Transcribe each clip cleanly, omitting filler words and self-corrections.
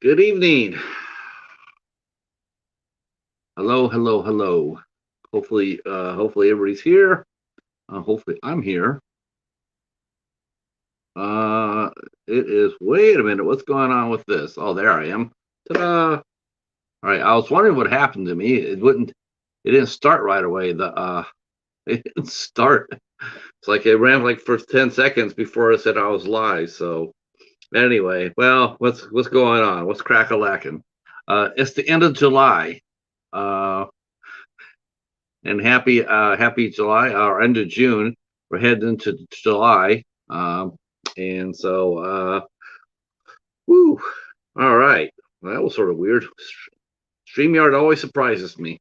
Good evening. Hello, hello, hello. Hopefully everybody's here. Hopefully I'm here. Uh, it is. Wait a minute. What's going on with this? Oh, there I am. Ta-da! All right. I was wondering what happened to me. It wouldn't. It didn't start right away. It didn't start. It's like it ran like for 10 seconds before it said I was live. So anyway, well, what's going on? What's crack-a-lacking? It's the end of July. Uh, and happy July or end of June. We're heading into July, and so woo. All right, well, that was sort of weird. StreamYard always surprises me.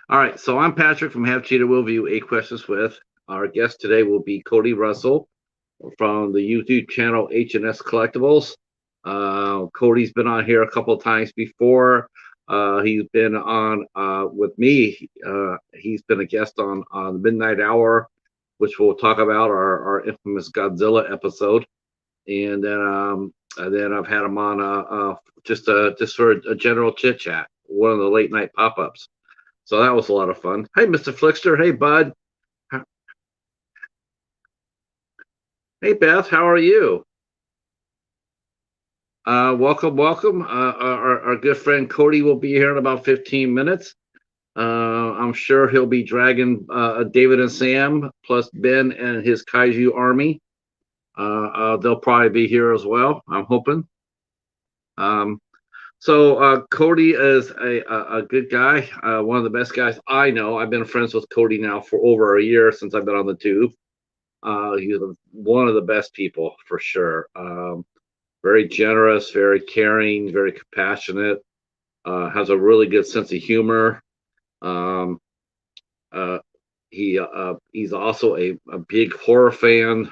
All right, so I'm Patrick from Have Cheetah Will View 8 Questions With. Our guest today will be Cody Russell from the YouTube channel H&S Collectibles. Cody's been on here a couple of times before. He's been on with me. He's been a guest on the Midnight Hour, which we'll talk about our infamous Godzilla episode, and then I've had him on just for a general chit chat, one of the late night pop ups. So that was a lot of fun. Hey, Mr. Flickster. Hey, bud. Hey, Beth. How are you? Welcome, welcome. Our good friend Cody will be here in about 15 minutes. I'm sure he'll be dragging David and Sam plus Ben and his kaiju army. They'll probably be here as well, I'm hoping. Um, so Cody is a good guy, one of the best guys I know. I've been friends with Cody now for over a year since I've been on the tube. He's one of the best people for sure. Very generous, very caring, very compassionate. Has a really good sense of humor. Um, uh, he's also a big horror fan.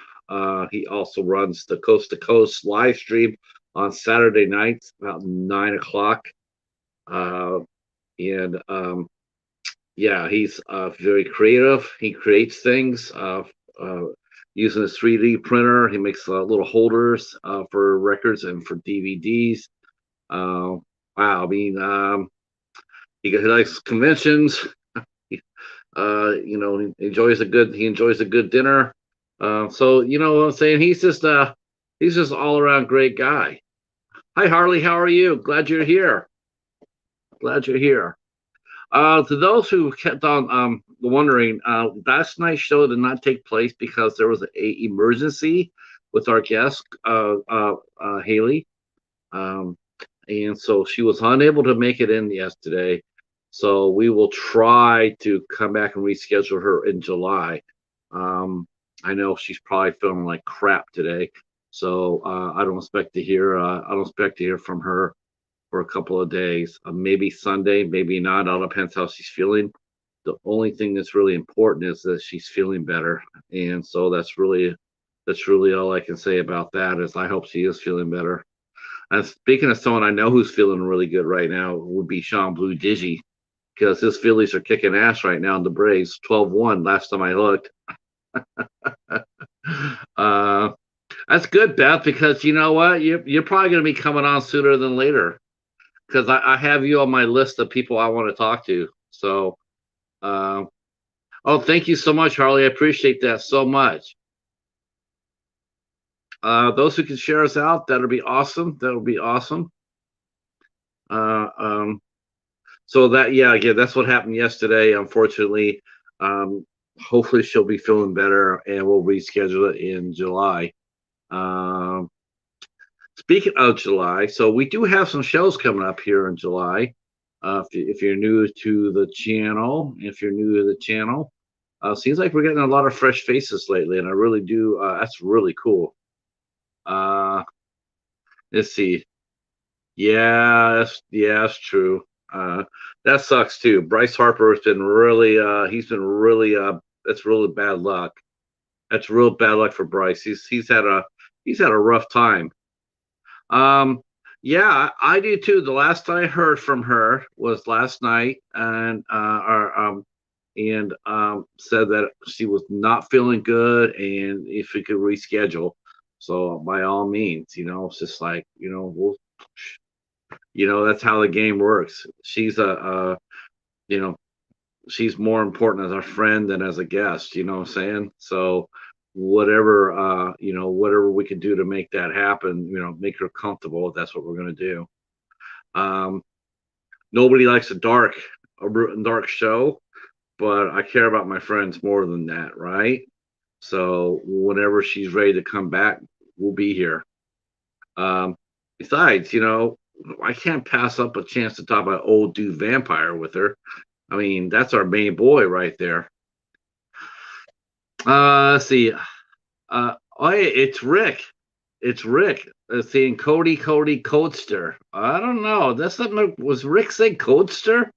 He also runs the Coast to Coast live stream on Saturday nights about 9 o'clock. Uh, and Yeah, he's very creative. He creates things uh, using his 3D printer. He makes little holders for records and for DVDs. Wow, I mean, he likes conventions. He enjoys a good dinner. So you know what I'm saying. He's just all around great guy. Hi Harley, how are you? Glad you're here. Glad you're here. To those who kept on wondering, last night's show did not take place because there was a emergency with our guest Haley, um, and so she was unable to make it in yesterday. So we will try to come back and reschedule her in July. Um, I know she's probably feeling like crap today, so I don't expect to hear from her for a couple of days. Maybe Sunday, maybe not. All depends how she's feeling. The only thing that's really important is that she's feeling better, and so that's really all I can say about that. Is I hope she is feeling better. And speaking of someone I know who's feeling really good right now would be Sean Blue Digi because his Phillies are kicking ass right now in the Braves, 12-1 last time I looked. uh, that's good, Beth, because you know what? You're probably going to be coming on sooner than later because I have you on my list of people I want to talk to. So, uh, oh, thank you so much, Harley. I appreciate that so much. Those who can share us out, that'll be awesome. That'll be awesome. Uh, um, so yeah, again, that's what happened yesterday. Unfortunately, hopefully she'll be feeling better, and we'll reschedule it in July. Um, Speaking of July, so we do have some shows coming up here in July. If you're new to the channel, seems like we're getting a lot of fresh faces lately, and I really do. That's really cool. Uh, let's see. Yeah, that's true. Uh, that sucks too. Bryce Harper has been really. He's been really. That's really bad luck. That's real bad luck for Bryce. He's had a rough time. Um, yeah, I do too. The last I heard from her was last night, and said that she was not feeling good, and if we could reschedule. So by all means, it's just like That's how the game works. She's you know, she's more important as a friend than as a guest. You know what I'm saying? So whatever we can do to make that happen, make her comfortable. That's what we're gonna do. Um, Nobody likes a dark show, but I care about my friends more than that, right? So whenever she's ready to come back, we'll be here. Um, Besides, I can't pass up a chance to talk about old dude vampire with her. I mean, that's our main boy right there. Let's see. Oh, hey, it's Rick. It's Rick. Seeing Cody Codester. I don't know. That's something. Was Rick saying Codester?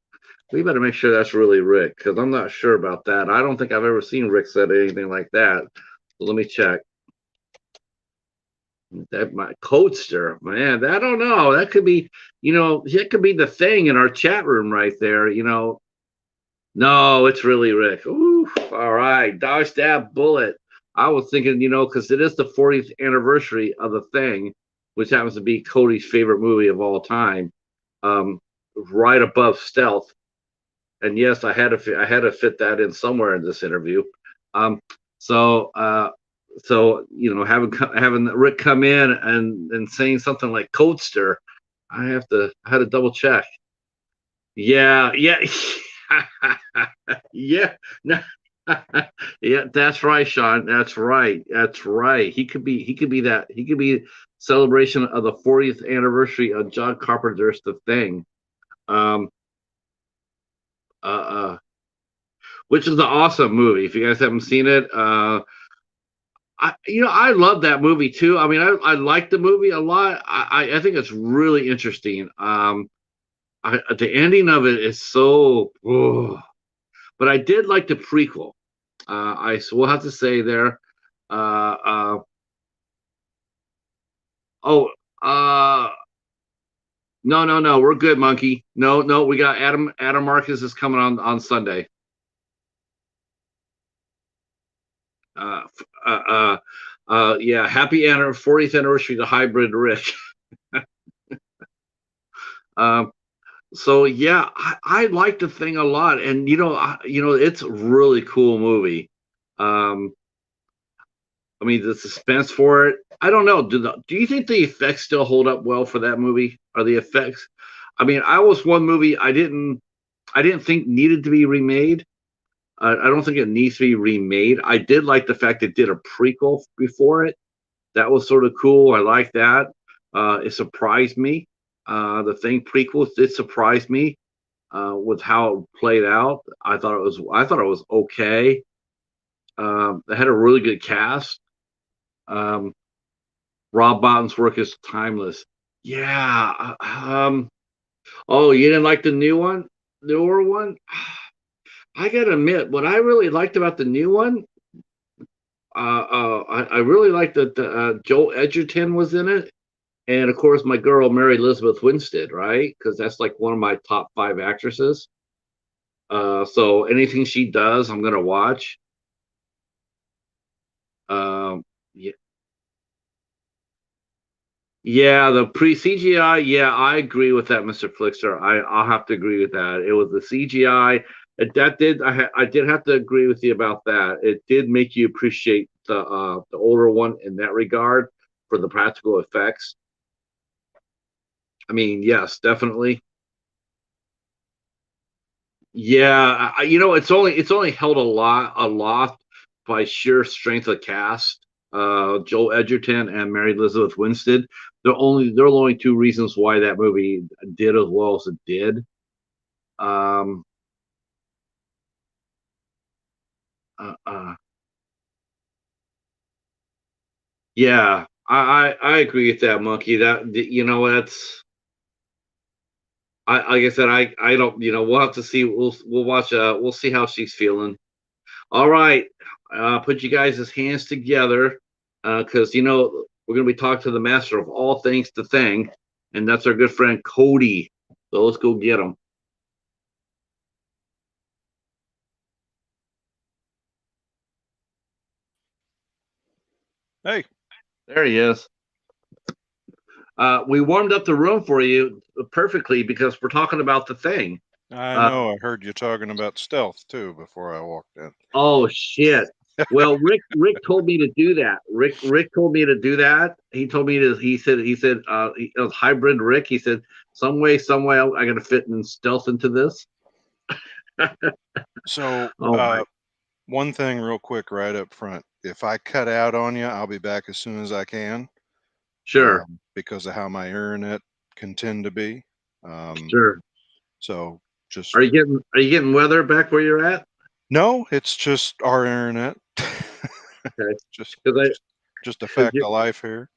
We better make sure that's really Rick because I'm not sure about that. I don't think I've ever seen Rick said anything like that. So let me check. That my Codester, man. I don't know. That could be, that could be the thing in our chat room right there. No, it's really Rick. Ooh, all right, dodge that bullet. I was thinking, because it is the 40th anniversary of the thing, which happens to be Cody's favorite movie of all time, right above Stealth. And yes, I had to fit that in somewhere in this interview. Um, so having Rick come in and saying something like Codester, I had to double check. Yeah, yeah, yeah. No, yeah, that's right, Sean. That's right. That's right. He could be that. He could be celebration of the 40th anniversary of John Carpenter's The Thing. Um, uh, uh, which is an awesome movie. If you guys haven't seen it, I love that movie too. I mean, I like the movie a lot. I think it's really interesting. The ending of it is so, oh, but I did like the prequel. I will have to say there. Uh, uh, oh, uh, no, no, no, we're good, Monkey. No, no, we got Adam Marcus is coming on Sunday. Uh, yeah, happy 40th anniversary to Hybrid Rick. um, so yeah, I like the thing a lot, and it's a really cool movie. Um, I mean, the suspense for it. I don't know. Do you think the effects still hold up well for that movie? Are the effects? I mean, I was one movie I didn't think needed to be remade. I don't think it needs to be remade. I did like the fact it did a prequel before it. That was sort of cool. I like that. It surprised me. The thing prequels did surprise me with how it played out. I thought it was okay. It had a really good cast. Um, Rob Bottin's work is timeless. Yeah. Oh, you didn't like the newer one? I gotta admit, what I really liked about the new one, I really liked that Joel Edgerton was in it, and of course my girl Mary Elizabeth Winstead, right? Because that's like one of my top five actresses. So anything she does, I'm gonna watch. Um, yeah, yeah, the pre CGI. Yeah, I agree with that, Mr. Flickster. I'll have to agree with that. It was the CGI. That did I did have to agree with you about that. It did make you appreciate the older one in that regard for the practical effects. I mean, yes, definitely. Yeah, it's only held aloft by sheer strength of cast. Joel Edgerton and Mary Elizabeth Winstead. They're only two reasons why that movie did as well as it did. Um, uh, uh, yeah, I agree with that, Monkey. That's like I said, I don't we'll have to see. We'll watch. We'll see how she's feeling. All right, put you guys' hands together, because we're gonna be talking to the master of all things, the thing, and that's our good friend Cody. So let's go get him. Hey, There he is. We warmed up the room for you perfectly because we're talking about The Thing. I know. I heard you talking about stealth too before I walked in. Oh shit! Well, Rick told me to do that. Rick told me to do that. He told me to. He said it was hybrid Rick. He said some way I got to fit in stealth into this. So, Oh my! one thing real quick right up front. If I cut out on you, I'll be back as soon as I can, Sure, because of how my internet can tend to be. sure. So just Are you getting weather back where you're at? no, it's just our internet. Okay, just because just just a fact of life here.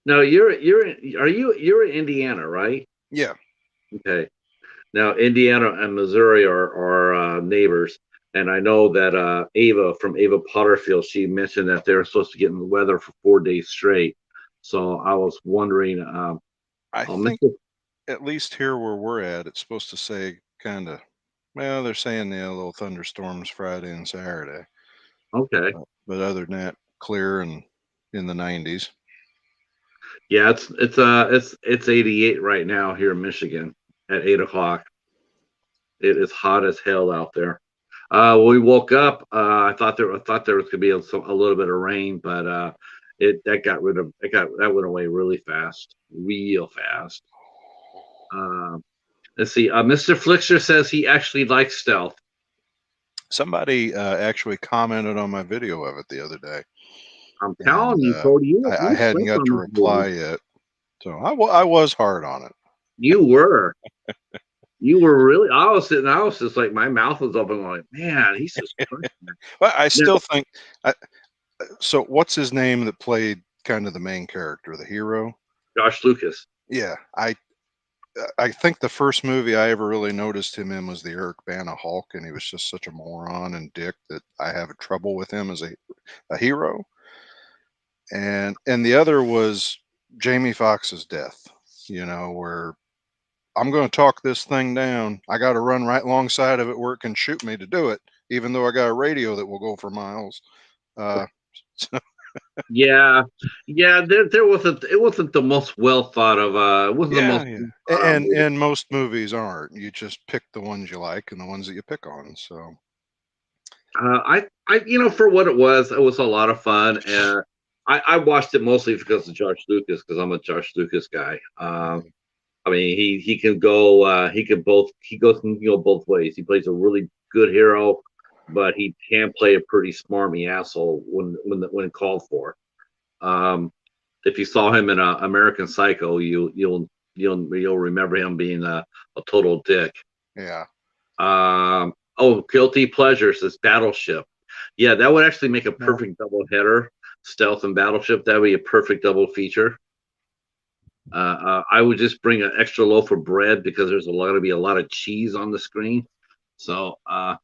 no, you're in Indiana, right? Yeah. Okay. Now, Indiana and Missouri are neighbors, and I know that Ava from Ava Potterfield, she mentioned that they're supposed to get in the weather for 4 days straight. So I was wondering, I I'll think mention, at least here where we're at, it's supposed to say kind of, well, they're saying little thunderstorms Friday and Saturday. okay, But other than that, clear and in the 90s. yeah, it's 88 right now here in Michigan at 8 o'clock. It is hot as hell out there. We woke up. I thought there was gonna be a little bit of rain, but that went away really fast, real fast. Um, let's see. Mr. Flixer says he actually likes stealth. Somebody actually commented on my video of it the other day, I'm and telling you, Cody, I you hadn't slept got on to this movie. reply yet. So I was hard on it. You were. You were really. I was sitting. I was just like my mouth was open. Like, man, he's just crushing it. But I Now, still think. I, so what's his name that played kind of the main character, the hero? Josh Lucas. Yeah, I think the first movie I ever really noticed him in was the Eric Bana Hulk, and he was just such a moron and dick that I have trouble with him as a hero. And the other was Jamie Foxx's death. Where I'm going to talk this thing down. I got to run right alongside of it where it can shoot me to do it, even though I got a radio that will go for miles. Uh, Yeah, yeah. There wasn't. It wasn't the most well thought of. It wasn't the yeah, most yeah. well thought out movie. And most movies aren't. You just pick the ones you like and the ones that you pick on. So For what it was a lot of fun. And I watched it mostly because of Josh Lucas, because I'm a Josh Lucas guy. yeah, I mean, he can go. He goes both ways. He plays a really good hero, but he can play a pretty smarmy asshole when called for. Um, if you saw him in American Psycho, you'll remember him being a total dick. yeah. Guilty Pleasures is Battleship. Yeah, that would actually make a No, perfect double header. Stealth and Battleship. That would be a perfect double feature. I would just bring an extra loaf of bread because there's going to be a lot of cheese on the screen. So, uh,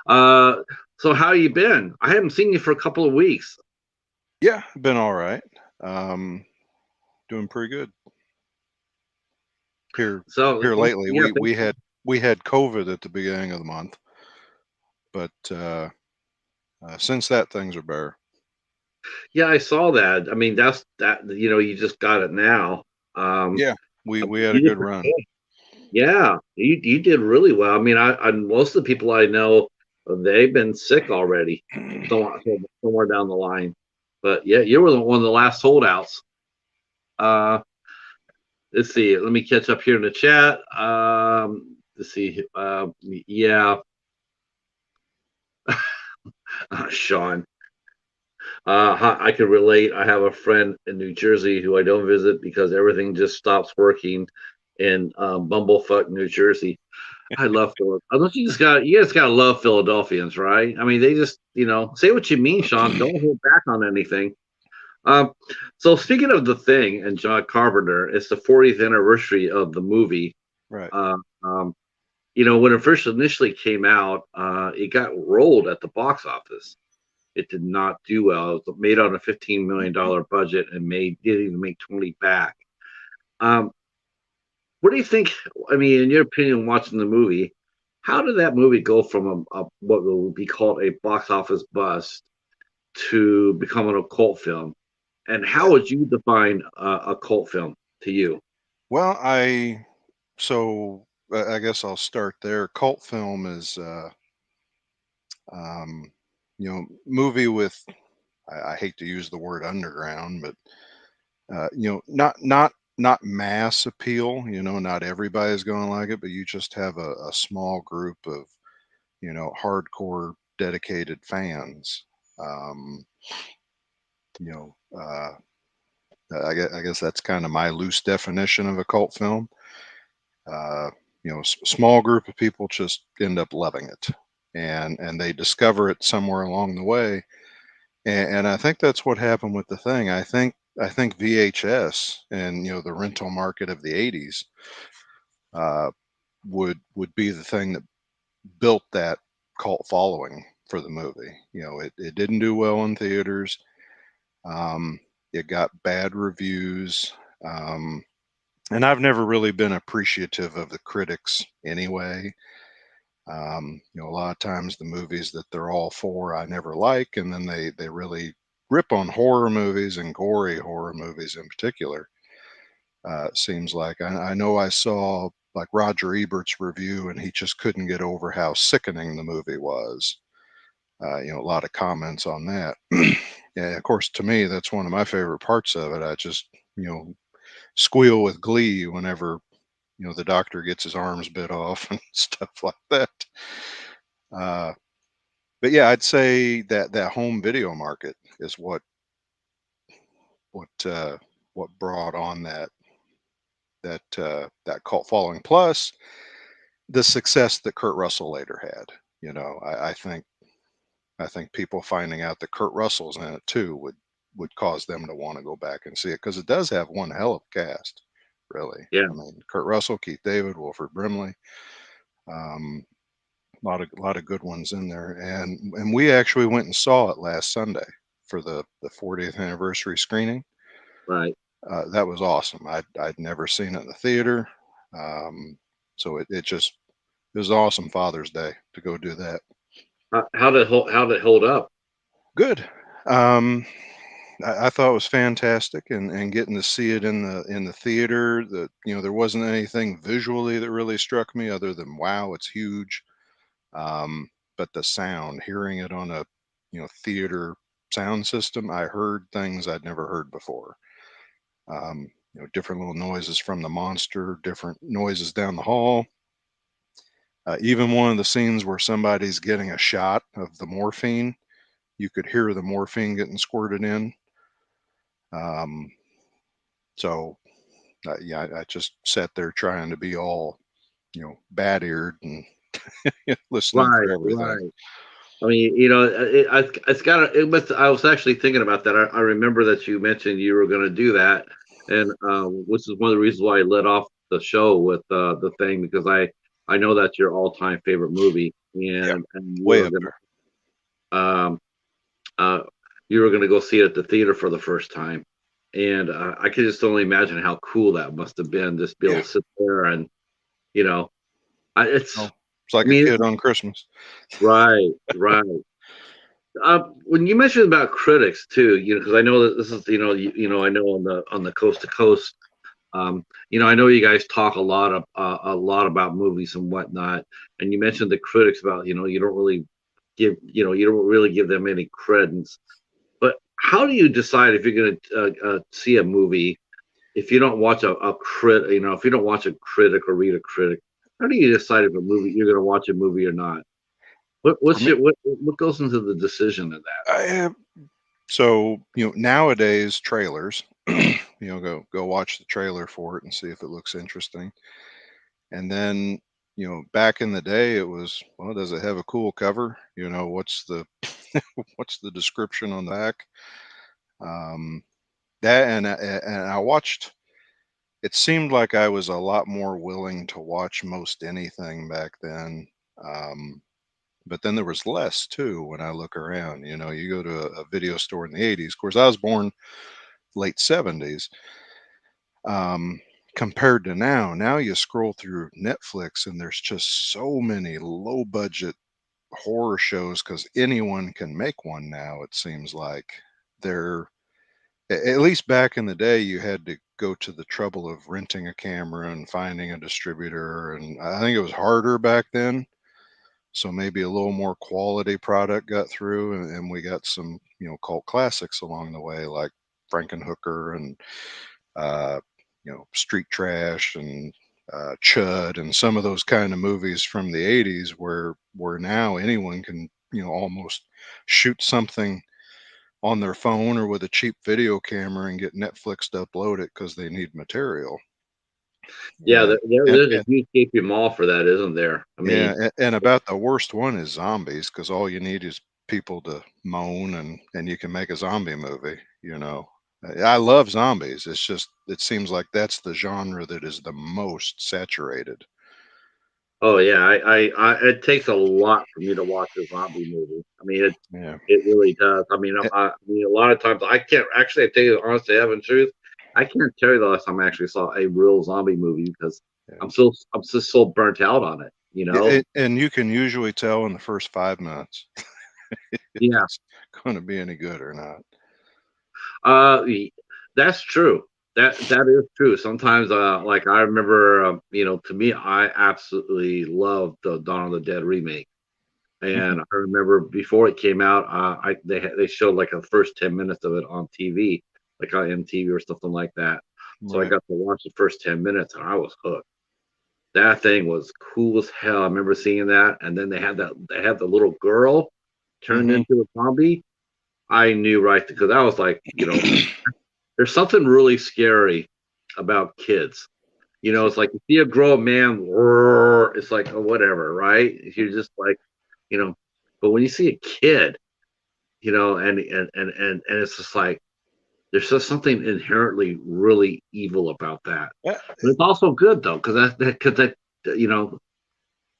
so how you been? I haven't seen you for a couple of weeks. yeah, been all right. Um, Doing pretty good here So, here lately. yeah, We had COVID at the beginning of the month, but since that things are better. yeah, I saw that. I mean, that's that. You just got it now. Um, Yeah, we had a you good did, run. yeah, you did really well. I mean, I most of the people I know, they've been sick already, somewhere down the line. But yeah, you were one of the last holdouts. Uh, let's see. Let me catch up here in the chat. Let's see. Yeah, Sean. I can relate. I have a friend in New Jersey who I don't visit because everything just stops working in Bumblefuck, New Jersey. I love Philadelphia. Don't you just gotta love Philadelphians, right? I mean, they just, say what you mean, Sean. Don't hold back on anything. Um, so speaking of The Thing and John Carpenter, it's the 40th anniversary of the movie. Right. Uh, um, when it first initially came out, it got rolled at the box office. It did not do well. It was made on a $15 million budget and didn't even make 20 back. Um, what do you think? I mean, in your opinion, watching the movie, how did that movie go from a what would be called a box office bust to becoming a cult film? And how would you define a cult film to you? Well, I guess I'll start there. Cult film is um, movie with, I hate to use the word underground, but not mass appeal. Not everybody's going to like it, but you just have a small group of hardcore dedicated fans. Um, you know, I guess that's kind of my loose definition of a cult film. Uh, Small group of people just end up loving it, and they discover it somewhere along the way. And I think that's what happened with the thing. I think VHS and the rental market of the '80s uh, would be the thing that built that cult following for the movie. It didn't do well in theaters. Um, it got bad reviews. And I've never really been appreciative of the critics anyway. A lot of times the movies that they're all for, I never like, and then they really rip on horror movies and gory horror movies in particular. Seems like I know I saw like Roger Ebert's review, and he just couldn't get over how sickening the movie was. A lot of comments on that. Yeah, of course, to me, that's one of my favorite parts of it. I just squeal with glee whenever the doctor gets his arms bit off and stuff like that. Uh, but yeah, I'd say that home video market is what uh, what brought on that cult following. Plus the success that Kurt Russell later had. I think people finding out that Kurt Russell's in it too would cause them to want to go back and see it, because it does have one hell of a cast, really. Yeah, I mean, Kurt Russell, Keith David, Wilford Brimley. Um, lot of good ones in there, and we actually went and saw it last Sunday for the 40th anniversary screening. right. That was awesome. I'd never seen it in the theater, um, so it was awesome Father's Day to go do that. How did it hold up? Good. Um, I thought it was fantastic, and getting to see it in the theater. There wasn't anything visually that really struck me other than wow, it's huge. Um, but the sound, hearing it on a theater sound system, I heard things I'd never heard before. Different little noises from the monster, different noises down the hall. Even one of the scenes where somebody's getting a shot of the morphine, you could hear the morphine getting squirted in. Um, so yeah, I just sat there trying to be all bat eared and listening Right, for everything. right. I mean, it's got to. It was. I was actually thinking about that. I remember that you mentioned you were going to do that, and which is one of the reasons why I led off the show with the thing, because I know that's your all time favorite movie, Yeah, and way up there. um uh you were gonna go see it at the theater for the first time, and I could just only imagine how cool that must have been, just be able Yeah, to sit there and you know, it's. oh, it's like I a mean, kid on Christmas. right, right. When you mentioned about critics too, because I know that this is, I know on the coast to coast, I know you guys talk a lot about movies and whatnot, and you mentioned the critics about, you don't really give them any credence. But how do you decide if you're going to see a movie if you don't watch a crit, if you don't watch a critic or read a critic? How do you decide if a movie you're going to watch a movie or not? For me, What goes into the decision of that? I have so nowadays trailers. Go watch the trailer for it and see if it looks interesting. And then back in the day, it was, well, does it have a cool cover? What's the what's the description on the back? Um, that and I watched. It seemed like I was a lot more willing to watch most anything back then. Um, but then there was less too when I look around. You go to a video store in the '80s. Of course, I was born late '70s. Um, Compared to now, you scroll through Netflix and there's just so many low budget horror shows because anyone can make one now. It seems like they're At least back in the day, you had to go to the trouble of renting a camera and finding a distributor, and I think it was harder back then. So maybe a little more quality product got through, and we got some, cult classics along the way, like Frankenhooker and uh, Street Trash and Chud and some of those kind of movies from the '80s, where now anyone can, almost shoot something on their phone or with a cheap video camera and get Netflix to upload it because they need material. Yeah, And, and, there's a and huge gaping mall for that, isn't there? I yeah, mean, and about the worst one is zombies, because all you need is people to moan, and you can make a zombie movie. I love zombies. It's just it seems like that's the genre that is the most saturated. oh yeah, it takes a lot for me to watch a zombie movie. I mean, Yeah, it really does. I mean, Eh, I mean, a lot of times I can't actually. I tell you the honest to heaven truth, I can't tell you the last time I actually saw a real zombie movie because yeah, I'm just so burnt out on it. You yeah. know? And you can usually tell in the first 5 minutes if Yeah. it's going to be any good or not. Y- that's true. That is true. Sometimes, like I remember, to me, I absolutely loved the Dawn of the Dead remake. Hmm. And I remember before it came out, they showed like the first 10 minutes of it on TV, like on MTV or something like that. So I Right. got to watch the first 10 minutes, and I was hooked. That thing was cool as hell. I remember seeing that, and then they had the little girl turned Hmm. into a zombie. I knew right because I was like, there's something really scary about kids. It's like you see a grown man, roar, it's like, oh, whatever, right? You're just like, you know, but when you see a kid, and it's just like there's just something inherently really evil about that. But it's also good though, because you know,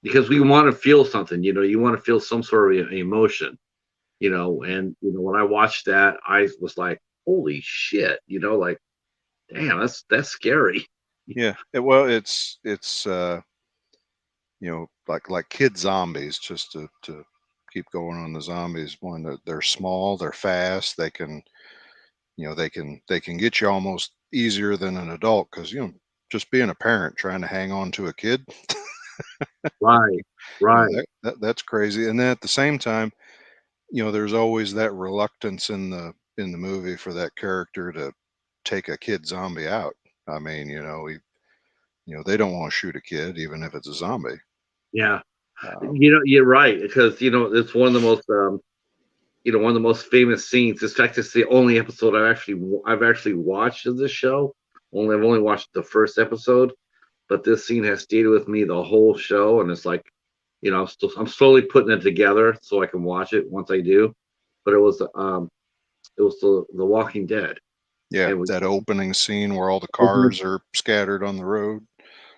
because we want to feel something, you want to feel some sort of emotion, and when I watched that, I was like, holy shit, like, damn, that's scary. Yeah. Well, it's like kid zombies, just to keep going on the zombies one. They're small, they're fast, they can get you almost easier than an adult, because just being a parent trying to hang on to a kid, Right, right. that's crazy. And then at the same time, there's always that reluctance in the movie for that character to take a kid zombie out. I mean, they don't want to shoot a kid even if it's a zombie. Yeah. um, You're right because it's one of the most one of the most famous scenes. In fact, it's the only episode I've actually watched of this show. I've only watched the first episode, but this scene has stayed with me the whole show, and it's like, I'm slowly putting it together so I can watch it once I do. But it was the Walking Dead, yeah, and we that opening scene where all the cars are scattered on the road.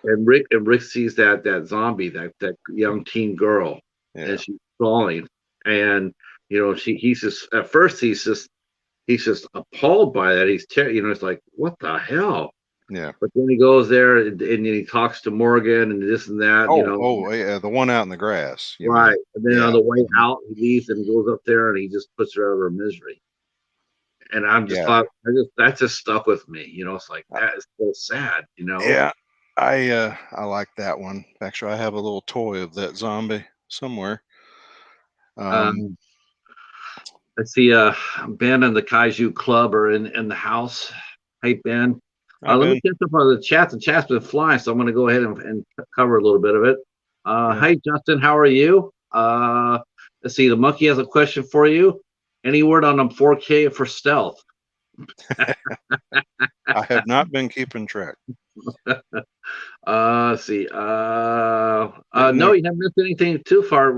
and Rick sees that zombie, that young teen girl, and Yeah, she's falling, and he's just at first he's just appalled by that. It's like, what the hell? yeah. But then he goes there and he talks to Morgan and this and that, Oh, yeah, the one out in the grass, you right. mean? And then on Yeah. the way Mhm. out, he leaves and goes up there and he just puts her out of her misery. And I'm just Yeah. thought, that just stuck with me. It's like Uh, that is so sad. yeah. I like that one. Actually, I have a little toy of that zombie somewhere. Um, Um, I see Ben and the Kaiju Club are in the house. Hey Ben. I've Let me been. catch up on the chat. The chat's been flying, so I'm gonna go ahead and cover a little bit of it. Yeah. Hey Justin, how are you? Let's see, the monkey has a question for you. Any word on 4K for stealth? I have not been keeping track. Let's see. And No, you haven't missed anything too far,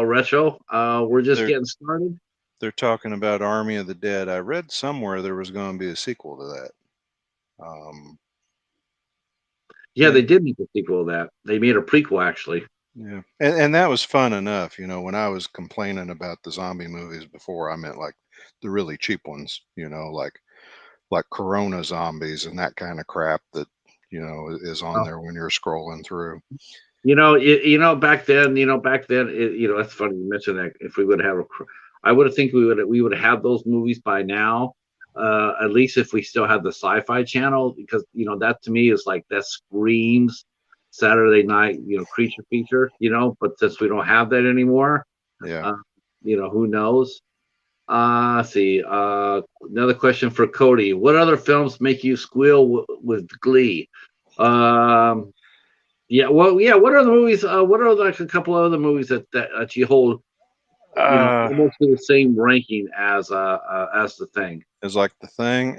Retro. We're just they're getting started. they're talking about Army of the Dead. I read somewhere there was going to be a sequel to that. Um, Yeah, and they did make a sequel of that. They made a prequel actually. yeah, and that was fun enough. When I was complaining about the zombie movies before, I meant like the really cheap ones. Like Corona zombies and that kind of crap that is on there when you're scrolling through. Back then, that's funny you mentioned that. If we would have I would think we would have those movies by now. At least if we still have the Sci-Fi channel, because that to me is like that screams Saturday night, creature feature, But since we don't have that anymore, Yeah. uh, who knows? Let's see. Another question for Cody. What other films make you squeal with Glee? Um, yeah. Well, yeah. What are the movies? What are like a couple of other movies that you hold, Uh, almost to the same ranking as the Thing? is like the thing.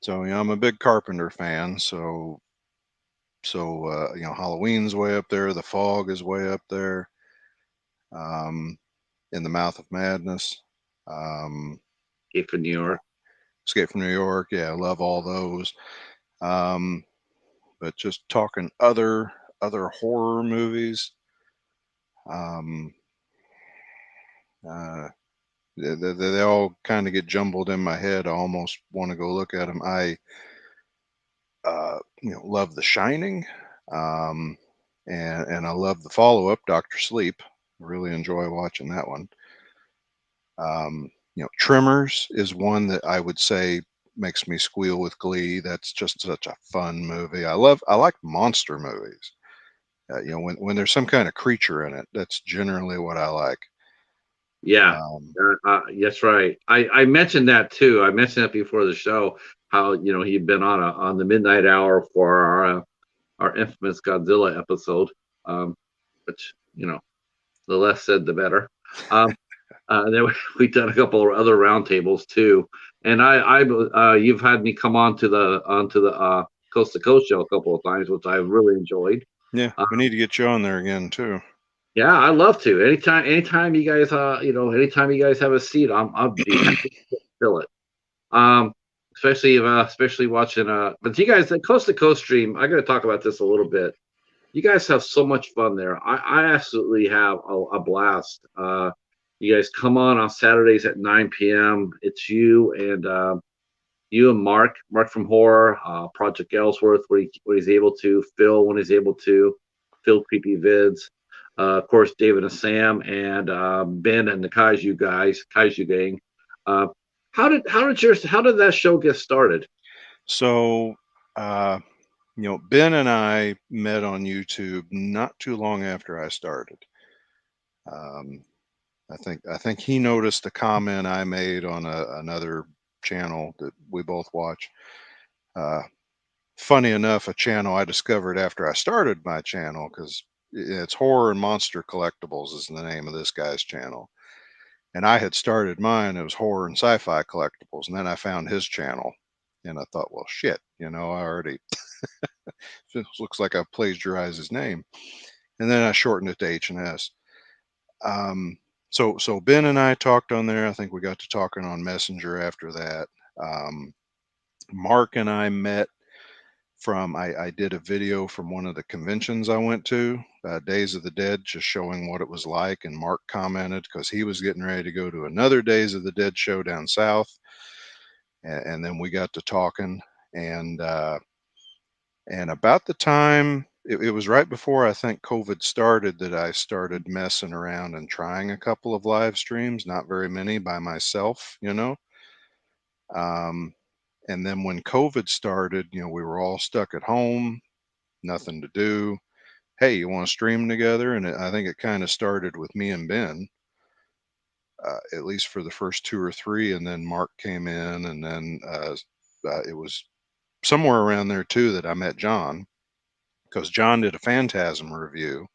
So I'm a big Carpenter fan, Halloween's way up there. The Fog is way up there. Um, in the Mouth of Madness. Um, Escape from New you know, York. Escape from New York. Yeah, I love all those. Um, but just talking other horror movies. Um, uh, they all kind of get jumbled in my head. I almost want to go look at them. I love The Shining, um, and I love the follow up, Doctor Sleep. Really enjoy watching that one. Tremors is one that I would say makes me squeal with glee. That's just such a fun movie. I like monster movies. When there's some kind of creature in it, that's generally what I like. Yeah, Um, that's right. I mentioned that too. I mentioned that before the show. How he'd been on the midnight hour for our infamous Godzilla episode. Which the less said the better. Um, and then we've done a couple of other roundtables too. And you've had me come onto the Coast to Coast show a couple of times, which I've really enjoyed. yeah, Uh, we need to get you on there again too. yeah, I love to. Anytime you guys, anytime you guys have a seat, I'll be happy to fill it. Um, especially watching. But you guys, the Coast to Coast stream, I got to talk about this a little bit. You guys have so much fun there. I absolutely have a blast. You guys come on Saturdays at 9 p.m. It's you and Mark from Horror, Project Ellsworth, what he's able to, Phil when he's able to, Phil Creepy Vids, of course David and Sam, and Ben and the Kaiju Gang. Uh, how did that show get started? So, uh, Ben and I met on YouTube not too long after I started. Um, I think he noticed a comment I made on another channel that we both watch. Uh, Funny enough, a channel I discovered after I started my channel, because it's Horror and Monster Collectibles is the name of this guy's channel. And I had started mine, it was Horror and Sci-Fi Collectibles, and then I found his channel, and I thought, well, shit, I already this looks like I plagiarized his name, and then I shortened it to H&S. Um, so Ben and I talked on there. I think we got to talking on Messenger after that. Um, Mark and I met from I did a video from one of the conventions I went to, Days of the Dead, just showing what it was like. And Mark commented because he was getting ready to go to another Days of the Dead show down south, and then we got to talking, and about the time it was right before I think COVID started that I started messing around and trying a couple of live streams, not very many by myself. Um, and then when COVID started, we were all stuck at home, nothing to do. Hey, you want to stream together? And I think it kind of started with me and Ben, at least for the first two or three. And then Mark came in, and then it was somewhere around there too that I met John, because John did a Phantasm review,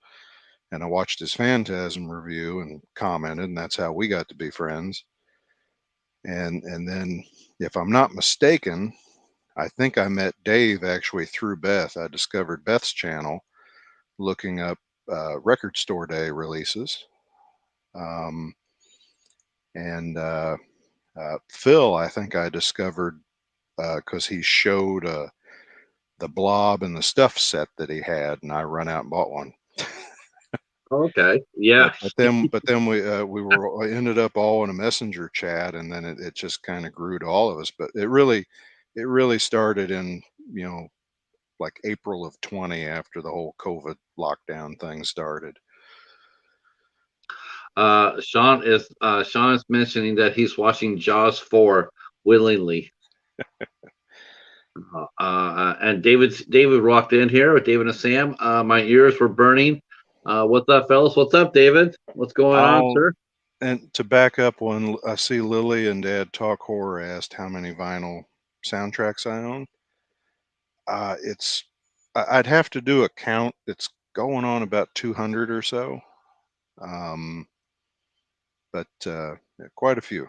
and I watched his Phantasm review and commented, and that's how we got to be friends. And then, if I'm not mistaken, I think I met Dave actually through Beth. I discovered Beth's channel looking up record store day releases. Um, and Phil, I think I discovered because he showed the Blob and the Stuff set that he had, and I run out and bought one. Okay, yeah. But then we ended up all in a messenger chat, and then it just kind of grew to all of us. But it really started in like April of 20, after the whole COVID lockdown thing started. Sean is mentioning that he's watching Jaws 4 willingly. And David walked in here with David and Sam. My ears were burning. What's up, fellas? What's up, David? What's going on, I'll sir? and to back up when I see Lily and Dad Talk Horror asked how many vinyl soundtracks I own. I'd have to do a count. It's going on about 200 or so. Um, but yeah, quite a few.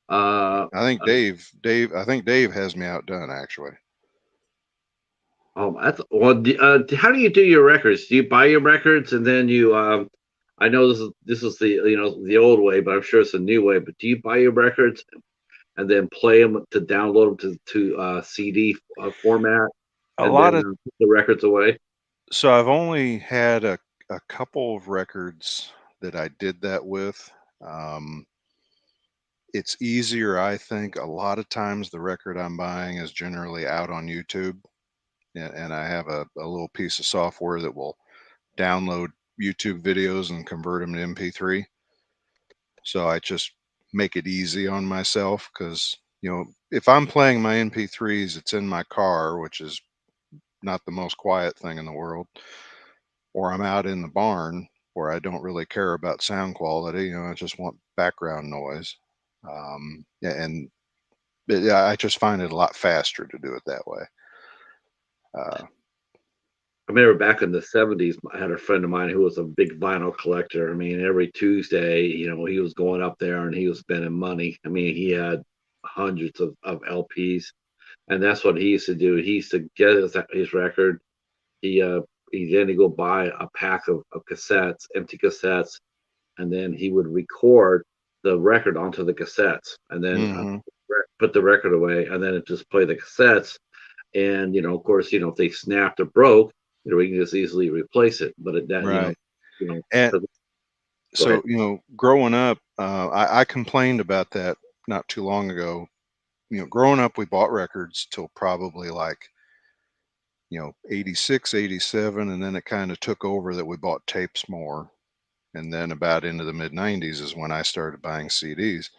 Uh, I think Dave has me outdone actually. that's well. How do you do your records? Do you buy your records and then you? I know this is the the old way, but I'm sure it's a new way. But do you buy your records and then play them to download them to CD format A and lot then of put the records away? So I've only had a couple of records that I did that with. Um, it's easier, I think. A lot of times the record I'm buying is generally out on YouTube, and I have a little piece of software that will download YouTube videos and convert them to MP3. So I just make it easy on myself because, if I'm playing my MP3s, it's in my car, which is not the most quiet thing in the world, or I'm out in the barn where I don't really care about sound quality. I just want background noise. Yeah, and yeah, I just find it a lot faster to do it that way. Uh, I remember back in the 70s, I had a friend of mine who was a big vinyl collector. I mean, every Tuesday, he was going up there and he was spending money. I mean, he had hundreds of LPs, and that's what he used to do. He used to get his record. He uh he then to go buy a pack of cassettes, empty cassettes, and then he would record the record onto the cassettes, and then hmm put the record away, and then it just play the cassettes. And of course, if they snapped or broke, we can just easily replace it. But that right. you know, And 'cause- go so, ahead. growing up, I complained about that not too long ago. Growing up, we bought records till probably like, 86, 87, and then it kind of took over that we bought tapes more. And then about into the mid 90s is when I started buying CDs.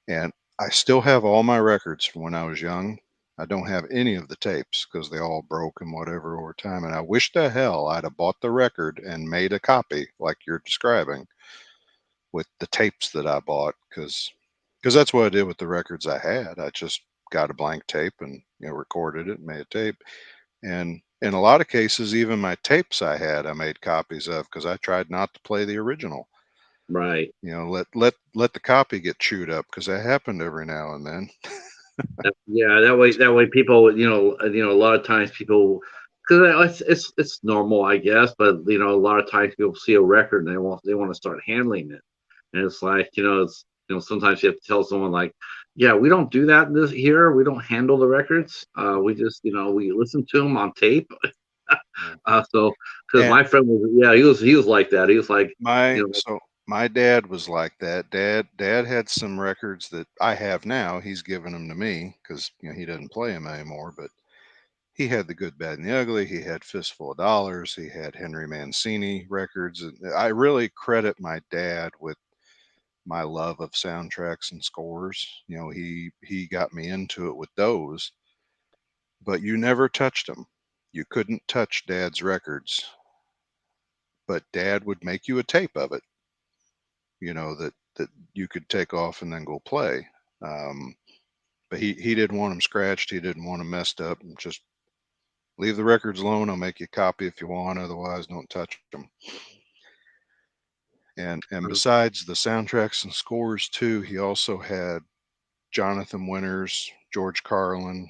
And I still have all my records from when I was young. I don't have any of the tapes because they all broke and whatever over time. And I wish to hell I'd have bought the record and made a copy like you're describing with the tapes that I bought because that's what I did with the records I had. I just got a blank tape and recorded it and made a tape. And in a lot of cases, even my tapes I made copies of because I tried not to play the original. Right. Let the copy get chewed up because that happened every now and then. Yeah. That way, people, a lot of times people, because it's normal, I guess. But a lot of times people see a record and they want to start handling it. And it's like, sometimes you have to tell someone like, yeah, we don't do that in this here. We don't handle the records. We just, we listen to them on tape. Yeah. So, because And my friend was, yeah, he was like that. He was like, my you know, so my dad was like that. Dad had some records that I have now. He's given them to me because he doesn't play them anymore. But he had the Good, Bad, and the Ugly. He had Fistful of Dollars. He had Henry Mancini records. And I really credit my dad with my love of soundtracks and scores. He got me into it with those. But you never touched them. You couldn't touch Dad's records, but Dad would make you a tape of it. That you could take off and then go play. Um, but he didn't want them scratched. He didn't want them messed up. Just leave the records alone. I'll make you a copy if you want. Otherwise, don't touch them. And besides the soundtracks and scores too, he also had Jonathan Winters, George Carlin,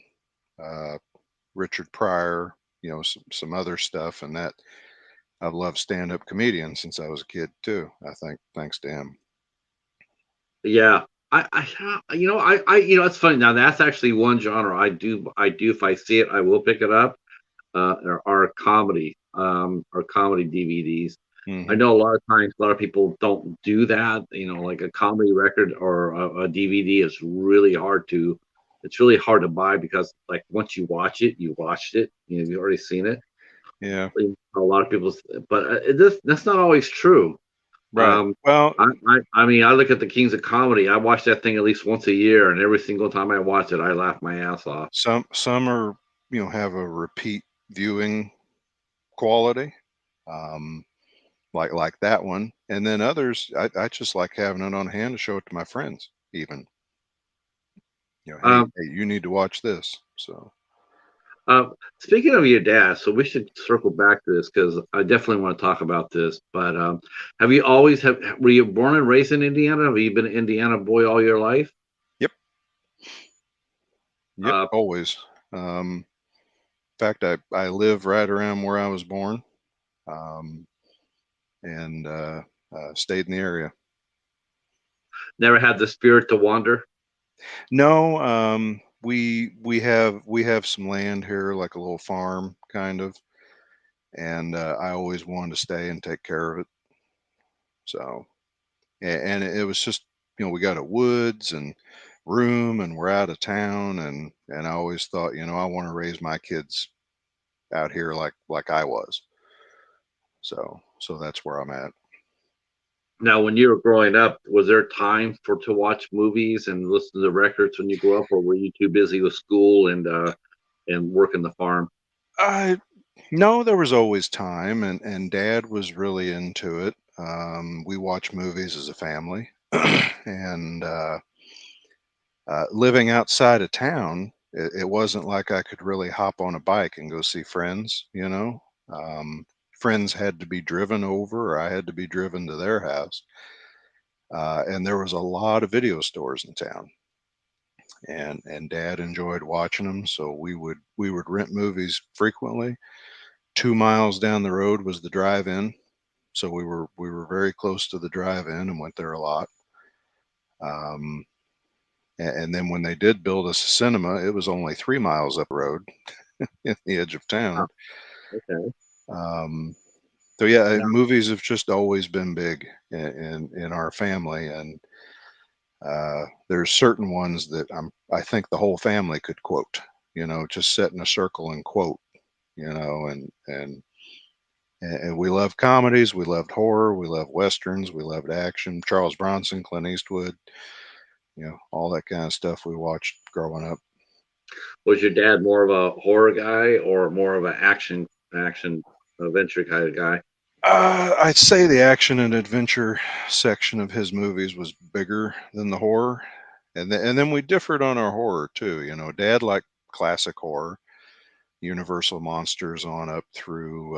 uh, Richard Pryor, some other stuff. And that I've loved stand-up comedians since I was a kid too. I think thanks to him. yeah. It's funny. Now that's actually one genre I do. If I see it, I will pick it up. Are comedy, or comedy DVDs. I hmm know a lot of times a lot of people don't do that. Like a comedy record or a DVD is really hard to. It's really hard to buy because like once you watch it, you watched it. You've already seen it. Yeah. A lot of people, but that's not always true. Right. Well, I mean, I look at the Kings of Comedy. I watch that thing at least once a year, and every single time I watch it, I laugh my ass off. some are, have a repeat viewing quality, um, like that one, and then others I just like having it on hand to show it to my friends. Even, hey, Um, you need to watch this. So uh, Speaking of your dad, so we should circle back to this because I definitely want to talk about this. But have you always have were you born and raised in Indiana? Have you been an Indiana boy all your life? yep, yep, Uh, always. In fact, I live right around where I was born, um, and stayed in the area. Never had the spirit to wander. No, we have some land here, like a little farm kind of, and I always wanted to stay and take care of it. So, and it was just, we got a woods and room, and we're out of town, and I always thought, I want to raise my kids out here like I was. So that's where I'm at. Now, when you were growing up, was there time for to watch movies and listen to the records when you grew up, or were you too busy with school and working the farm? I No, there was always time, and Dad was really into it. We watched movies as a family, and living outside of town, it wasn't like I could really hop on a bike and go see friends. Friends had to be driven over, or I had to be driven to their house. And there was a lot of video stores in town, and Dad enjoyed watching them, so we would rent movies frequently. 2 miles down the road was the drive-in, so we were very close to the drive-in and went there a lot. Um, and then when they did build us a cinema, it was only 3 miles up the road in the edge of Oh, town. okay. Um, so yeah, Now, movies have just always been big in our family, and there's certain ones that I think the whole family could quote. Just sit in a circle and quote. And we love comedies, we loved horror, we loved westerns, we loved action. Charles Bronson, Clint Eastwood, all that kind of stuff we watched growing up. was your dad more of a horror guy or more of an action adventure kind of guy? I'd say the action and adventure section of his movies was bigger than the horror, and then we differed on our horror too. Dad liked classic horror, Universal monsters on up through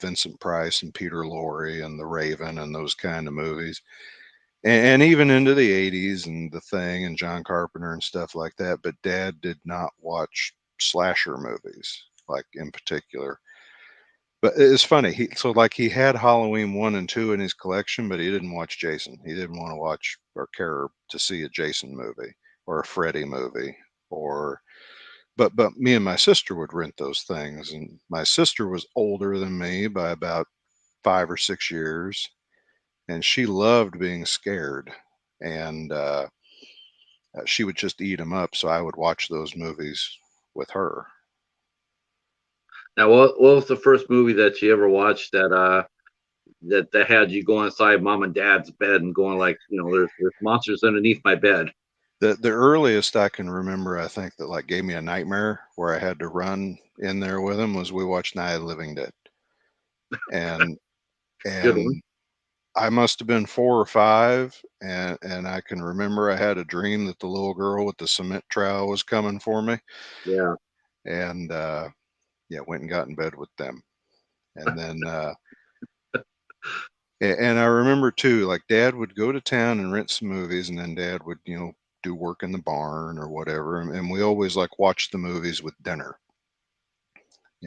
Vincent Price and Peter Lorre and The Raven and those kind of movies, and even into the 80s and The Thing and John Carpenter and stuff like that. But Dad did not watch slasher movies, like, in particular. But it's funny. He had Halloween 1 and 2 in his collection, but he didn't watch Jason. He didn't want to watch or care to see a Jason movie or a Freddy movie, or but me and my sister would rent those things, and my sister was older than me by about 5 or 6 years, and she loved being scared, and she would just eat them up. So I would watch those movies with her. Now, what was the first movie that you ever watched that had you go inside mom and dad's bed and going like, there's monsters underneath my bed? The earliest I can remember, I think, that like gave me a nightmare where I had to run in there with him, was we watched Night of the Living Dead, and Good one. and I must have been 4 or 5, and I can remember I had a dream that the little girl with the cement trowel was coming for me, Yeah. and yeah, went and got in bed with them, and then and I remember too, like, Dad would go to town and rent some movies, and then Dad would, do work in the barn or whatever, and we always like watched the movies with dinner.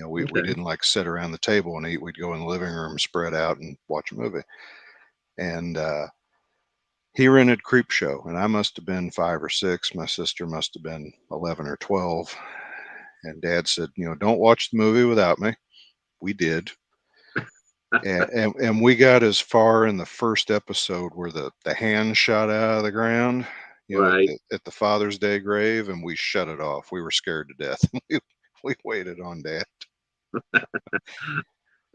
We Okay. didn't like sit around the table and eat. We'd go in the living room, spread out, and watch a movie. And he rented Creepshow, and I must have been 5 or 6. My sister must have been 11 or 12. And Dad said, don't watch the movie without me. We did. And we got as far in the first episode where the hand shot out of the ground, Right. at the Father's Day grave, and we shut it off. We were scared to death. We waited on Dad.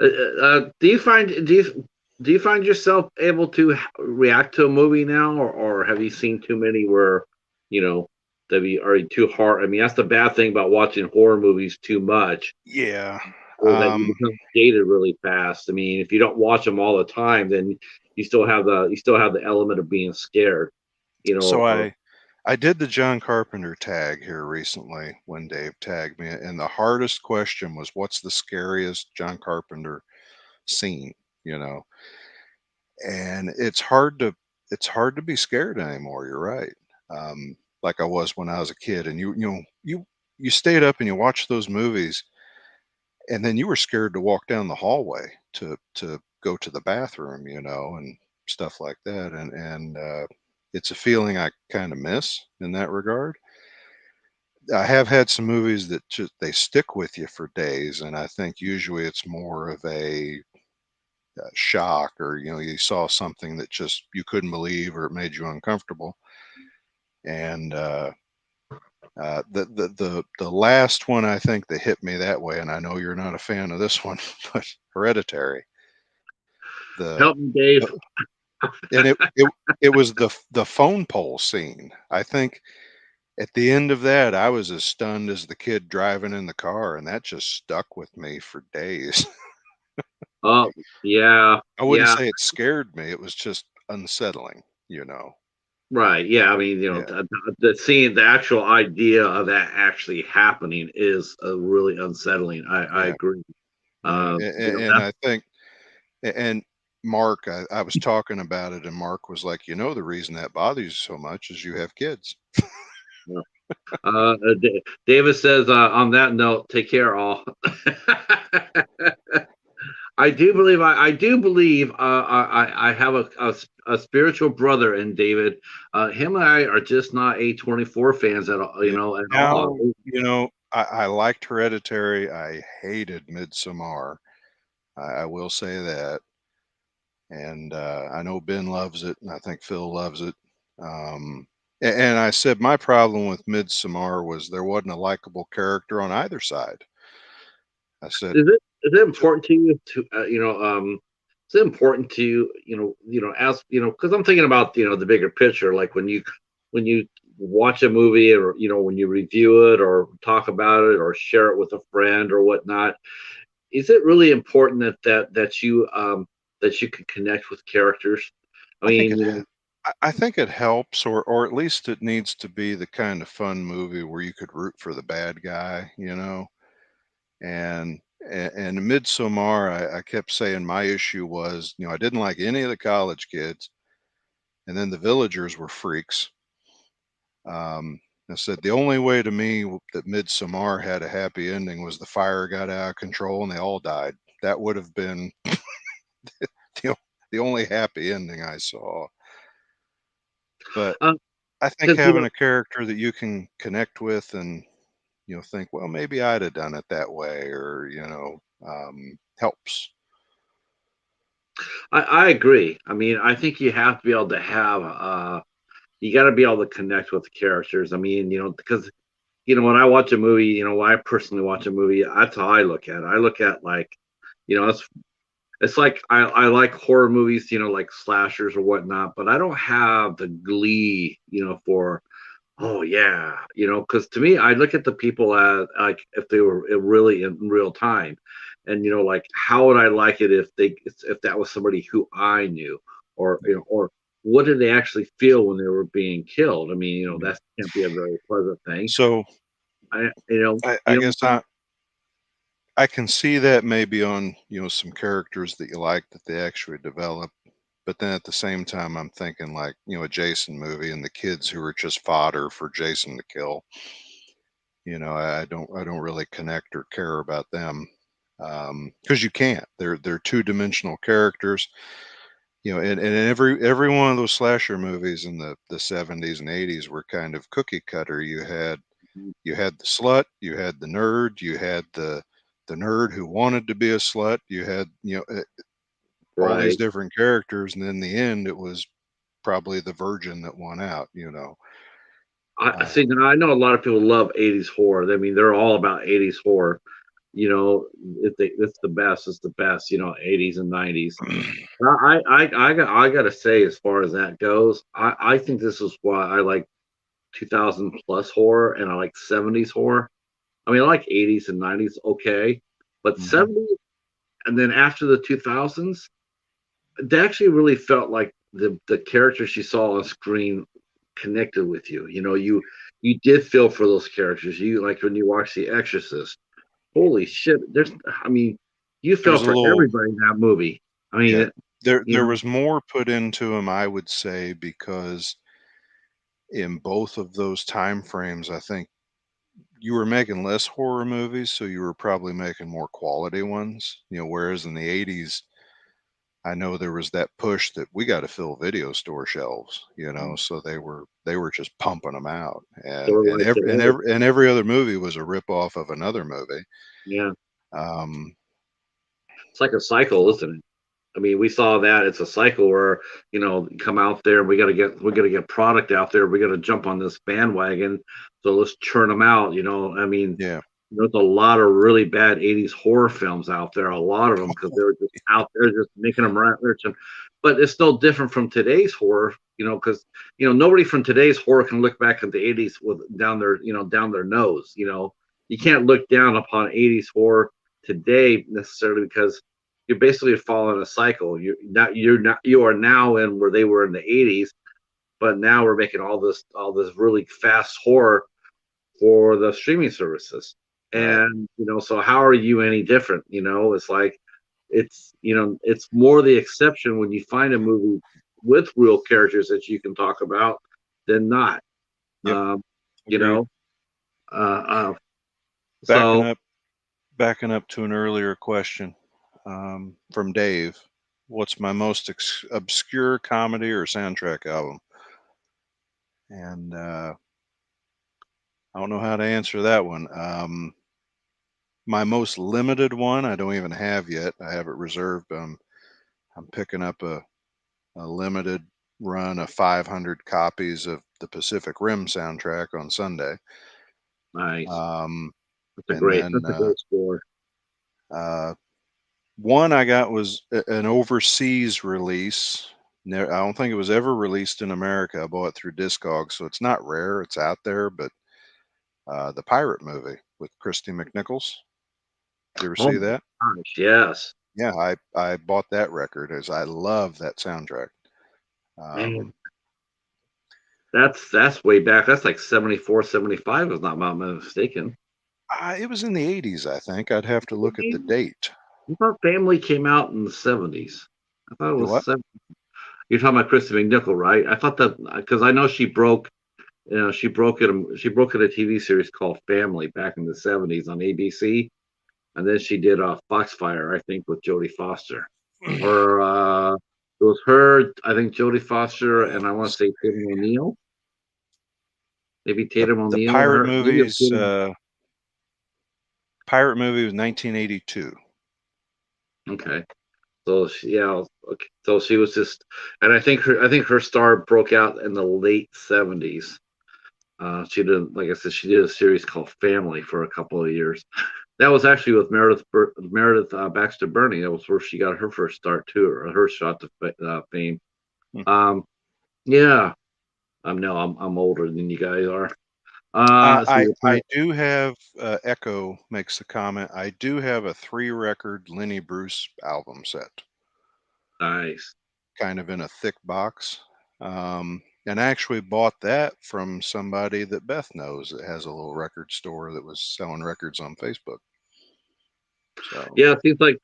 Do you find do you Do you find yourself able to react to a movie now, or have you seen too many where, you know, that be are too hard? I mean, that's the bad thing about watching horror movies too much, Yeah. is that you become jaded really fast. I mean, if you don't watch them all the time, then you still have the element of being scared, you know. So I did the John Carpenter tag here recently when Dave tagged me, and the hardest question was, "What's the scariest John Carpenter scene?" You know, and it's hard to be scared anymore. You're right. Like I was when I was a kid, and you stayed up and you watched those movies, and then you were scared to walk down the hallway to go to the bathroom, and stuff like that, and it's a feeling I kind of miss in that regard. I have had some movies that just they stick with you for days, and I think usually it's more of a shock, or you saw something that just you couldn't believe, or it made you uncomfortable. And the last one I think that hit me that way, and I know you're not a fan of this one, but Hereditary. The, Help me, Dave. the and it was the phone pole scene. I think at the end of that, I was as stunned as the kid driving in the car, and that just stuck with me for days. Oh, yeah, I wouldn't yeah. say it scared me, it was just unsettling. Right. Yeah. I mean, Yeah, the scene, the actual idea of that actually happening is really unsettling. I yeah, agree. yeah, and That's I think and Mark, I was talking about it, and Mark was like, the reason that bothers you so much is you have kids. uh, David says, on that note, take care, all. I do believe, I have a spiritual brother in David. Him and I are just not A24 fans at all, Yeah. at all. Now, I liked Hereditary. I hated Midsommar. I will say that. And I know Ben loves it, and I think Phil loves it. And I said my problem with Midsommar was there wasn't a likable character on either side. I said, Is it to, important to you to is it important to you, as because I'm thinking about the bigger picture, like when you watch a movie, or when you review it or talk about it or share it with a friend or whatnot, is it really important that you can connect with characters? I I think mean, it. I think it helps, or at least it needs to be the kind of fun movie where you could root for the bad guy. And Midsommar, I kept saying my issue was, I didn't like any of the college kids, and then the villagers were freaks. I said the only way to me that Midsommar had a happy ending was the fire got out of control and they all died. That would have been the, the only happy ending I saw. But I think because having a character that you can connect with and think, well, maybe I'd have done it that way, or helps. I agree. I mean, I think you have to be able to have you got to be able to connect with the characters. I mean, because when I watch a movie, when I personally watch a movie, that's how I look at it. I look at, like, it's like I like horror movies, like slashers or whatnot, but I don't have the glee, for, oh yeah, because to me, I look at the people as, like, if they were really in real time, and like, how would I like it if that was somebody who I knew, or what did they actually feel when they were being killed? I mean, Yeah. that can't be a very pleasant thing. So I you know I you know guess I can see that maybe on some characters that you like that they actually develop, but then at the same time I'm thinking like a Jason movie and the kids who are just fodder for Jason to kill. I don't really connect or care about them, because you can't. They're two-dimensional characters. And every one of those slasher movies in the 70s and 80s were kind of cookie cutter. You had the slut, you had the nerd, you had the nerd who wanted to be a slut, you had all these right. different characters, and in the end it was probably the virgin that won out. I see. um, Now, I know a lot of people love '80s horror. I mean, they're all about '80s horror. it's the best. It's the best. 80s and 90s. I gotta say, as far as that goes, I think this is why I like 2000 plus horror and I like 70s horror. I mean, I like 80s and 90s, okay, but Mhm. 70s and then after the 2000s, they actually really felt like the characters you saw on screen connected with you. You did feel for those characters. You like when you watch The Exorcist. Holy shit! I mean, you There felt was a for little, everybody in that movie. I mean, yeah. There you was more put into him, I would say, because in both of those time frames, I think you were making less horror movies, so you were probably making more quality ones. Whereas in the '80s, I know there was that push that we got to fill video store shelves. know, So they were just pumping them out, sort and of and like every and today. every, and every other movie was a rip off of another movie. Yeah, Um, it's like a cycle, isn't it? I mean, we saw that it's a cycle where come out there. We got to get product out there. We got to jump on this bandwagon. So let's churn them out. I mean, yeah, there's a lot of really bad '80s horror films out there. A lot of them because they were just out there just making them right there. But it's still different from today's horror. Because nobody from today's horror can look back at the '80s with down their nose. You can't look down upon '80s horror today necessarily because you're basically following a cycle. You are now in where they were in the '80s, but now we're making all this really fast horror for the streaming services. right. And so how are you any different? It's like it's more the exception when you find a movie with real characters that you can talk about than not. Yep, Um, you agreed. know, uh, uh, Backing so up, backing up to an earlier question from Dave. What's my most obscure comedy or soundtrack album? And I don't know how to answer that one. My most limited one, I don't even have yet. I have it reserved. I'm picking up a limited run of 500 copies of the Pacific Rim soundtrack on Sunday. nice. Um, That's a and great. then That's a great score. uh, one I got was an overseas release. I don't think it was ever released in America. I bought it through Discogs, so it's not rare. It's out there, but the Pirate movie with Christy McNichols. You ever Oh see my that? gosh, yes, Yeah, I bought that record as I love that soundtrack. man. Um, That's way back. That's like 74, 75, if not my mistaken. it was in the '80s, I think. I'd have to look at the date. I thought Family came out in the 70s. I thought it The was what? You're talking about Kristen McNichol, right? I thought that because I know she broke in a TV series called Family back in the 70s on ABC, and then she did Foxfire, I think, with Jodie Foster. Or it was her, I think Jodie Foster, and I want to say Tatum O'Neal. Maybe the Tatum the O'Neal and pirate her. Maybe it was movies. Tatum. Pirate movie was 1982. Okay. So yeah, okay. So she was just, and I think her star broke out in the late 70s. She did, like I said, she did a series called Family for a couple of years. That was actually with Meredith Baxter Burney. That was where she got her first start too, or her shot to fame. Hmm. Um, yeah, no, I'm older than you guys are. Let's see, I do have Echo makes the comment. I do have a 3 record Lenny Bruce album set, nice. kind of in a thick box. And I actually bought that from somebody that Beth knows that has a little record store that was selling records on Facebook. So Yeah, it seems like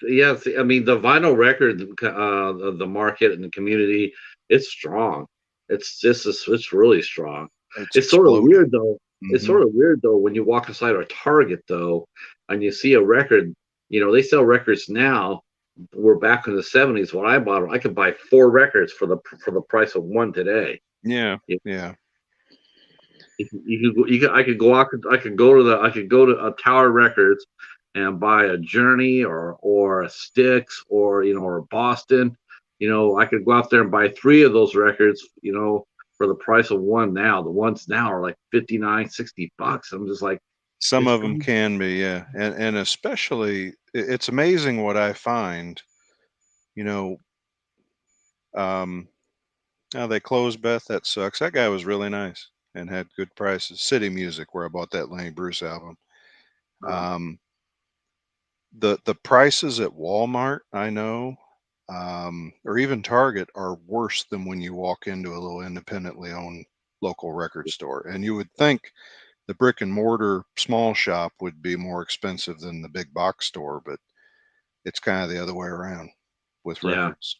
I mean the vinyl record, the market and the community, it's strong. It's really strong. it's It's sort of exploding. weird though. It's Hmm. sort of weird though when you walk inside a Target though, and you see a record. They sell records now. We're back in the '70s when I bought them. I could buy 4 records for the price of one today. Yeah, You, yeah. I could go out. I could go to a Tower Records and buy a Journey or a Styx or a Boston. I could go out there and buy 3 of those records. For the price of one now. The ones now are like 59, $60. I'm just like, Some It's of them fun. can be, yeah, and especially it's amazing what I find. You know, um, oh, they closed, Beth. That sucks. That guy was really nice and had good prices. City Music, where I bought that Lenny Bruce album. Uh, Um, the prices at Walmart, I know, or even Target, are worse than when you walk into a little independently owned local record store. And you would think the brick and mortar small shop would be more expensive than the big box store, but it's kind of the other way around with yeah. records.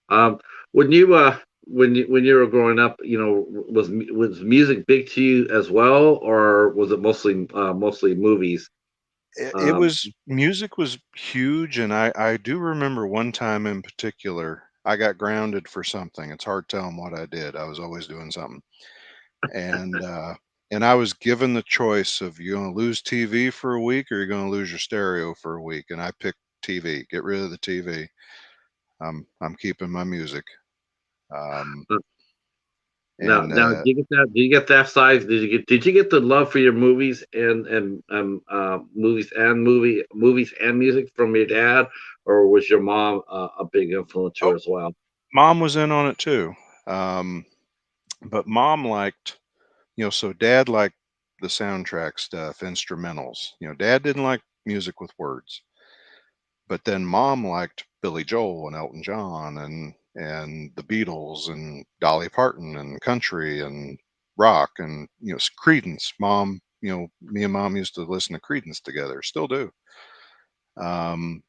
Um, when you were growing up, was music big to you as well, or was it mostly movies? It Um, was music was huge, and I do remember one time in particular, I got grounded for something. It's hard telling what I did. I was always doing something, and and I was given the choice of you're going to lose TV for a week or you're going to lose your stereo for a week, and I picked TV. Get rid of the TV. I'm keeping my music. Um, and now, did you get that? Did you get that size? Did you get the love for your movies and movies and music from your dad, or was your mom a big oh, influencer as well? mom was in on it too. Um, but mom liked, so dad liked the soundtrack stuff, instrumentals. Dad didn't like music with words, but then mom liked Billy Joel and Elton John and the Beatles and Dolly Parton and country and rock and Creedence. Mom, me and mom used to listen to Creedence together, still do. Um,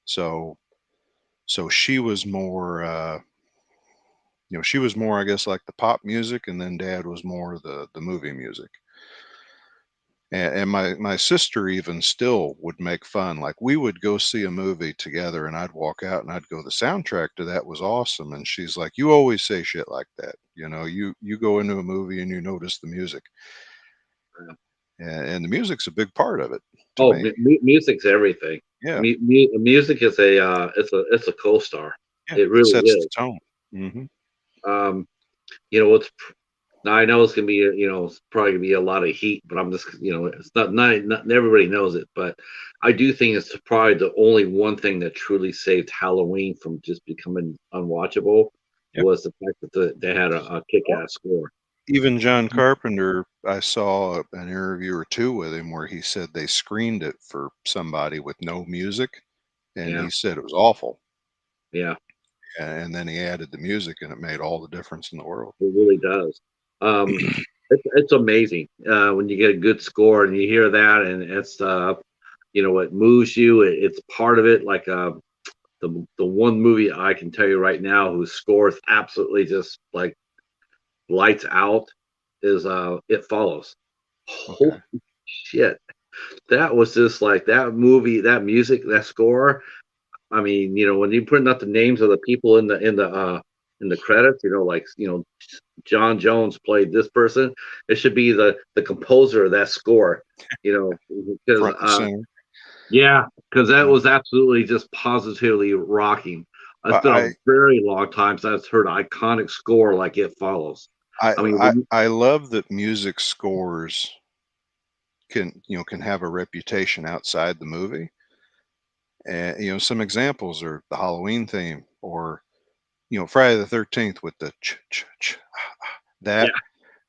so so she was more she was more, I guess, like the pop music, and then dad was more the movie music. And my sister even still would make fun. Like we would go see a movie together, and I'd walk out and I'd go, "The soundtrack to that was awesome." And she's like, "You always say shit like that. You go into a movie and you notice the music, and the music's a big part of it to Oh, me." music's everything. Yeah, Music is it's a co-star. yeah, It it really sets the is. tone. Hmm. Um, it's now I know it's gonna be it's probably gonna be a lot of heat, but I'm just it's not everybody knows it, but I do think it's probably the only one thing that truly saved Halloween from just becoming unwatchable Yeah. was the fact that they had a kick-ass score. Even John Carpenter, I saw an interview or two with him where he said they screened it for somebody with no music, and Yeah, he said it was awful. yeah. And then he added the music, and it made all the difference in the world. It really does. Um, it's amazing when you get a good score and you hear that, and it's it moves you. It's part of it. Like the one movie I can tell you right now whose score is absolutely just like lights out is It Follows. Okay. Holy shit! That was just like that movie, that music, that score. I mean, when you put out the names of the people in the credits, like John Jones played this person. It should be the composer of that score, because Front and center. yeah, because that Yeah. was absolutely just positively rocking. It's been a I very long time since I've heard an iconic score like It Follows. I I mean, I I love that music scores can have a reputation outside the movie. And some examples are the Halloween theme, or Friday the 13th with the yeah, that,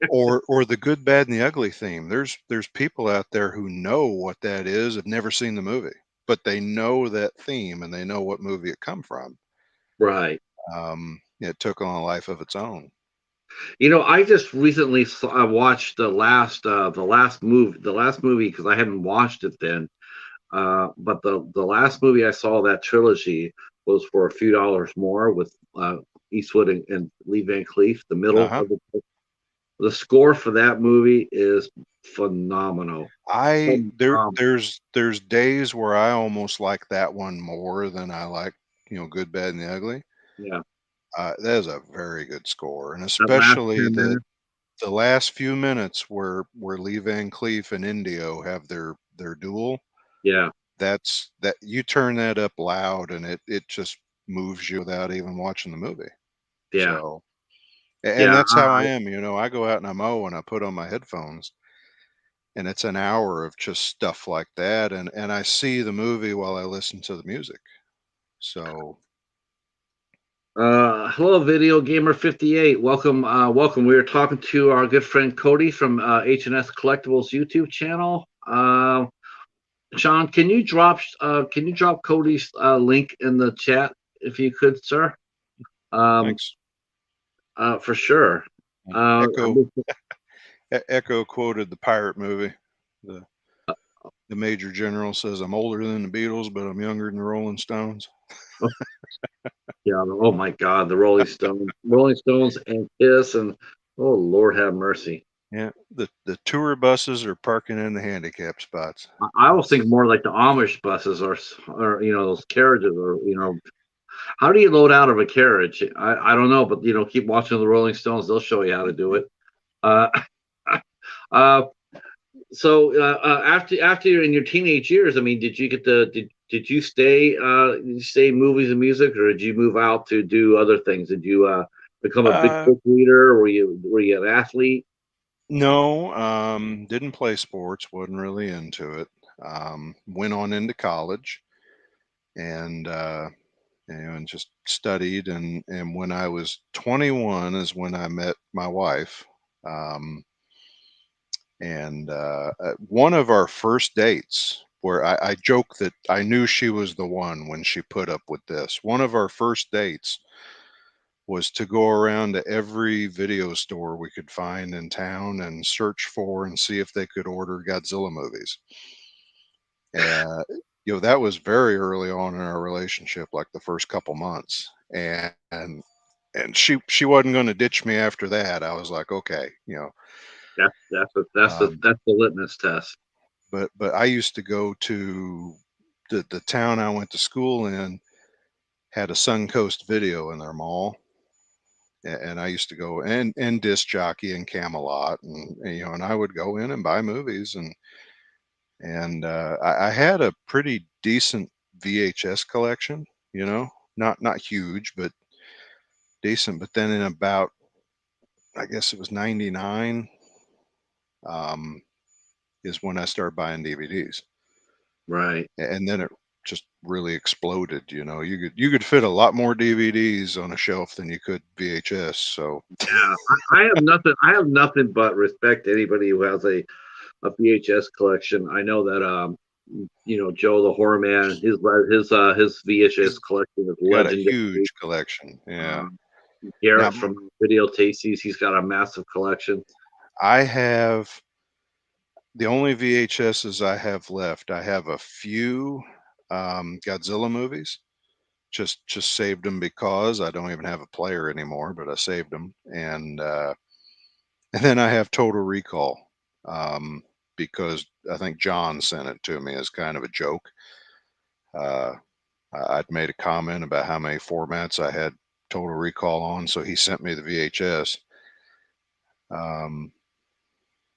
or the Good, Bad, and the Ugly theme. There's people out there who know what that is, have never seen the movie, but they know that theme and they know what movie it come from. right. It took on a life of its own. I just recently I watched the last movie because I hadn't watched it then. But the last movie I saw that trilogy was for a few dollars more with Eastwood and Lee Van Cleef. The middle Uh-huh. of the score for that movie is phenomenal. I there Um, there's days where I almost like that one more than I like, Good, Bad, and the Ugly. yeah, That is a very good score, and that last especially 10 minutes. the last few minutes where Lee Van Cleef and Indio have their duel. Yeah, That you turn that up loud, and it just moves you without even watching the movie. yeah, So, and yeah. that's how I am. I go out and I mow and I put on my headphones, and it's an hour of just stuff like that, and I see the movie while I listen to the music. So Hello, Video Gamer 58. Welcome, welcome. We are talking to our good friend Cody from H&S Collectibles YouTube channel. Sean, can you drop Cody's link in the chat if you could, sir? Um, thanks. for sure. And Uh, Echo quoted the pirate movie. The Major General says, "I'm older than the Beatles, but I'm younger than the Rolling Stones." yeah. Oh my God, the Rolling Stones, and Kiss, and oh Lord have mercy. Yeah, the tour buses are parking in the handicap spots. I was thinking That's more like the Amish buses, or those carriages, or how do you load out of a carriage? I don't know, but keep watching the Rolling Stones. They'll show you how to do it. Uh, uh, so after you're in your teenage years, I mean, did you get the did you stay movies and music, or did you move out to do other things? Did you become a big uh, book reader? Were you an athlete? no, didn't play sports, wasn't really into it. Went on into college and and just studied, and when I was 21 is when I met my wife. Um, and one of our first dates, where I joke that I knew she was the one when she put up with this. One of our first dates was to go around to every video store we could find in town and search for and see if they could order Godzilla movies. Uh, that was very early on in our relationship, like the first couple months, and she wasn't going to ditch me after that. I was like, okay, um, That's the litmus test. but I used to go to the town I went to school in had a Suncoast Video in their mall, and I used to go and Disc Jockey and Camelot, and I would go in and buy movies, and I had a pretty decent VHS collection, not huge, but decent. But then in about, I guess it was 99, um, is when I started buying DVDs, Right. and then it just really exploded. You could fit a lot more DVDs on a shelf than you could VHS. So Yeah. I have nothing. I have nothing but respect to anybody who has a VHS collection. I know that Joe the Horror Man, his VHS he's collection is got a legendary. huge collection. Yeah. Um, Now Garrett from Video Tasties, he's got a massive collection. I have the only VHSs I have left. I have a few Godzilla movies. Just saved them because I don't even have a player anymore, but I saved them, and then I have Total Recall, because I think John sent it to me as kind of a joke. Uh, I'd made a comment about how many formats I had Total Recall on, so he sent me the VHS. Um,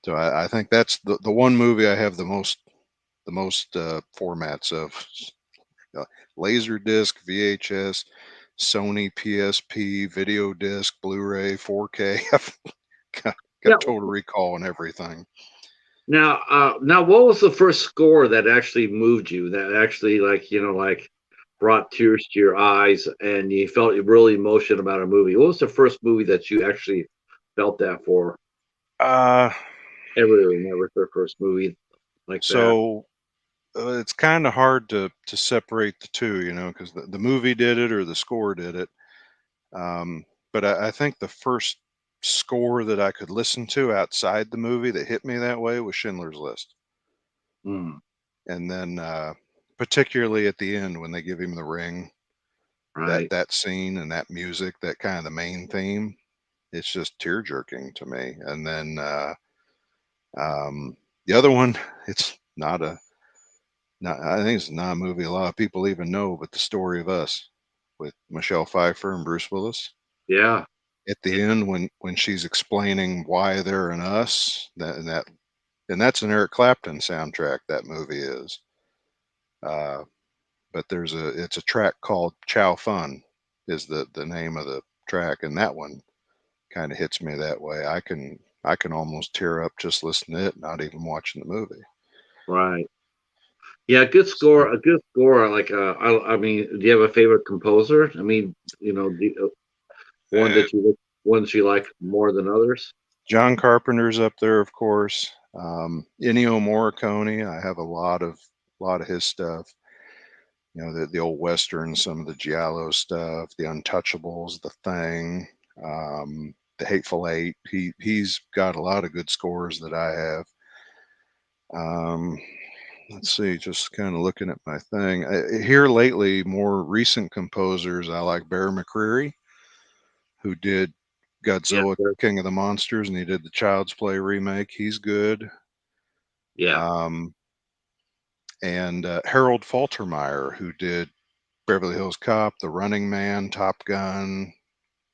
so I think that's the one movie I have the most formats of: uh, Laserdisc, VHS, Sony PSP, video disc, Blu-ray, 4K. I've got Yeah. Total Recall and everything. Now, what was the first score that actually moved you? That actually, like brought tears to your eyes, and you felt really emotion about a movie. What was the first movie that you actually felt that for? Uh, Everybody remembers their first movie like that. so it's kind of hard to separate the two, because the movie did it or the score did it. But I think the first score that I could listen to outside the movie that hit me that way was Schindler's List. Mm, And then particularly at the end when they give him the ring, that right. that scene and that music, that kind of the main theme, it's just tear jerking to me. And then the other one, it's not I think it's not a movie a lot of people even know, but The Story of Us with Michelle Pfeiffer and Bruce Willis. Yeah. At the end, when she's explaining why they're an us, and that's an Eric Clapton soundtrack. That movie is. Uh, but it's a track called Chow Fun is the name of the track, and that one kind of hits me that way. I can almost tear up just listening to it, not even watching the movie. Right. Yeah, So a good score. Like, I mean, do you have a favorite composer? I mean, one uh, ones you like more than others. John Carpenter's up there, of course. Ennio Morricone, I have a lot of his stuff. The old westerns, some of the Giallo stuff, the Untouchables, The Thing, the Hateful Eight. He's got a lot of good scores that I have. Um, let's see, just kind of looking at my thing here lately. More recent composers, I like Bear McCreary, who did Yeah, Godzilla King of the Monsters, and he did the Child's Play remake. He's good. yeah. Um, and Harold Faltermeyer, who did Beverly Hills Cop, The Running Man, Top Gun.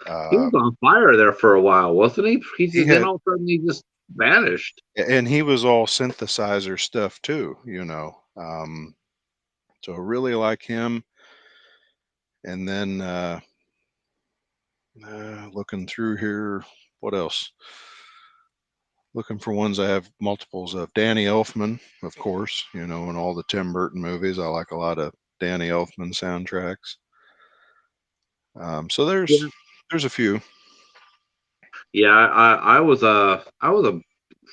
He Uh, was on fire there for a while, wasn't he? He he just then had, all of a sudden he just vanished. and he was all synthesizer stuff too. So I really like him. And then looking through here, what else? Looking for ones I have multiples of. Danny Elfman, of course. In all the Tim Burton movies, I like a lot of Danny Elfman soundtracks. So Yeah, there's a few. yeah. I was a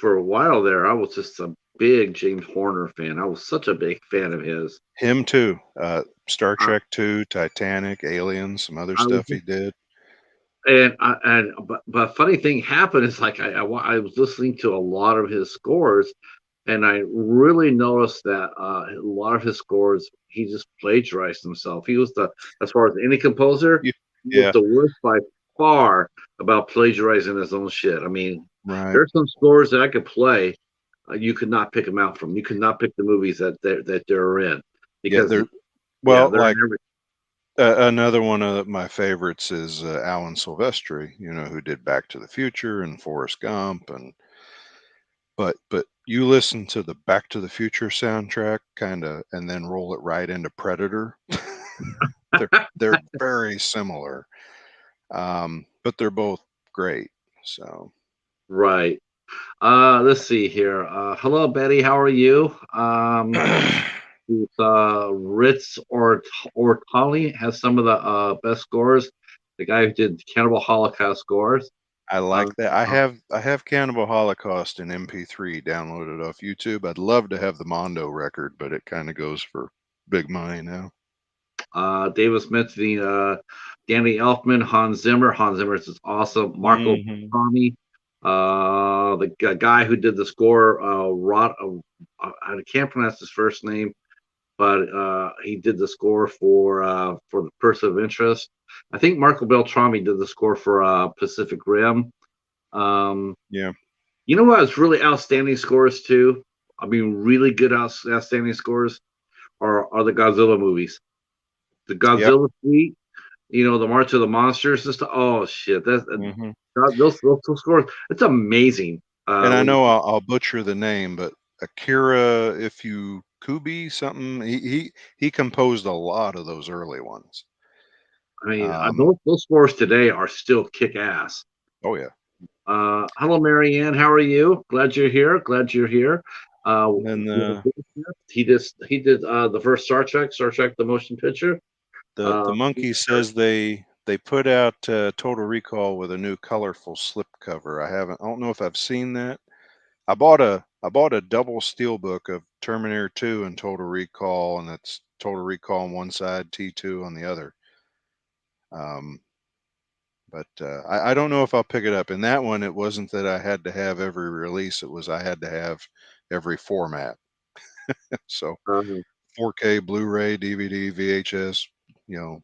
for a while there. I was just a big James Horner fan. I was such a big fan of his. Him too. Star I, Trek 2, Titanic, Aliens, some other I was stuff he did. but funny thing happened is like I was listening to a lot of his scores, and I really noticed that a lot of his scores he just plagiarized himself. He was the as far as any composer, You- he was Yeah, the worst by far about plagiarizing his own shit. I mean, right. there's some scores that I could play, you could not pick them out from. You could not pick the movies that they're in Yeah, because yeah, well, they're in like every. another one of my favorites is Alan Silvestri, who did Back to the Future and Forrest Gump, but you listen to the Back to the Future soundtrack kind of, and then roll it right into Predator. they're they're very similar, but they're both great. So Right. Let's see here. Hello, Betty. How are you? Ritz or Tolly has some of the best scores. The guy who did Cannibal Holocaust scores. I Uh, like that. I have Cannibal Holocaust in MP3 downloaded off YouTube. I'd love to have the Mondo record, but it kind of goes for big money now. David Smith, Danny Elfman, Hans Zimmer. Hans Zimmer is awesome. Marco Hmm. Tommy, guy who did the score, I can't pronounce his first name, but he did the score for the Person of Interest. I think Marco Beltrami did the score for Pacific Rim. Um, Yeah. you know what was really outstanding scores too? I mean, really good outstanding scores are the Godzilla movies. The Yep. Godzilla suite, the March of the Monsters and stuff. Oh shit, Hmm. those scores. It's amazing. And I When know I'll butcher the name, but Akira, if you Kubi something, he composed a lot of those early ones. I mean, Um, those scores today are still kick ass. oh yeah. Hello, Marianne. How are you? Glad you're here. Glad you're here. And then He did the first Star Trek the motion picture. the monkey says they put out Total Recall with a new colorful slipcover. I don't know if I've seen that. I bought a double steelbook of Terminator 2 and Total Recall, and it's Total Recall on one side, T2 on the other. Um, but I don't know if I'll pick it up. In that one, it wasn't that I had to have every release; it was I had to have every format. So um, 4K, Blu-ray, DVD, VHS, you know,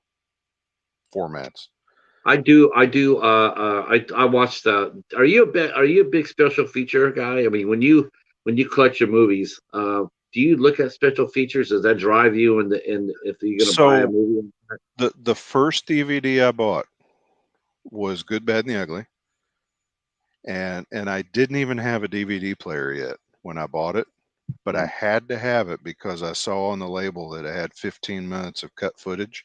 formats. I do. I do. I watched the. Are you a big special feature guy? I mean, when you collect your movies, do you look at special features? Does that drive you in if you're gonna buy a So movie? the first DVD I bought was Good, Bad, and the Ugly, and I didn't even have a DVD player yet when I bought it, but I Mm. had to have it because I saw on the label that it had 15 minutes of cut footage.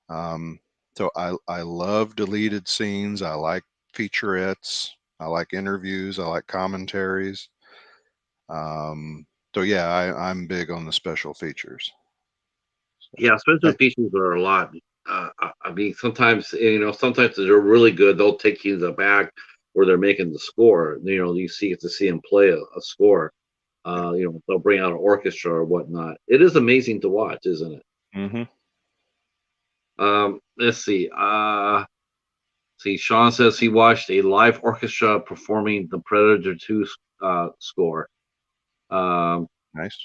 Um, so I love deleted scenes. I like featurettes. I like interviews. I like commentaries. So yeah, I'm big on the special features. Yeah, special I, features are a lot. I mean, sometimes sometimes they're really good. They'll take you to the back where they're making the score. You get to see them play a score. yeah. They'll bring out an orchestra or whatnot. It is amazing to watch, isn't it? Hmm. Let's see. See, Sean says he watched a live orchestra performing the Predator 2 score. Um, Nice.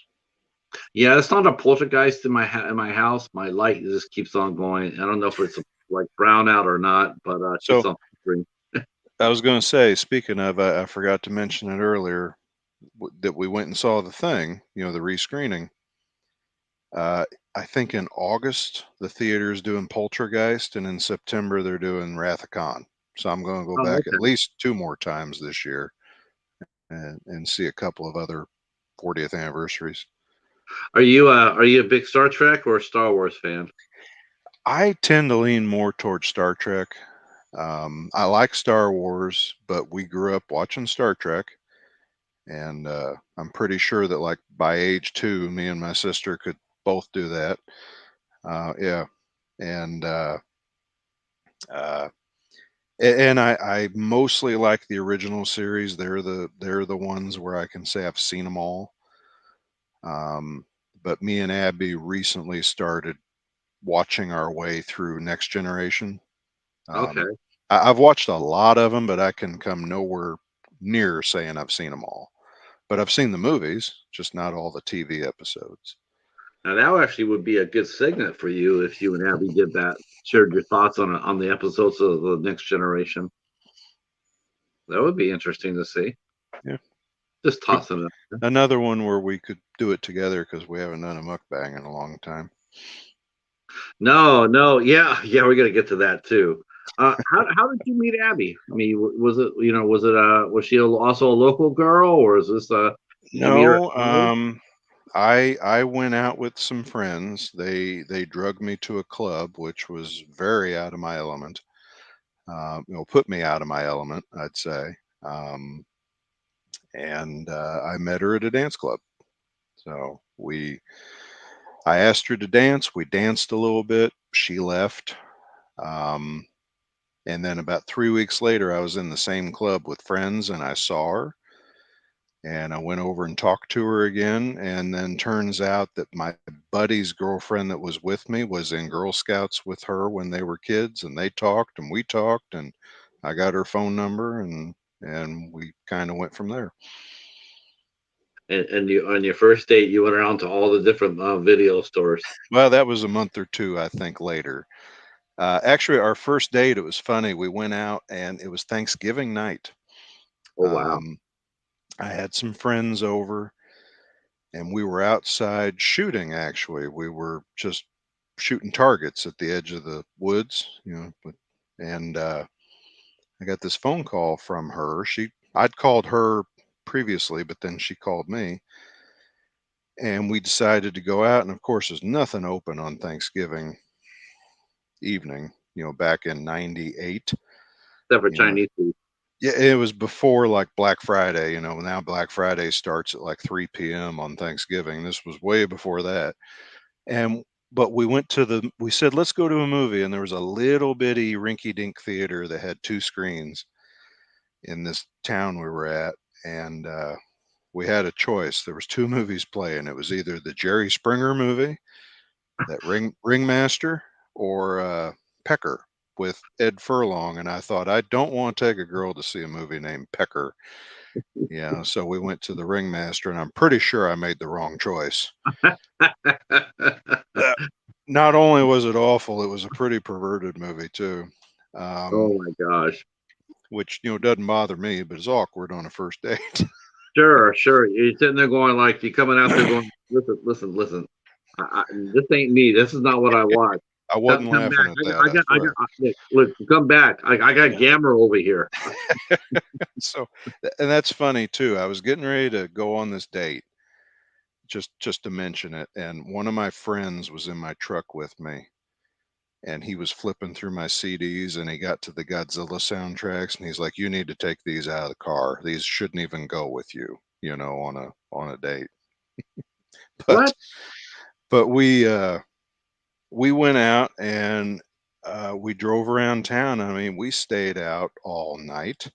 yeah, it's not a poltergeist in my house. My light just keeps on going. I don't know if it's like brownout or not, but it keeps So on flickering. I was going to say, speaking of, I forgot to mention it earlier that we went and saw the thing, the rescreening. Uh, I think in August the theater is doing Poltergeist, and in September they're doing Wrath of Khan. So I'm going to go Oh, back at okay. least 2 more times this year and see a couple of other 40th anniversaries. Are you a big Star Trek or Star Wars fan? I tend to lean more towards Star Trek. I like Star Wars, but we grew up watching Star Trek, and I'm pretty sure that like by age 2, me and my sister could both do that. Yeah, and uh, and I mostly like the original series. They're the ones where I can say I've seen them all. Um, but me and Abby recently started watching our way through Next Generation. Um, Okay. I've watched a lot of them, but I can come nowhere near saying I've seen them all. But I've seen the movies, just not all the TV episodes. Now that actually would be a good segment for you if you and Abby did that. Shared your thoughts on the episodes of the Next Generation. That would be interesting to see. Yeah, Just we, tossing it. another one where we could do it together because we haven't done a mukbang in a long time. No, no, yeah, yeah, we're gonna get to that too. How did you meet Abby? I mean, was she also a local girl, or is this did you meet her at No, college? I went out with some friends. They drugged me to a club, which was very out of my element. Put me out of my element, I'd say. Um, and I met her at a dance club. So I asked her to dance. We danced a little bit. She left. Um, and then about 3 weeks later, I was in the same club with friends, and I saw her. And I went over and talked to her again. And then turns out that my buddy's girlfriend that was with me was in Girl Scouts with her when they were kids, and they talked and we talked, and I got her phone number, and we kind of went from there. And you on your first date, you went around to all the different video stores. Well, that was a month or two, I think, later. Actually, our first date, it was funny. We went out and it was Thanksgiving night. Oh wow. Um, I had some friends over and we were outside shooting, actually. We were just shooting targets at the edge of the woods, and I got this phone call from her. I'd called her previously, but then she called me and we decided to go out. And of course, there's nothing open on Thanksgiving evening, back in 98. Except for You know, Chinese food. Yeah, it was before like Black Friday. Now Black Friday starts at like 3 p.m. on Thanksgiving. This was way before that. And but we said, let's go to a movie. And there was a little bitty rinky dink theater that had 2 screens in this town we were at. And we had a choice. There was 2 movies playing. It was either the Jerry Springer movie, that Ringmaster, or Pecker with Ed Furlong. And I thought, I don't want to take a girl to see a movie named Pecker. Yeah, so we went to the Ringmaster, and I'm pretty sure I made the wrong choice. Uh, Not only was it awful, it was a pretty perverted movie too, um, Oh my gosh. which doesn't bother me, but it's awkward on a first date. Sure, sure. You're sitting there going like you coming out there going, listen, listen, listen. This ain't me. This is not what I want. I Come, wasn't come laughing back. at that, I I got. swear. Look, come back. I got Yeah. Gamma over here. So, and that's funny too. I was getting ready to go on this date, just to mention it, and one of my friends was in my truck with me, and he was flipping through my CDs, and he got to the Godzilla soundtracks, and he's like, "You need to take these out of the car. These shouldn't even go with you, on a date." But What? but we went out and we drove around town. I mean, we stayed out all night,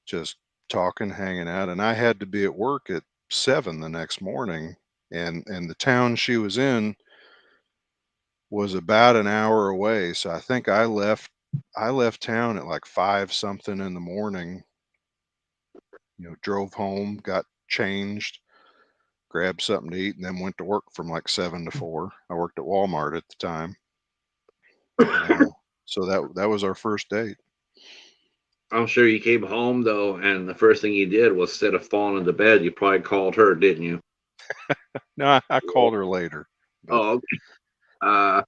just talking, hanging out, and I had to be at work at 7 the next morning, and the town she was in was about an hour away. So I think I left town at like 5 something in the morning, drove home, got changed, grabbed something to eat, and then went to work from like 7 to 4. I worked at Walmart at the time. Uh, so that was our first date. I'm sure you came home though, and the first thing you did was, instead of falling into bed, you probably called her, didn't you? No, I called her later, but Oh, okay. Uh,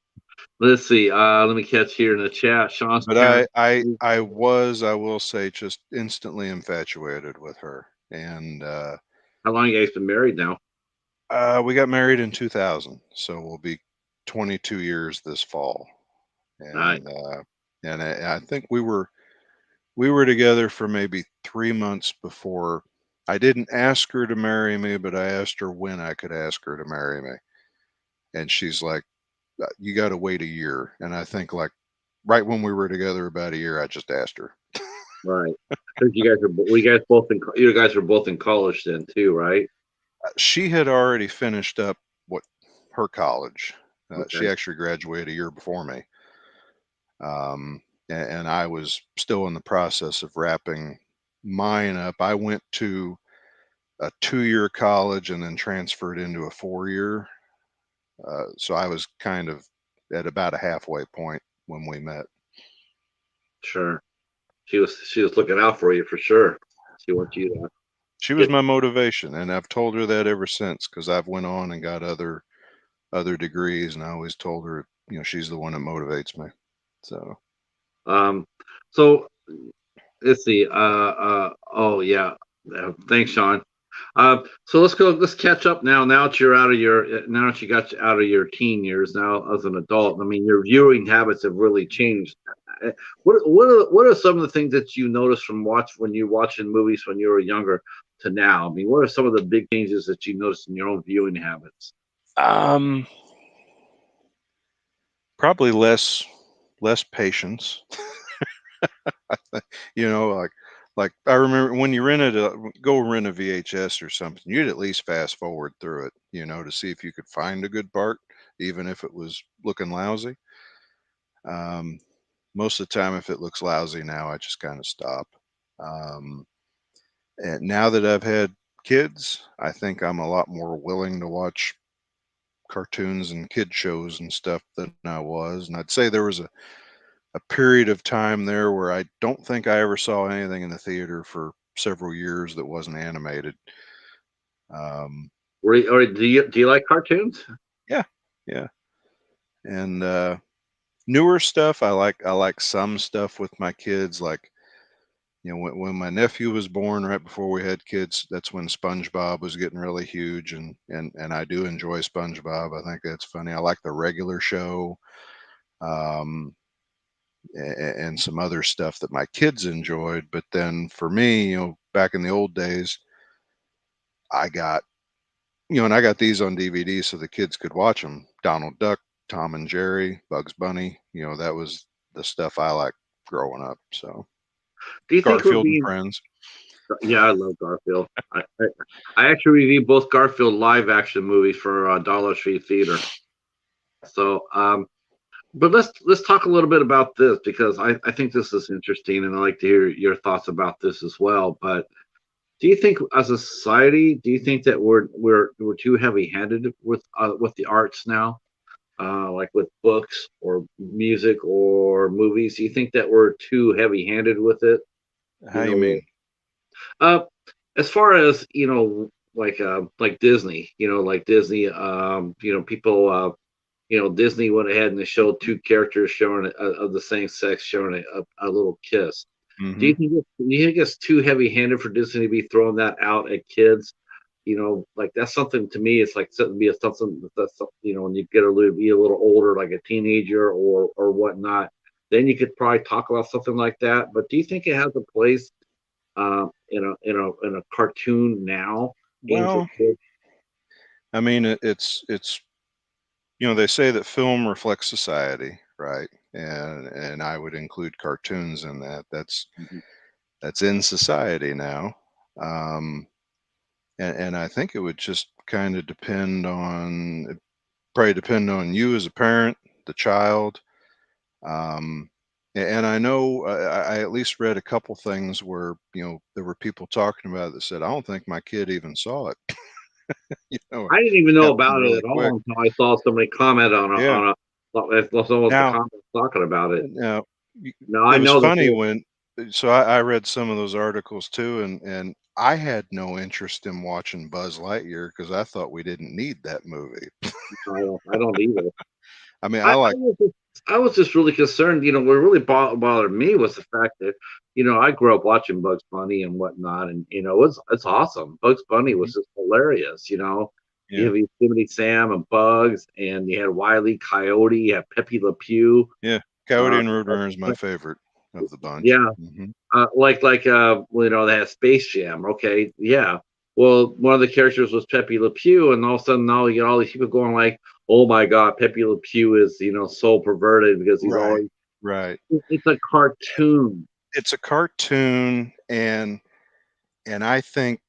let's see. Let me catch here in the chat. Sean's but parents. I will say, just instantly infatuated with her. And How long you guys been married now? we got married in 2000, so we'll be 22 years this fall. Nice. And I think we were together for maybe 3 months before. I didn't ask her to marry me, but I asked her when I could ask her to marry me. And she's like, "You got to wait a year." And I think, like, right when we were together about a year, I just asked her. Right. 'Cause you guys were both in college then too, right? She had already finished up what her college. She Okay. actually graduated a year before me. And I was still in the process of wrapping mine up. I went to a 2-year college and then transferred into a 4-year. So I was kind of at about a halfway point when we met. Sure. She was looking out for you for sure. She wants you to She was get my motivation, and I've told her that ever since, because I've went on and got other degrees, and I always told her, she's the one that motivates me. So um so let's see. Oh yeah. Thanks, Sean. So let's catch up now. Now that you got out of your teen years, now as an adult, I mean, your viewing habits have really changed. What are some of the things that you noticed from when you watching movies when you were younger to now? I mean, what are some of the big changes that you noticed in your own viewing habits? um probably less patience. Like I remember when you go rent a VHS or something, you'd at least fast forward through it, to see if you could find a good part, even if it was looking lousy. Um, Most of the time, if it looks lousy now, I just kind of stop. Um, and now that I've had kids, I think I'm a lot more willing to watch cartoons and kid shows and stuff than I was. And I'd say there was a period of time there where I don't think I ever saw anything in the theater for several years that wasn't animated. Um, Or do you like cartoons? yeah, yeah, and newer stuff. I like some stuff with my kids. Like, when my nephew was born, right before we had kids, that's when SpongeBob was getting really huge, and I do enjoy SpongeBob. I think that's funny. I like the regular show. Um, and some other stuff that my kids enjoyed. But then for me, back in the old days, I got, and I got these on DVD so the kids could watch them. Donald Duck, Tom and Jerry, Bugs Bunny. That was the stuff I liked growing up. So Do you think we're Garfield and being Friends. Yeah, I love Garfield. I actually reviewed both Garfield live action movies for Dollar Tree Theater. So, but let's talk a little bit about this, because I think this is interesting, and I'd like to hear your thoughts about this as well. But do you think, as a society, do you think that we're too heavy-handed with the arts now, like with books or music or movies? Do you think that we're too heavy-handed with it? How You you know, mean? Uh, as far as like Disney, people, Disney went ahead and they showed two characters showing of the same sex showing a little kiss. Hmm. Do you think it's too heavy-handed for Disney to be throwing that out at kids? like that's something to me. It's like something that's when you get be a little older, like a teenager or whatnot. Then you could probably talk about something like that. But do you think it has a place in a cartoon now aimed for Well, kids? I mean, it's they say that film reflects society, right? And I would include cartoons in that. Mhm. That's in society now. Um, and I think it would just kind of probably depend on you as a parent, the child. Um, and I know I at least read a couple things where there were people talking about it that said, I don't think my kid even saw it. I didn't even know Happened about it really at quick. all until I saw somebody comment Yeah. someone with the Now, comments talking about it. now y- No, it I was know the funny whole. when so I read some of those articles too, and I had no interest in watching Buzz Lightyear because I thought we didn't need that movie. I don't either. I mean, I, I I like was just, I was just really concerned. What really bothered me was the fact that I grew up watching Bugs Bunny and whatnot, and it's awesome. Bugs Bunny Mhm. was just hilarious. You Yeah, have Yosemite Sam and Bugs, and you had Wile E. Coyote, you had Pepe Le Pew. yeah. Coyote Uh, and uh, Roadrunner is my favorite of the bunch. yeah, they had Space Jam. Okay, yeah. Well, one of the characters was Pepe Le Pew, and all of a sudden now you get all these people going like, "Oh my God, Pepe Le Pew is so perverted because he's Right, always." right. It's a cartoon, It's a cartoon, and I think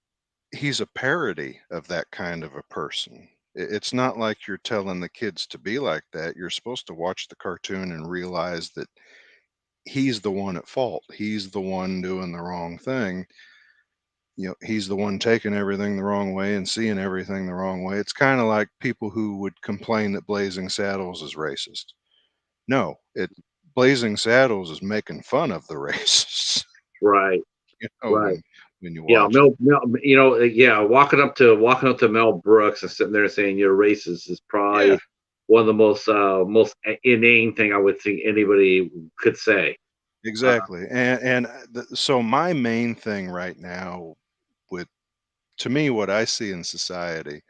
he's a parody of that kind of a person. It's not like you're telling the kids to be like that. You're supposed to watch the cartoon and realize that he's the one at fault. He's the one doing the wrong thing. He's the one taking everything the wrong way and seeing everything the wrong way. It's kind of like people who would complain that Blazing Saddles is racist. No, Blazing Saddles is making fun of the racists. right? Right. When you Yeah, watch it. yeah, walking up to Mel Brooks and sitting there saying you're racist is Yeah, probably one of the most inane thing I would think anybody could say. Uh, exactly. So my main thing right now with to me what I see in society,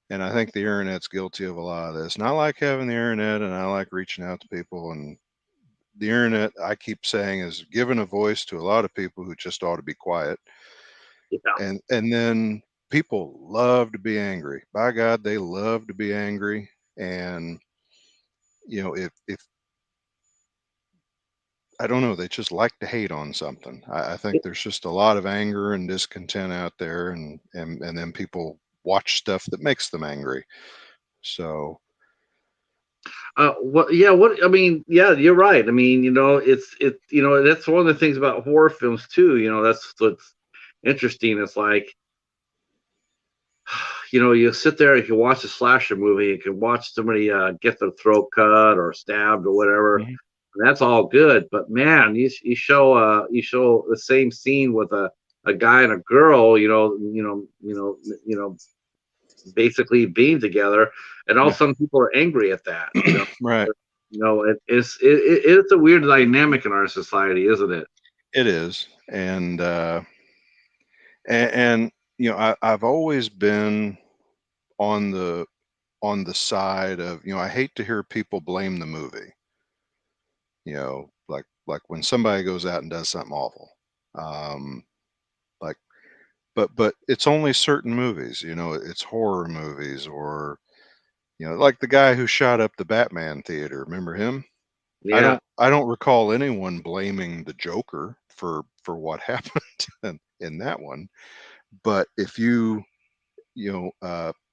and I think the internet's guilty of a lot of this. And I like having the internet and I like reaching out to people, and the internet, I keep saying, is giving a voice to a lot of people who just ought to be quiet. yeah. And then people love to be angry. By God, they love to be angry. And if I don't know, they just like to hate on something. I think there's just a lot of anger and discontent out there, and then people watch stuff that makes them angry. So What I mean, yeah, you're right. I mean, that's one of the things about horror films too. That's what's interesting. It's like, you sit there, you can watch a slasher movie, you can watch somebody get their throat cut or stabbed or whatever. mhm, And that's all good, but man, you show the same scene with a guy and a girl, basically being together, and all of yeah, a sudden people are angry at that. right, It's a weird dynamic in our society, isn't it? it is, and I've always been on the side of I hate to hear people blame the movie. Like when somebody goes out and does something awful. Um, like, but it's only certain movies. It's horror movies, or like the guy who shot up the Batman theater. Remember him? Yeah. I don't recall anyone blaming the Joker for what happened in that one. But if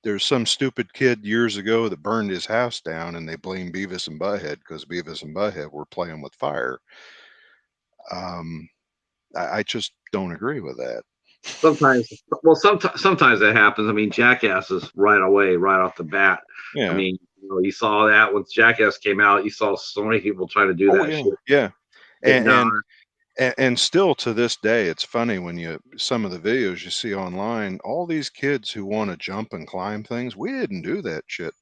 there's some stupid kid years ago that burned his house down, and they blame Beavis and Butthead because Beavis and Butthead were playing with fire. Um, I just don't agree with that. Sometimes, well, sometimes that happens. I mean, Jackass is right away, right off the bat. I Yeah. mean, you saw that when Jackass came out. You saw so many people trying to do Oh that yeah. shit. Yeah. It And and not and still to this day, it's funny when some of the videos you see online. All these kids who want to jump and climb things, we didn't do that shit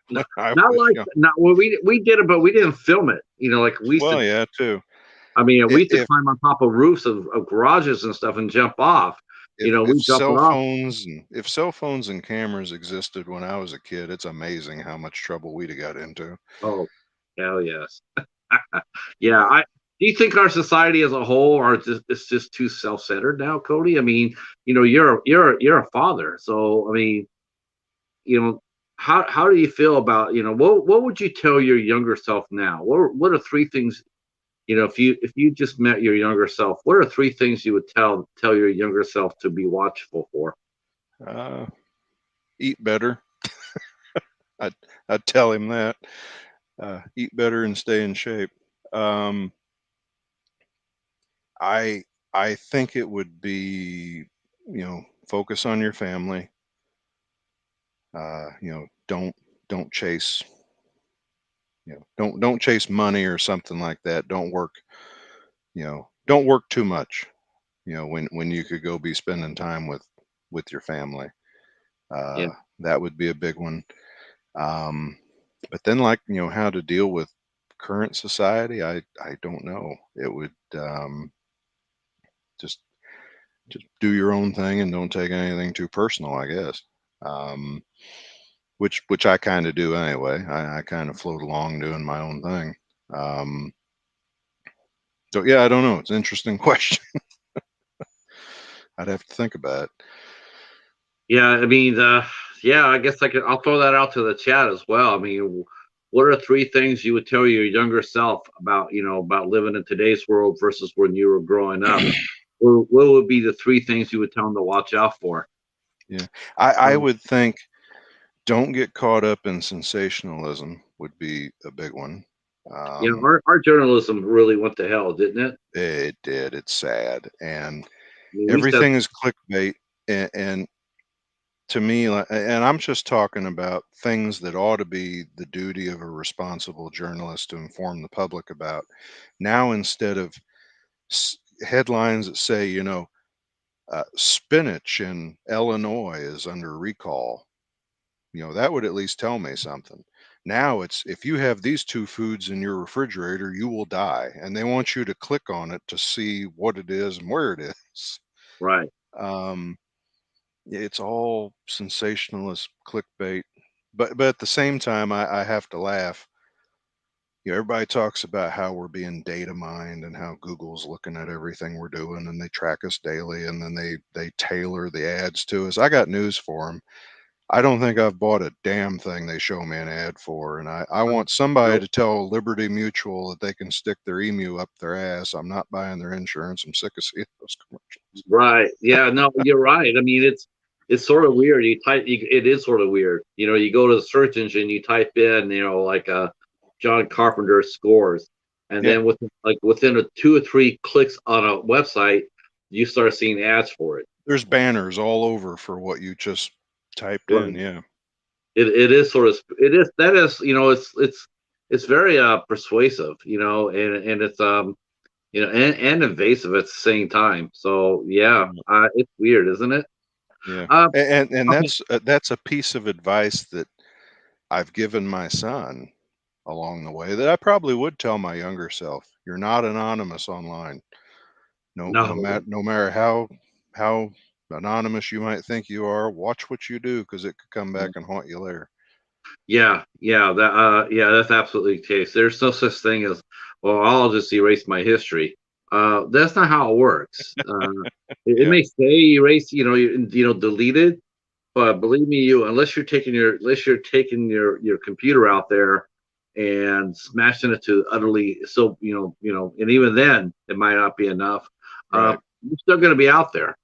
when I not was like young. not well, we did it, but we didn't film it. Like we used to. Well, yeah, too. I mean, we used to If climb on top of roofs of garages and stuff and jump off. You know, if we drop it cell off. phones and if cell phones and cameras existed when I was a kid, it's amazing how much trouble we'd have got into. Oh, hell yes. Yeah, Yeah. I do you think our society as a whole are just it's just too self-centered now, Cody? I mean, you know, you're a father, so I mean, you know, how do you feel about, you know, what would you tell your younger self now? What are three things, you know, if you just met your younger self, what are three things you would tell your younger self to be watchful for? Uh, Eat better. I'd, I'd tell him that. Eat better and stay in shape. Um, I I think it would be, focus on your family. Don't chase, don't chase money or something like that. Don't work too much. When you could go be spending time with your family. Yeah, Uh, that would be a big one. Um, but then, like, how to deal with current society, I don't know. It would, just just do your own thing and don't take anything too personal, I guess. Um, which I kind of do anyway. I kind of float along doing my own thing. Um, so yeah, I don't know. It's an interesting question. I'd have to think about it. yeah. I mean, yeah. I guess I'll throw that out to the chat as well. I mean, what are three things you would tell your younger self about, you know, about living in today's world versus when you were growing up? What would be the three things you would tell them to watch out for? Yeah, I Um, would think don't get caught up in sensationalism would be a big one. you know, Um, our journalism really went to hell, didn't it? it did. It's sad, and I mean, we said everything is clickbait. And to me, and I'm just talking about things that ought to be the duty of a responsible journalist to inform the public about. Now, instead of headlines that say, spinach in Illinois is under recall, that would at least tell me something. Now it's, if you have these two foods in your refrigerator, you will die. And they want you to click on it to see what it is and where it is. right. Um, it's all sensationalist clickbait. But at the same time, I have to laugh. Everybody talks about how we're being data mined and how Google's looking at everything we're doing and they track us daily and then they tailor the ads to us. I got news for them. I don't think I've bought a damn thing they show me an ad for, and I want somebody No, to tell Liberty Mutual that they can stick their emu up their ass. I'm not buying their insurance. I'm sick of seeing those commercials. right. Yeah, no, you're right. I mean, it's sort of weird. It is sort of weird. You know, you go to the search engine, you type in, you know, like John Carpenter scores, and Yeah, then within a two or three clicks on a website, you start seeing ads for it. there's banners all over for what you just typed in. Right. Yeah, It is sort of it is that is, you know, it's very persuasive, you know, and it's you know, and invasive at the same time. So yeah, yeah, it's weird, isn't it? yeah. Uh, And okay. that's a piece of advice that I've given my son along the way that I probably would tell my younger self. You're not anonymous online. No, No matter how anonymous you might think you are, watch what you do because it could come back and haunt you later. yeah, yeah, that's absolutely the case. There's no such thing as, well, I'll just erase my history. That's not how it works. It Yeah, may say erase, you know, you know, delete it, but believe me, unless you're taking your computer out there and smashing it to utterly, so you know, and even then it might not be enough. right. You're still going to be out there.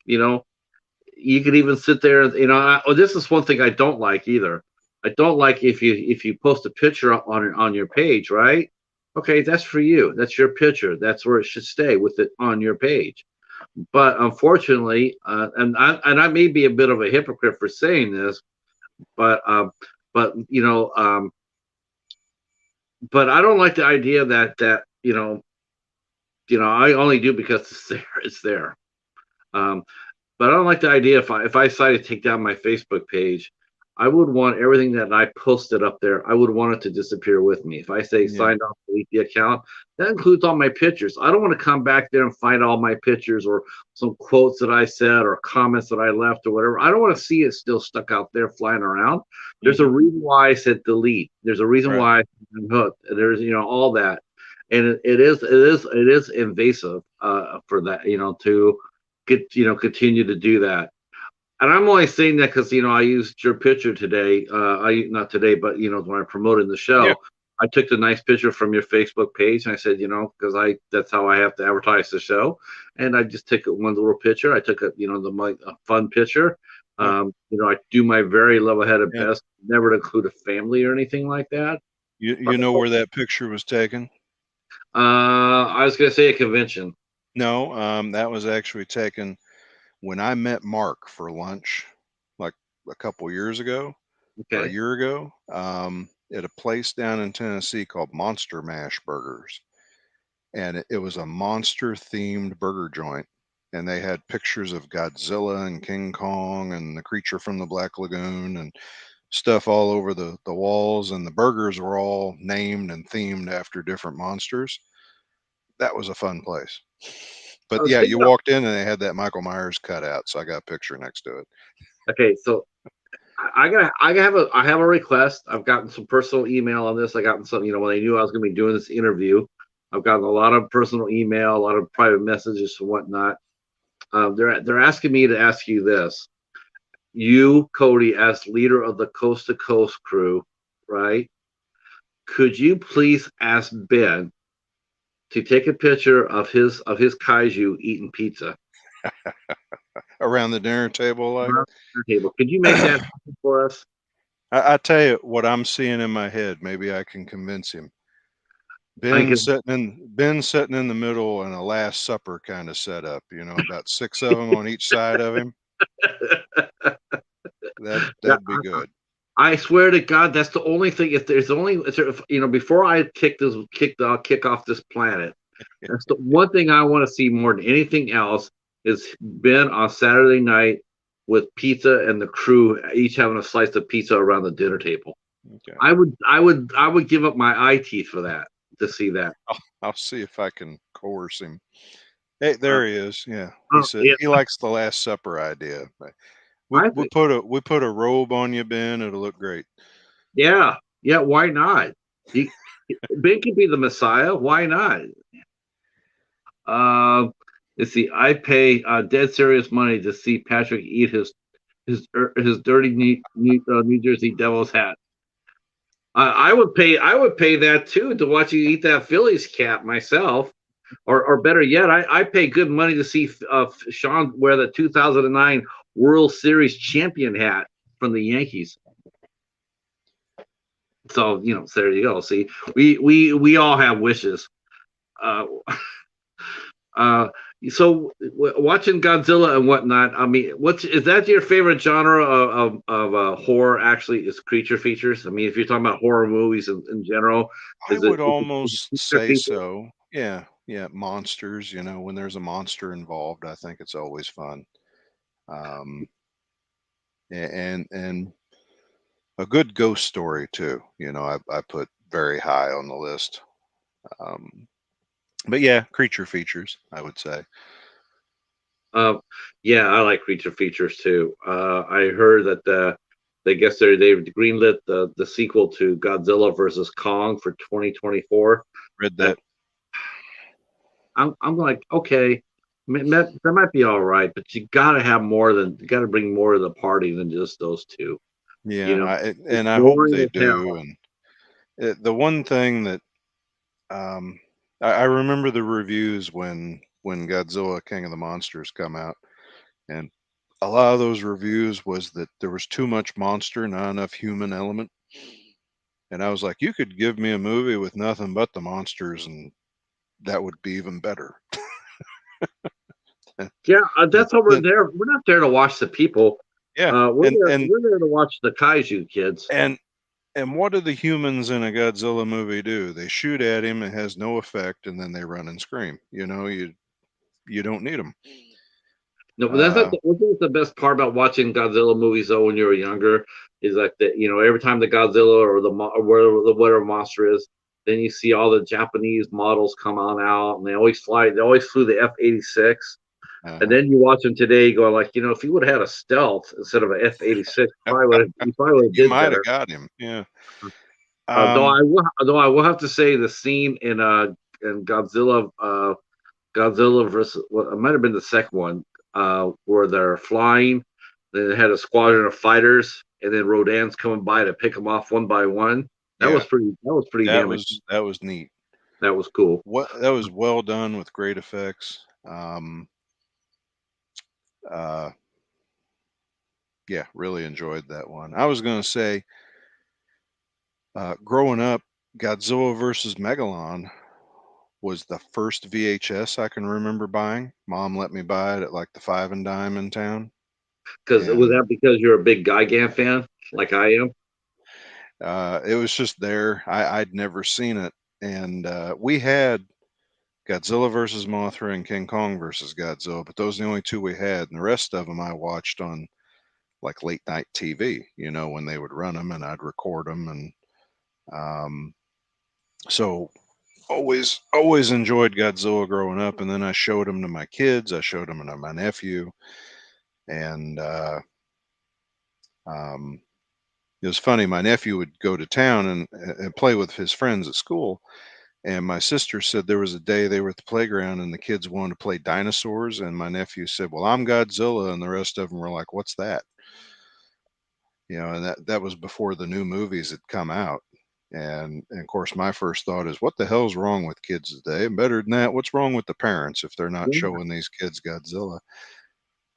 You know, you could even sit there, you know. This is one thing I don't like either. I don't like if you post a picture on your page, right? Okay, that's for you. That's your picture. That's where it should stay, with it on your page. But unfortunately, and I may be a bit of a hypocrite for saying this, but you know, but I don't like the idea that you know, I only do because it's there. It's there. Um, but I don't like the idea if I decide to take down my Facebook page, I would want everything that I posted up there, I would want it to disappear with me. If I say Yeah. signed off, delete the account, that includes all my pictures. I don't want to come back there and find all my pictures or some quotes that I said or comments that I left or whatever. I don't want to see it still stuck out there flying around. There's a Mhm. reason why I said delete. There's a reason Right. why I'm hooked. There's all that, and it is invasive for that to get continue to do that. And I'm only saying that because I used your picture today. I not today, but when I promoted the Yeah. show, I took the nice picture from your Facebook page, and I said, because that's how I have to advertise the show, and I just took one little picture. I took a fun picture. Well, I do my very level-headed yeah. best, never to include a family or anything like that. You know where that picture was taken? I was gonna say a convention. No, that was actually taken when I met Mark for lunch, like a couple years ago or a Okay. year ago, at a place down in Tennessee called Monster Mash Burgers. And it was a monster themed burger joint. And they had pictures of Godzilla and King Kong and the creature from the Black Lagoon and stuff all over the walls. And the burgers were all named and themed after different monsters. That was a fun place. But yeah, you Speaking of, walked in and they had that Michael Myers cutout, so I got a picture next to it. okay, so I have a request. I've gotten some personal email on this. I gotten some, when they knew I was going to be doing this interview. I've gotten a lot of personal email, a lot of private messages and whatnot. They're asking me to ask you this. You, Cody, as leader of the Coast to Coast crew, right? Could you please ask Ben to take a picture of his kaiju eating pizza Around the dinner table, like around the table? Could you make that happen for us? I tell you what I'm seeing in my head. Maybe I can convince him. I Ben sitting in the middle in a Last Supper kind of setup. About six of them on each side of him. can. That'd be good. I swear to God, that's the only thing. Before I kick off this planet, that's the one thing I want to see more than anything else is Ben on Saturday night with pizza and the crew each having a slice of pizza around the dinner table. Okay, I would give up my eye teeth for that to see that. I'll see if I can coerce him. Hey, Uh, there he is. Yeah, he said yeah, he likes the Last Supper idea. We I we think, put a robe on you, Ben. It'll look great. yeah, yeah. Why not? He, Ben could be the Messiah. Why not? Um, let's see. I pay dead serious money to see Patrick eat his dirty New Jersey Devils hat. I would pay that too to watch you eat that Phillies cap myself. Or better yet, I pay good money to see Sean wear the 2009 World Series champion hat from the Yankees. So so there you go. See, we all have wishes. Uh, Uh, so watching Godzilla and whatnot. I mean, what's is that your favorite genre of horror? Actually, is creature features. I mean, if you're talking about horror movies in general, I is it, would is it almost creature say features? so. Yeah, yeah. Monsters. When there's a monster involved, I think it's always fun. Um, and a good ghost story too. I put very high on the list. Um, but yeah, creature features, I would say. Uh, yeah, I like creature features too. I heard that they guess they've greenlit the sequel to Godzilla versus Kong for 2024. Read And that. I'm like, okay, that might be all right, but you got to bring more to the party than just those two. You Yeah, know, it's and I hope boring they as do. hell. And the one thing that um, I remember the reviews when Godzilla King of the Monsters come out, and a lot of those reviews was that there was too much monster, not enough human element. And I was like, you could give me a movie with nothing but the monsters, and that would be even better. Yeah, But that's what we're then, there. We're not there to watch the people. yeah, We're and there. and We're there to watch the kaiju kids. and and what do the humans in a Godzilla movie do? They shoot at him, it has no effect, and then they run and scream. You don't need them. No, but that's not the best part about watching Godzilla movies though when you were younger is like that every time the Godzilla or or whatever monster is, then you see all the Japanese models come on out and they always fly. They always flew the F-86, and uh, then you watch them today going like, if you would have had a stealth instead of an F-86, you probably would have you did might have better. got him. Yeah. Though Um, I will have to say the scene in Godzilla versus it might have been the second one, where they're flying. Then they had a squadron of fighters, and then Rodan's coming by to pick them off one by one. yeah, That was pretty that damn. was that was neat. That was cool. That was well done with great effects. Uh, yeah, really enjoyed that one. I was gonna say, growing up, Godzilla versus Megalon was the first VHS I can remember buying. Mom let me buy it at like the Five and Dime in town, Because was and that because you're a big Gigan fan, like I am? it was just there. I'd never seen it, and we had Godzilla versus Mothra and King Kong versus Godzilla, but those are the only two we had, and the rest of them I watched on like late night TV. When they would run them, and I'd record them, and um, so always enjoyed Godzilla growing up. And then I showed them to my kids. I showed them to my nephew, and um, it was funny. My nephew would go to town and play with his friends at school. And my sister said there was a day they were at the playground and the kids wanted to play dinosaurs. And my nephew said, "Well, I'm Godzilla." And the rest of them were like, "What's that?" And that was before the new movies had come out. And of course, my first thought is, what the hell's wrong with kids today? And better than that, what's wrong with the parents if they're not Yeah, showing these kids Godzilla?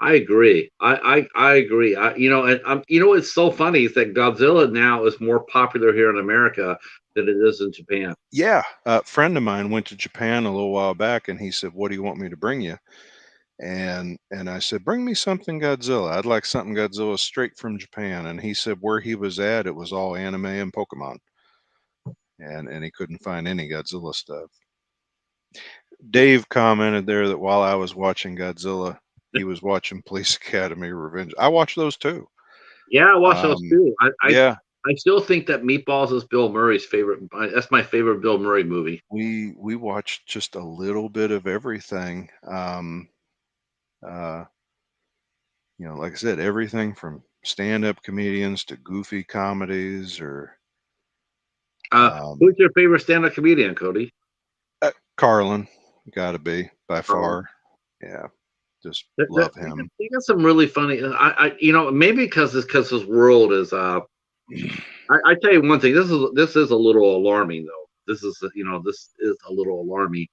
I agree. I agree. And it's so funny is that Godzilla now is more popular here in America than it is in Japan. Yeah, a friend of mine went to Japan a little while back, and he said, "What do you want me to bring you?" And I said, "Bring me something Godzilla. I'd like something Godzilla straight from Japan." And he said where he was at, it was all anime and Pokemon, and he couldn't find any Godzilla stuff. Dave commented there that while I was watching Godzilla, he was watching Police Academy Revenge. I watched those too. Yeah, I watched those Um, too. yeah, I still think that Meatballs is Bill Murray's favorite. That's my favorite Bill Murray movie. we watched just a little bit of everything. Uh, like I said, everything from stand-up comedians to goofy comedies or um, Who's your favorite stand-up comedian, Cody? Carlin, got to be by Um, far. Yeah, just love him. he got some really funny. Maybe because his world is. I tell you one thing. This is a little alarming though. This is a little alarming.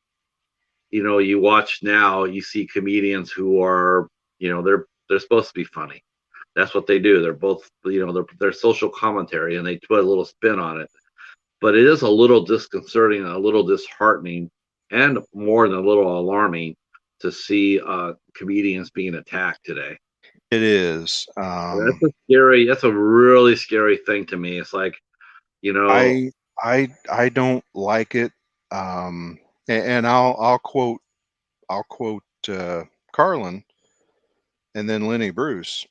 You watch now. You see comedians who are. They're supposed to be funny. That's what they do. They're both. They're social commentary, and they put a little spin on it. But it is a little disconcerting, a little disheartening, and more than a little alarming to see comedians being attacked today. It is. That's a really scary thing to me. It's like, you know, I don't like it. And I'll quote Carlin and then Lenny Bruce.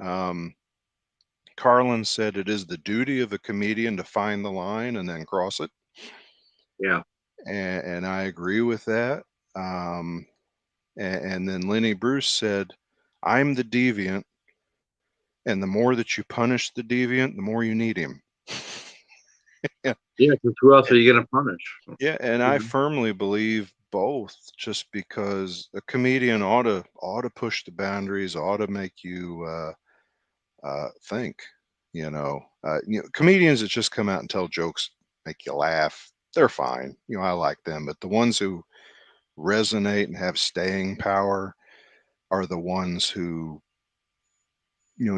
um, Carlin said it is the duty of a comedian to find the line and then cross it, yeah, and I agree with that. Um, and then Lenny Bruce said, "I'm the deviant, and the more that you punish the deviant, the more you need him." Yeah, yeah. Because who else are you going to punish? yeah, and I firmly believe both. Just because a comedian ought to push the boundaries, ought to make you think. Comedians that just come out and tell jokes, make you laugh, they're fine. I like them, but the ones who resonate and have staying power are the ones who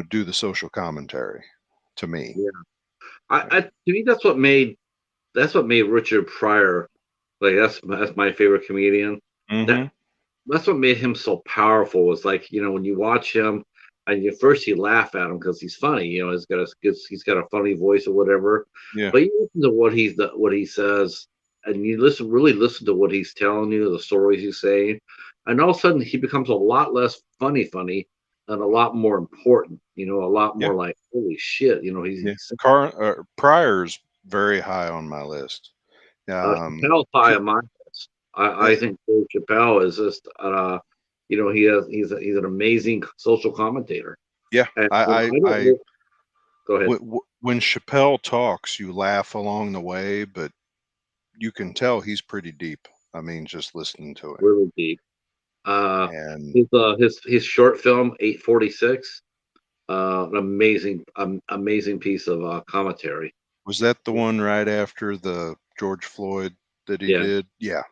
do the social commentary. To me, Yeah, to me that's what made Richard Pryor like that's my favorite comedian. That hmm that's what made him so powerful. Was like when you watch him, and at first you laugh at him because he's funny. He's got a funny voice or whatever. yeah, But you listen to what he says, and you really listen to what he's telling you, the stories he's saying. and all of a sudden he becomes a lot less funny, and a lot more important. A lot Yeah, more like holy shit. yeah. He's Pryor's very high on my list. Chappelle's high Ch- on my list. I eh, think Dave Chappelle is just he's an amazing social commentator. yeah, And I don't go ahead. when Chappelle talks, you laugh along the way, but you can tell he's pretty deep. I mean, just listening to him. Really deep. Uh, And his short film 846, an amazing piece of commentary. was that the one right after the George Floyd that he Yeah, did? Yeah,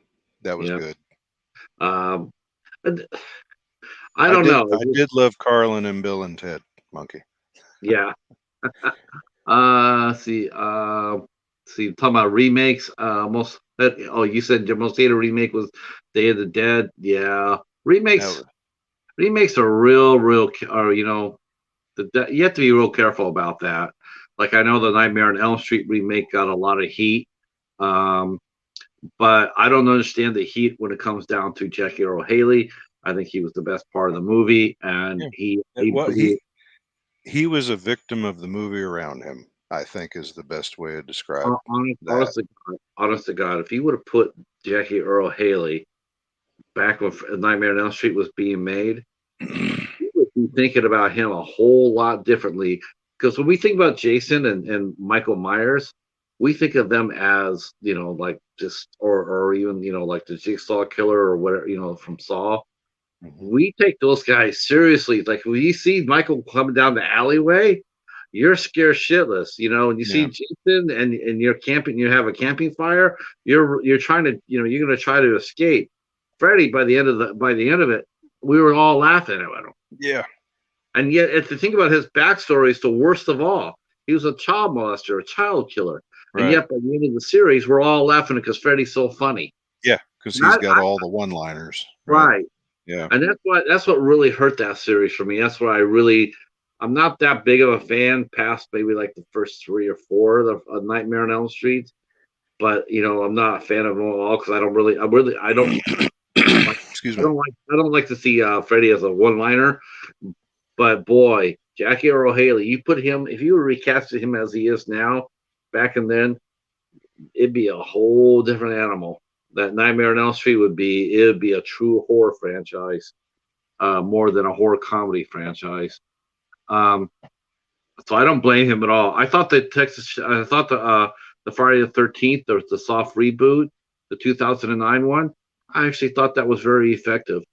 that was yeah. good. Um, and I don't know. I did love Carlin and Bill and Ted Monkey. Yeah. See. See. Talking about remakes. You said your most hated remake was Day of the Dead. Yeah. That was, Remakes are real. Are you have to be real careful about that. Like I know the Nightmare on Elm Street remake got a lot of heat, um, but I don't understand the heat when it comes down to Jackie Earl Haley. I think he was the best part of the movie, and yeah. he Well, blew. he was a victim of the movie around him, I think is the best way to describe that. Honest to God, if you would have put Jackie Earl Haley back when Nightmare on Elm Street was being made, you would be thinking about him a whole lot differently. Because when we think about Jason and Michael Myers, we think of them as like just or even like the Jigsaw Killer or whatever from Saw. Mhm. We take those guys seriously. Like when you see Michael coming down the alleyway, you're scared shitless. When you see Yeah. Jason and you're camping, you have a camping fire, you're trying to you're gonna try to escape. Freddy by the end of it, we were all laughing at him. Yeah. And yet, if you think about his backstory, it's the worst of all. He was a child molester, a child killer, and Right. yet by the end of the series, we're all laughing because Freddy's so funny. Yeah. Because he's Not got all the one-liners. Right. right. Yeah. And that's what really hurt that series for me. That's what I'm not that big of a fan past maybe like the first three or four of Nightmare on Elm Street. But I'm not a fan of them all because Excuse me. I don't like to see Freddy as a one-liner. But boy, Jackie Earl Haley, you put him if you recasted him as he is now, back and then, it'd be a whole different animal. That Nightmare on Elm Street would be a true horror franchise, more than a horror comedy franchise. Um, so I don't blame him at all. I thought the Friday the 13th, the soft reboot, the 2009 one. I actually thought that was very effective.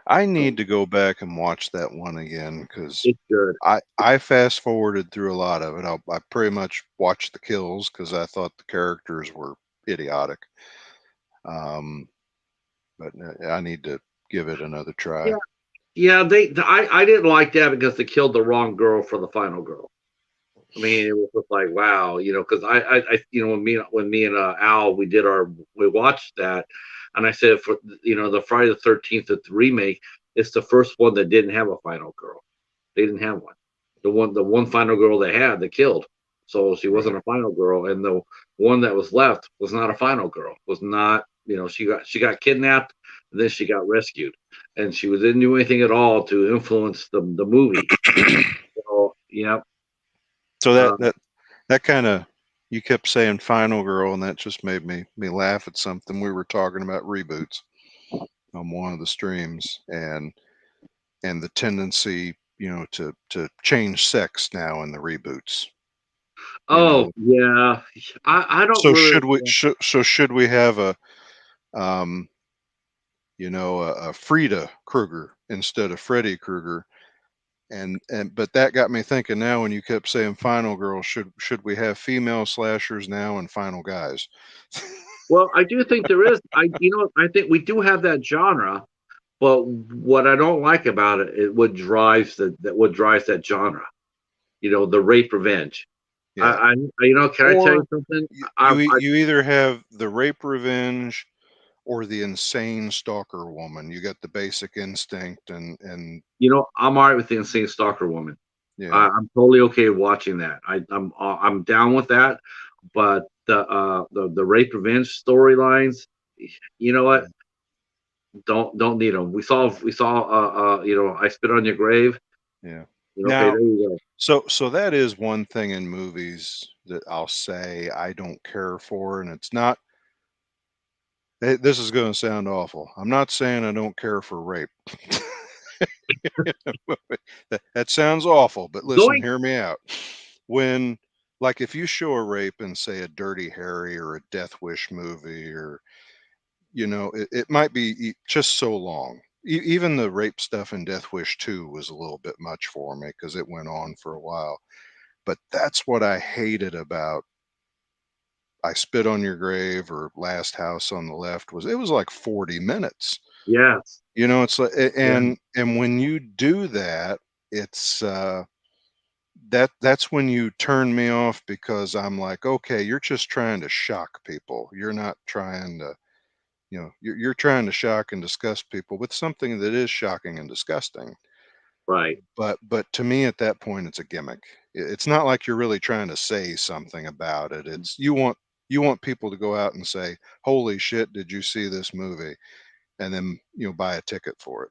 I need to go back and watch that one again because It's good. I fast forwarded through a lot of it. I pretty much watched the kills because I thought the characters were idiotic. Um, but I need to give it another try. Yeah, yeah. I didn't like that because they killed the wrong girl for the final girl. I mean, it was just like wow, because when me and Al we watched that, and I said for the Friday the 13th the remake, it's the first one that didn't have a final girl. They didn't have one. The one final girl they had, they killed. So she wasn't Right. a final girl, and the one that was left was not a final girl. Was not, she got kidnapped, and then she got rescued, and she didn't do anything at all to influence the movie. So yeah, So um, that kind of you kept saying "final girl," and that just made me laugh at something. We were talking about reboots on one of the streams, and the tendency, to change sex now in the reboots. You oh know, yeah, I don't so really. should we have um, a Frida Krueger instead of Freddy Krueger? And but that got me thinking now when you kept saying final girl, should we have female slashers now and final guys? Well, I do think there is. I think we do have that genre. But what I don't like about it, what drives that genre. The rape revenge. Yeah. Can I tell you Or something? I, I you either have the rape revenge or the insane stalker woman. You got the basic instinct I'm all right with the Insane Stalker Woman. yeah. I'm totally okay watching that. I'm down with that. But the rape revenge storylines, you know what? Don't need them. We saw I Spit on Your Grave. Yeah. Okay, Now, there you go. so that is one thing in movies that I'll say I don't care for, and it's not. This is going to sound awful. I'm not saying I don't care for rape. That sounds awful, but listen, Doink. hear me out. When, like, if you show a rape in, say, a Dirty Harry or a Death Wish movie, or it might be just so long. Even the rape stuff in Death Wish 2 was a little bit much for me because it went on for a while. But that's what I hated about I Spit on Your Grave or Last House on the Left. Was it was like 40 minutes. Yes. It's like, Yeah. and when you do that, it's that's when you turn me off, because I'm like, okay, you're just trying to shock people. You're not trying to, you're trying to shock and disgust people with something that is shocking and disgusting. Right. But to me, at that point, it's a gimmick. It's not like you're really trying to say something about it. It's you want people to go out and say, "Holy shit, did you see this movie?" And then buy a ticket for it.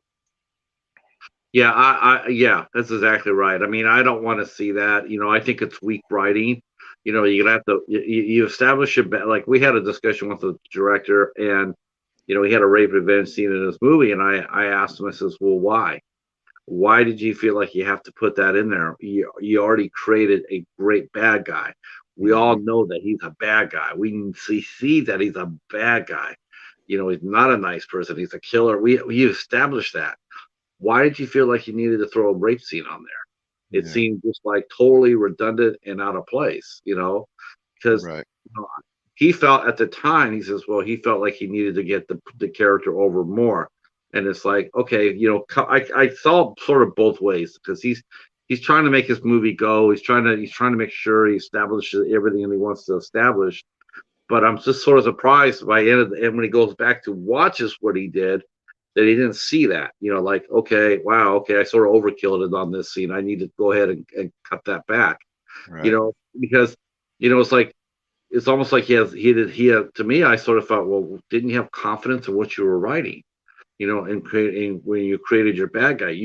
Yeah, yeah, that's exactly right. I mean, I don't want to see that. I think it's weak writing. You're gonna have to you establish like we had a discussion with the director, and he had a rape revenge scene in his movie, and I asked him, I says, well, why? Why did you feel like you have to put that in there? You already created a great bad guy. We Hmm. all know that he's a bad guy. We can see that he's a bad guy. He's not a nice person. He's a killer. We established that. Why did you feel like you needed to throw a rape scene on there? It Yeah. seemed just like totally redundant and out of place, because Right. you know, he felt at the time, he says, well, he felt like he needed to get the character over more. And it's like, okay, I saw sort of both ways, because he's trying to make his movie go. He's trying to make sure he establishes everything that he wants to establish. But I'm just sort of surprised by the end of and when he goes back to watches what he did, that he didn't see that. Like, okay, wow, okay, I sort of overkilled it on this scene. I need to go ahead and cut that back. Right. Because it's like it's almost like he had to me. I sort of thought, well, didn't you have confidence in what you were writing? And creating when you created your bad guy,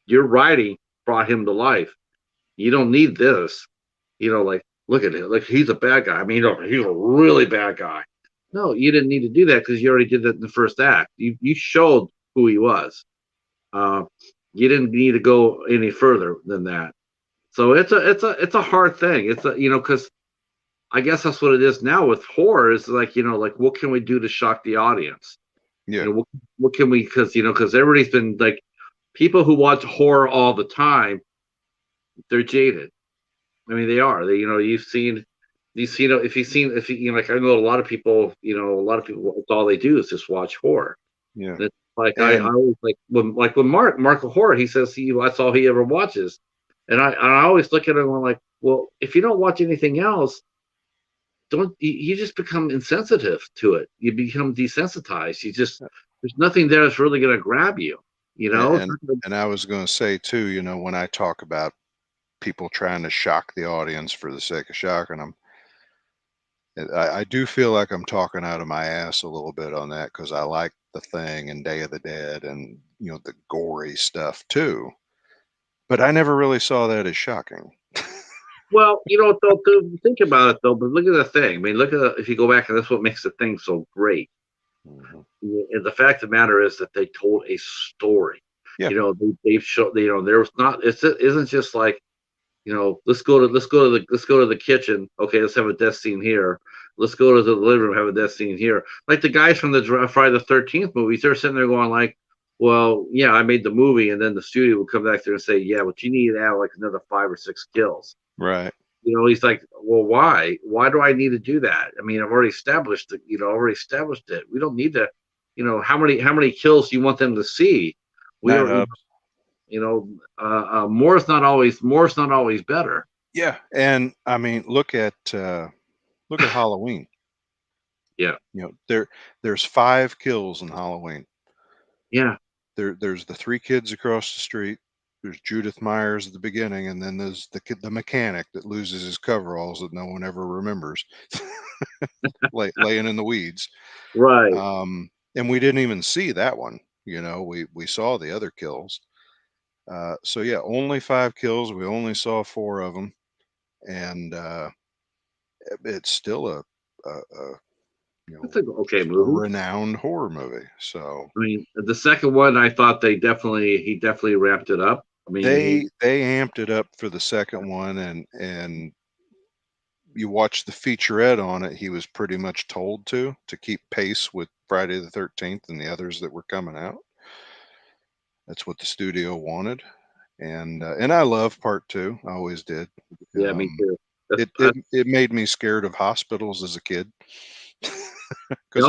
your writing brought him to life. You don't need this. Like, look at it. Like, he's a bad guy. I mean, he's a really bad guy. No, you didn't need to do that because you already did that in the first act. You showed who he was. Uh, you didn't need to go any further than that. So it's a hard thing. It's because I guess that's what it is now with horror. Is like like what can we do to shock the audience? Yeah. What can we because everybody's been like people who watch horror all the time. They're jaded. I mean, they are. You've seen if you like I know a lot of people. It's all they do is just watch horror. Yeah. And it's like I And always like when Mark Horror, he says that's all he ever watches, and I always look at him and I'm like, well, if you don't watch anything else, don't you just become insensitive to it? You become desensitized. There's nothing there that's really going to grab you. It's and not gonna- and I was going to say too, when I talk about people trying to shock the audience for the sake of shocking them, I do feel like I'm talking out of my ass a little bit on that, because I like The Thing and Day of the Dead and the gory stuff too. But I never really saw that as shocking. Well, though, think about it though. But look at the thing. I mean, look at if you go back, and that's what makes the thing so great. Mhm. And the fact of the matter is that they told a story. Yeah. They've shown. There was not. It isn't just like let's go to the kitchen. Okay, let's have a death scene here. Let's go to the living room, have a death scene here. Like the guys from the Friday the 13th movies, they're sitting there going like, well, yeah, I made the movie, and then the studio would come back there and say, yeah, but you need to add like another 5 or 6 kills. Right. He's like, well, why? Why do I need to do that? I mean, I've already established it. Already established it. We don't need to. How many kills do you want them to see? We Night don't. Ups. More is not always better. Yeah. And I mean, look at Halloween. Yeah, There's 5 kills in Halloween. yeah. There's the 3 kids across the street. There's Judith Myers at the beginning, and then there's the mechanic that loses his coveralls that no one ever remembers, laying in the weeds. Right. and we didn't even see that one. We saw the other kills. So yeah, only 5 kills. We only saw 4 of them, and it's still a It's an okay a movie. renowned horror movie. So I mean, the second one, I thought he definitely wrapped it up. I mean, they amped it up for the second one, and you watch the featurette on it. He was pretty much told to keep pace with Friday the 13th and the others that were coming out. That's what the studio wanted, and I love part 2. I always did. yeah, me Um, too. That's, it made me scared of hospitals as a kid because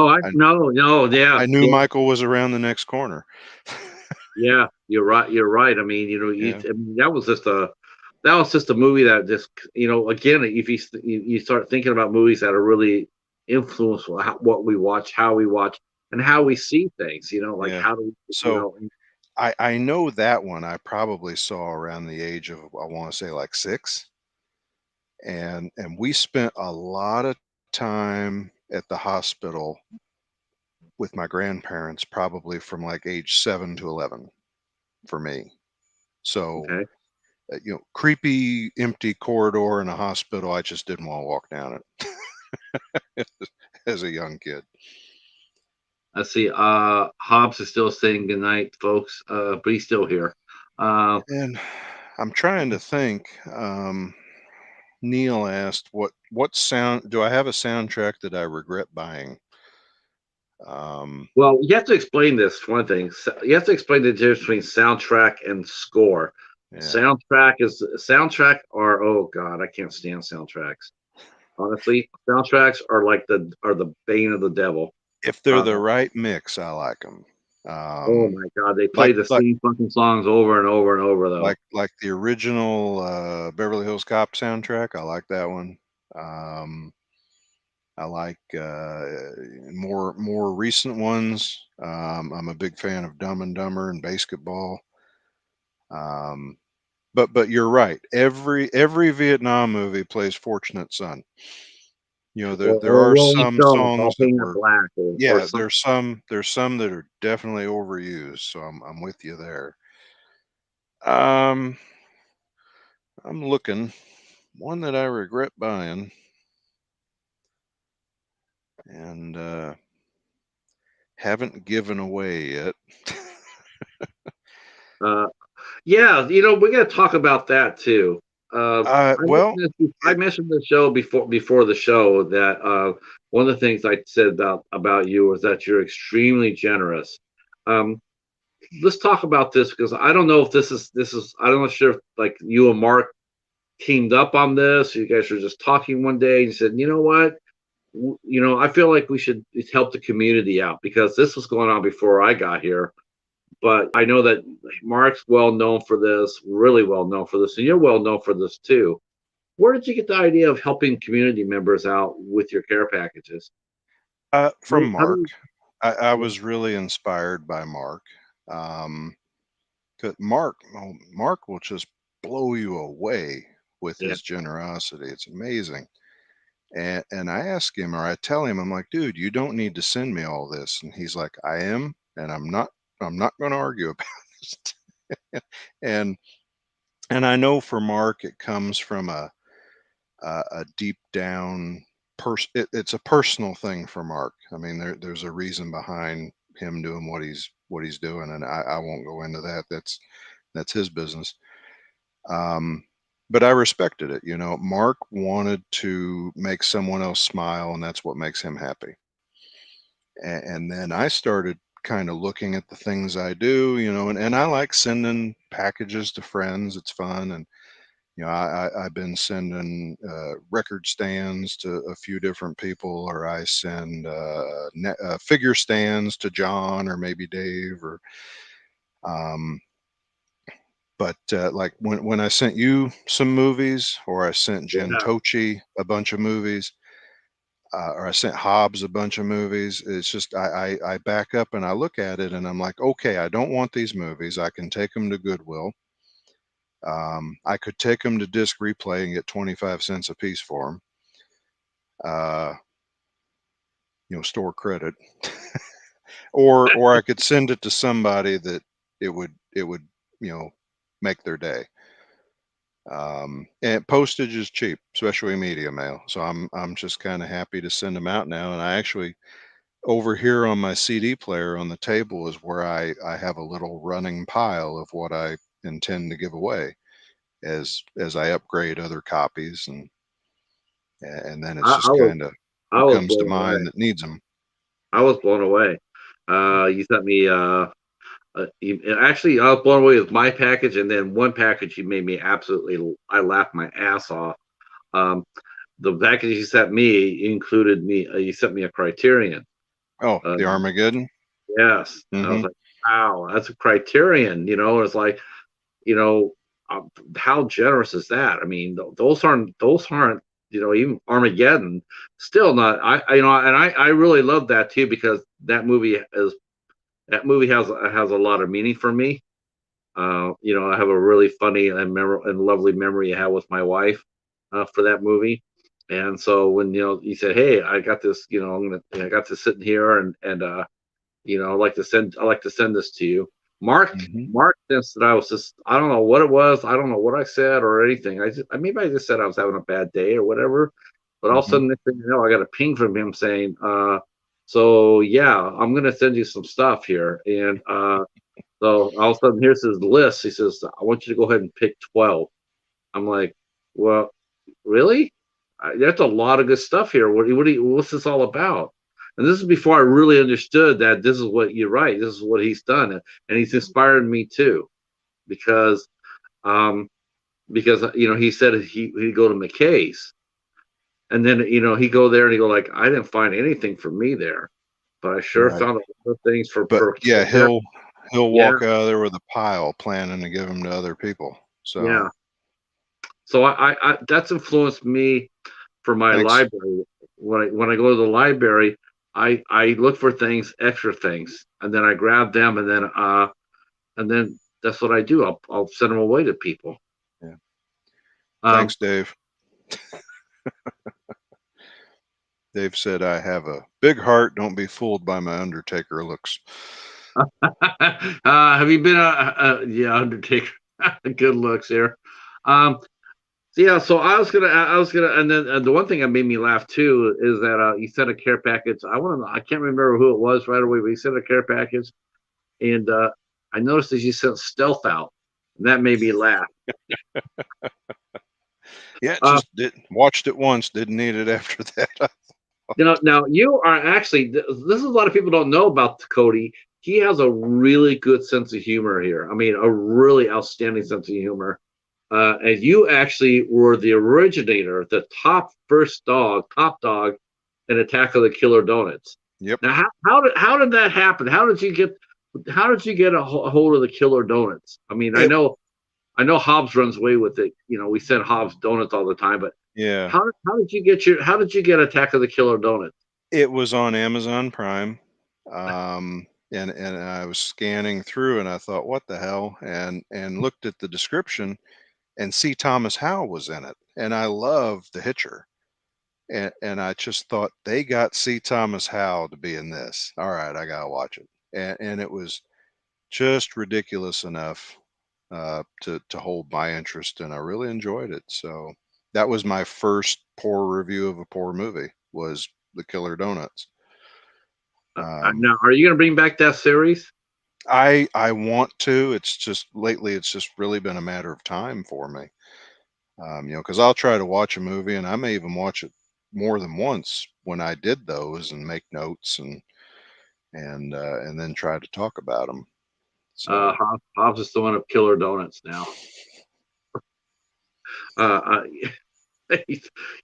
yeah, I knew yeah. Michael was around the next corner. Yeah, you're right. You're right. I mean, Yeah, I mean, that was just a movie that just, again, if you start thinking about movies that are really influence what we watch, how we watch, and how we see things. Like yeah. how do we, So I know that one I probably saw around the age of, I want to say, like 6, and we spent a lot of time at the hospital with my grandparents, probably from like age 7 to 11 for me. So okay. creepy empty corridor in a hospital, I just didn't want to walk down it as a young kid. Let's see. Hobbs is still saying goodnight, folks. But he's still here. Uh, And I'm trying to think. Neil asked, what sound do I have a soundtrack that I regret buying? well, you have to explain this one thing. You have to explain the difference between soundtrack and score. Yeah. Soundtrack are, oh God, I can't stand soundtracks. Honestly, soundtracks are like the bane of the devil. If they're Uh, the right mix, I like them. oh my God, they play Like the like same fucking songs over and over and over though. like the original Beverly Hills Cop soundtrack. I like that one. Um, I like more recent ones. I'm a big fan of Dumb and Dumber and Basketball. Um, but you're right. Every Vietnam movie plays Fortunate Son. There Or are Rolling some Stones, all songs that painted were, black, or yeah, something. there's some that are definitely overused. So I'm with you there. Um, I'm looking one that I regret buying, and haven't given away yet. Uh, Yeah, we're gonna talk about that too. Well, I it, mentioned the show before the show that one of the things I said about you was that you're extremely generous. Um, let's talk about this because I don't know if this is I don't know sure if like you and Mark teamed up on this. You guys were just talking one day and you said, you know what? I feel like we should help the community out because this was going on before I got here, but I know that Mark's well known for this, really well known for this, and you're well known for this too. Where did you get the idea of helping community members out with your care packages? from How Mark. do I you? was really inspired by Mark. 'Cause Mark will just blow you away with Yeah, his generosity. It's amazing. And I ask him, or I tell him, I'm like, dude, you don't need to send me all this. And he's like, I am, and I'm not going to argue about this. and and I know for Mark, it comes from a deep down it's a personal thing for Mark. I mean, there's a reason behind him doing what he's doing, and I won't go into that. That's his business. Um, but I respected it. Mark wanted to make someone else smile, and that's what makes him happy. And then I started kind of looking at the things I do, and I like sending packages to friends. It's fun. And I've been sending record stands to a few different people, or I send figure stands to John or maybe Dave, or um, but like when I sent you some movies, or I sent Jen yeah. Tochi a bunch of movies, or I sent Hobbs a bunch of movies. It's just I back up and I look at it and I'm like, okay, I don't want these movies. I can take them to Goodwill. I could take them to Disc Replay and get 25 cents a piece for them. Uh, store credit. or I could send it to somebody that it would make their day. And postage is cheap, especially media mail. So I'm just kind of happy to send them out now. And I actually, over here on my CD player on the table is where I have a little running pile of what I intend to give away as I upgrade other copies, and then it's I, just I was kind of I who was comes to blown away. mind that needs them. I was blown away. You sent me actually, I was blown away with my package, and then one package you made me absolutely. I laughed my ass off. Um, the package you sent me included me. You sent me a Criterion. Oh, Uh, the Armageddon. yes, I was Hmm. like, wow, that's a Criterion. It's like, you know, how generous is that? I mean, those aren't even Armageddon. Still not. I really love that too, because that movie has a lot of meaning for me. I have a really funny and lovely memory I have with my wife for that movie. And so when you said, "Hey, I got this," I got this sitting here, and I like to send this to you. Mark Hmm. Mark thinks that I don't know what it was. I don't know what I said or anything. Maybe I just said I was having a bad day or whatever. But all of a Hmm. sudden, next thing you know, I got a ping from him saying, "So yeah, I'm gonna send you some stuff here." And so all of a sudden, here's his list. He says, "I want you to go ahead and pick 12." I'm like, "Well, really? There's a lot of good stuff here. What's this all about?" And this is before I really understood that this is what you're right. This is what he's done, and he's inspired me too, because um, he said he'd go to McKay's, and then he'd go there and he'd go like, "I didn't find anything for me there, but I sure Right. found a lot of things But for yeah, Ben." he'll Yeah, walk out of there with a pile planning to give them to other people. So yeah. So I that's influenced me for my thanks. library. When I go to the library, I look for things, extra things, and then I grab them, and then that's what I do. I'll send them away to people. Yeah. Um, Thanks, Dave. Dave said I have a big heart. Don't be fooled by my Undertaker looks. have you been yeah, Undertaker? Good looks here. Um, so yeah, so I was gonna, and then the one thing that made me laugh too is that you sent a care package. I can't remember who it was right away, but you sent a care package, and I noticed that you sent Stealth out, and that made me laugh. Yeah, Uh, just did watched it once, didn't need it after that. now you are actually this is a lot of people don't know about Cody. He has a really good sense of humor here. I mean, a really outstanding sense of humor. And you actually were the originator, the top dog, in Attack of the Killer Donuts. Yep. Now, how did that happen? How did you get a hold of the Killer Donuts? I mean, I It know I know Hobbs runs away with it. We send Hobbs donuts all the time, but yeah. how did you get Attack of the Killer Donuts? It was on Amazon Prime. And I was scanning through and I thought, what the hell? And looked at the description and C. Thomas Howell was in it. And I love The Hitcher. And I just thought they got C. Thomas Howell to be in this. All right, I gotta watch it. And it was just ridiculous enough to hold my interest, and I really enjoyed it. So that was my first poor review of a poor movie was The Killer Donuts. Um, Now, are you going to bring back that series? I want to. It's just lately, it's just really been a matter of time for me. Because I'll try to watch a movie, and I may even watch it more than once when I did those and make notes and then try to talk about them. So Hobbs is the one of Killer Donuts now. Uh,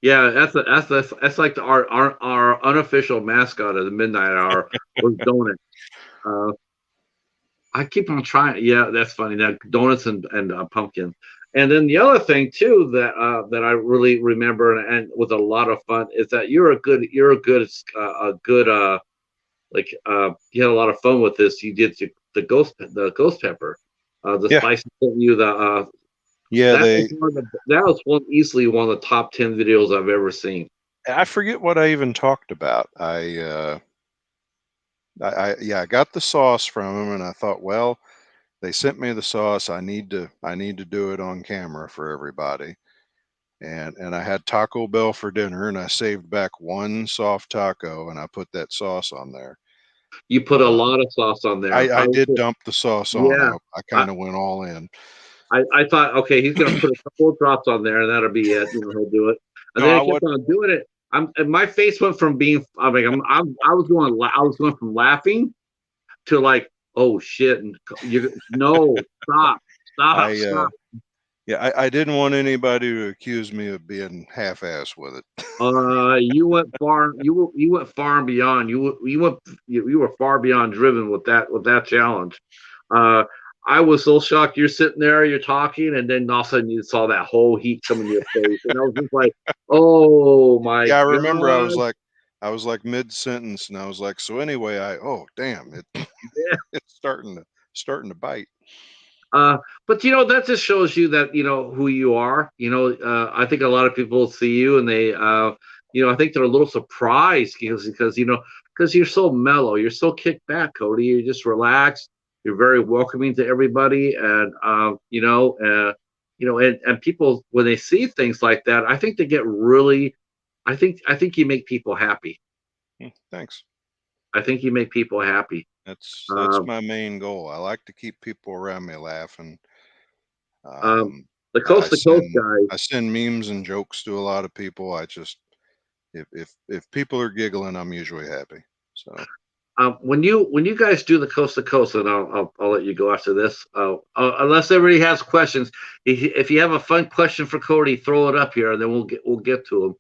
yeah, that's like our unofficial mascot of the midnight hour was Donut. Uh, I keep on trying. Yeah, that's funny. Now donuts and pumpkin. And then the other thing too that I really remember and with a lot of fun is that you're a good like you had a lot of fun with this. You did the ghost pepper, the yeah, spice you the yeah. that was easily one of the top 10 videos I've ever seen. I forget what I even talked about. I got the sauce from them, and I thought, well, they sent me the sauce. I need to do it on camera for everybody. And I had Taco Bell for dinner, and I saved back one soft taco, and I put that sauce on there. You put a Um, lot of sauce on there. I did dump the sauce on. Yeah. I I, kind of went all in. I thought, okay, he's gonna put a couple of drops on there, and that'll be it. He'll do it. And No, then I he kept would. on doing it. And my face went from being, I mean, I was going from laughing to like, oh shit, and no, stop, stop, I stop. Yeah, I didn't want anybody to accuse me of being half-assed with it. You went far. You went far and beyond. You were far beyond driven with that challenge. Uh, I was so shocked. You're sitting there, you're talking, and then all of a sudden you saw that whole heat come in your face, and I was just like, "Oh my Yeah, I remember god!" I was like mid-sentence, and I was like, so anyway, oh damn it, Yeah. it's starting to bite. Uh, but that just shows you that who you are. I think a lot of people see you and they, I think they're a little surprised because you're so mellow, you're so kicked back, Cody. You're just relaxed. You're very welcoming to everybody, and and people when they see things like that, I think they get really. I think you make people happy. Thanks. I think you make people happy. That's Um, my main goal. I like to keep people around me laughing. um, Um, the I coast to coast send guys. I send memes and jokes to a lot of people. I just if people are giggling, I'm usually happy. So When you guys do the coast to coast, and I'll let you go after this. Unless everybody has questions, if you have a fun question for Cody, throw it up here, and then we'll get to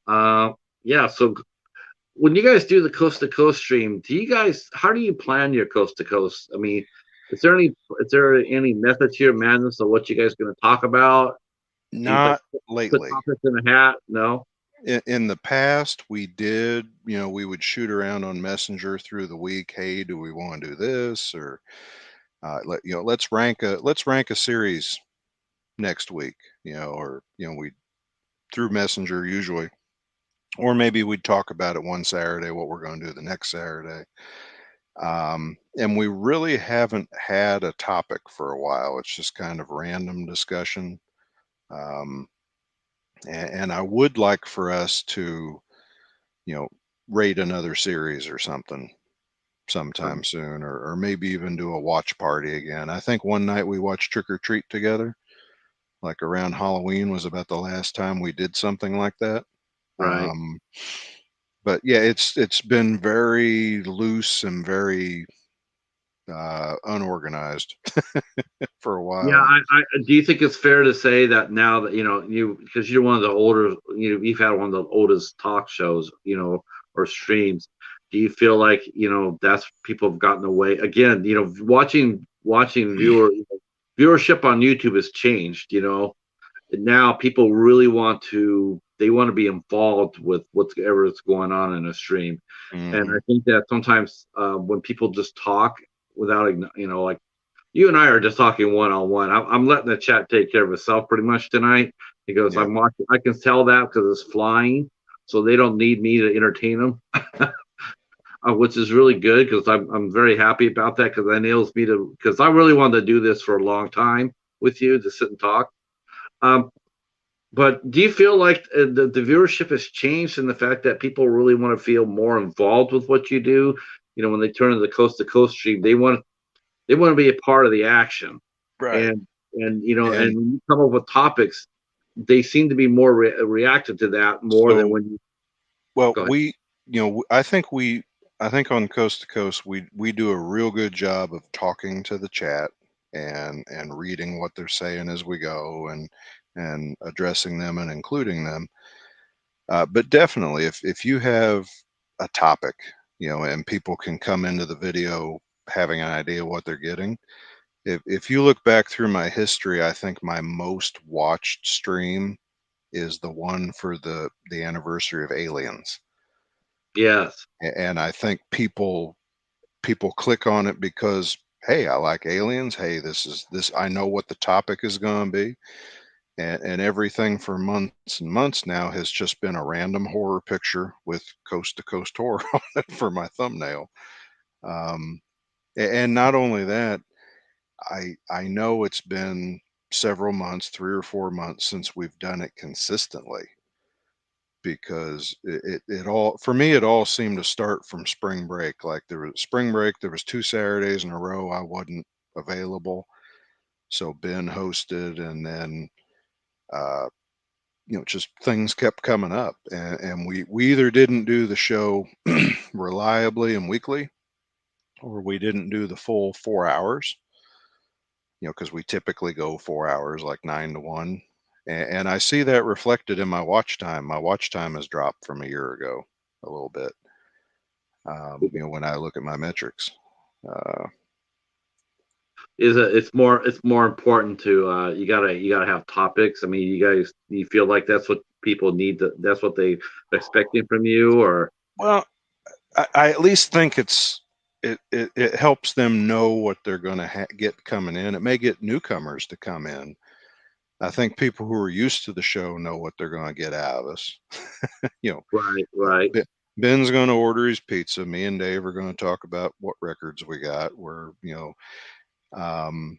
them. Yeah. So when you guys do the coast to coast stream, how do you plan your coast to coast? I mean, is there any method to your madness of what you guys going to talk about? Do you like not put lately. topics in a hat? No. In the past, we did, we would shoot around on Messenger through the week. Hey, do we want to do this? Or let's rank a series next week. Or we through Messenger usually, or maybe we'd talk about it one Saturday, what we're going to do the next Saturday. And we really haven't had a topic for a while. It's just kind of random discussion. Um, and I would like for us to you know, rate another series or something sometime Um, soon, or maybe even do a watch party again. I think one night we watched Trick or Treat together, like around Halloween was about the last time we did something like that. right. Um, but yeah, it's been very loose and very unorganized for a Yeah, while. I do you think it's fair to say that now that because you're one of the older, you've had one of the oldest talk shows, or streams. Do you feel like that's people have gotten away again? Watching viewership on YouTube has changed. And now people really want to be involved with whatever is going on in a stream, and Hmm. I think that sometimes when people just talk without like you and I are just talking one on one. I'm letting the chat take care of itself pretty much tonight because Yeah. I'm watching. I can tell that because it's flying, so they don't need me to entertain them, which is really good because I'm very happy about that because that enables me to because I really wanted to do this for a long time with you to sit and talk. Um, but do you feel like the viewership has changed in the fact that people really want to feel more involved with what you do? When they turn to the coast to coast stream, they want to be a part of the action, Right. and And when you come up with topics, they seem to be more reactive to that more than so, when you well, go ahead. I think on Coast to Coast, we do a real good job of talking to the chat and reading what they're saying as we go and addressing them and including them. But definitely, if you have a topic, and people can come into the video having an idea what they're getting. If you look back through my history, I think my most watched stream is the one for the anniversary of Aliens. Yes. And I think people click on it because, hey, I like aliens. Hey, this I know what the topic is going to be. And everything for months and months now has just been a random horror picture with coast to coast horror on it for my thumbnail. And not only that, I know it's been several months, 3 or 4 months since we've done it consistently, because it all, for me, it all seemed to start from spring break. Like there was spring break, there was 2 Saturdays in a row I wasn't available, so Ben hosted, and then uh, just things kept coming up, and we either didn't do the show reliably and weekly, or we didn't do the full 4 hours, because we typically go 4 hours, like 9 to 1. And I see that reflected in my watch time. My watch time has dropped from a year ago a little bit, when I look at my metrics. Uh, It's more important to you gotta have topics. I mean, you feel like that's what people need that's what they expecting from you, or well, I at least think it helps them know what they're going to get coming in. It may get newcomers to come in. I think people who are used to the show know what they're going to get out of us. you know, right. Ben's going to order his pizza. Me and Dave are going to talk about what records we got. Um,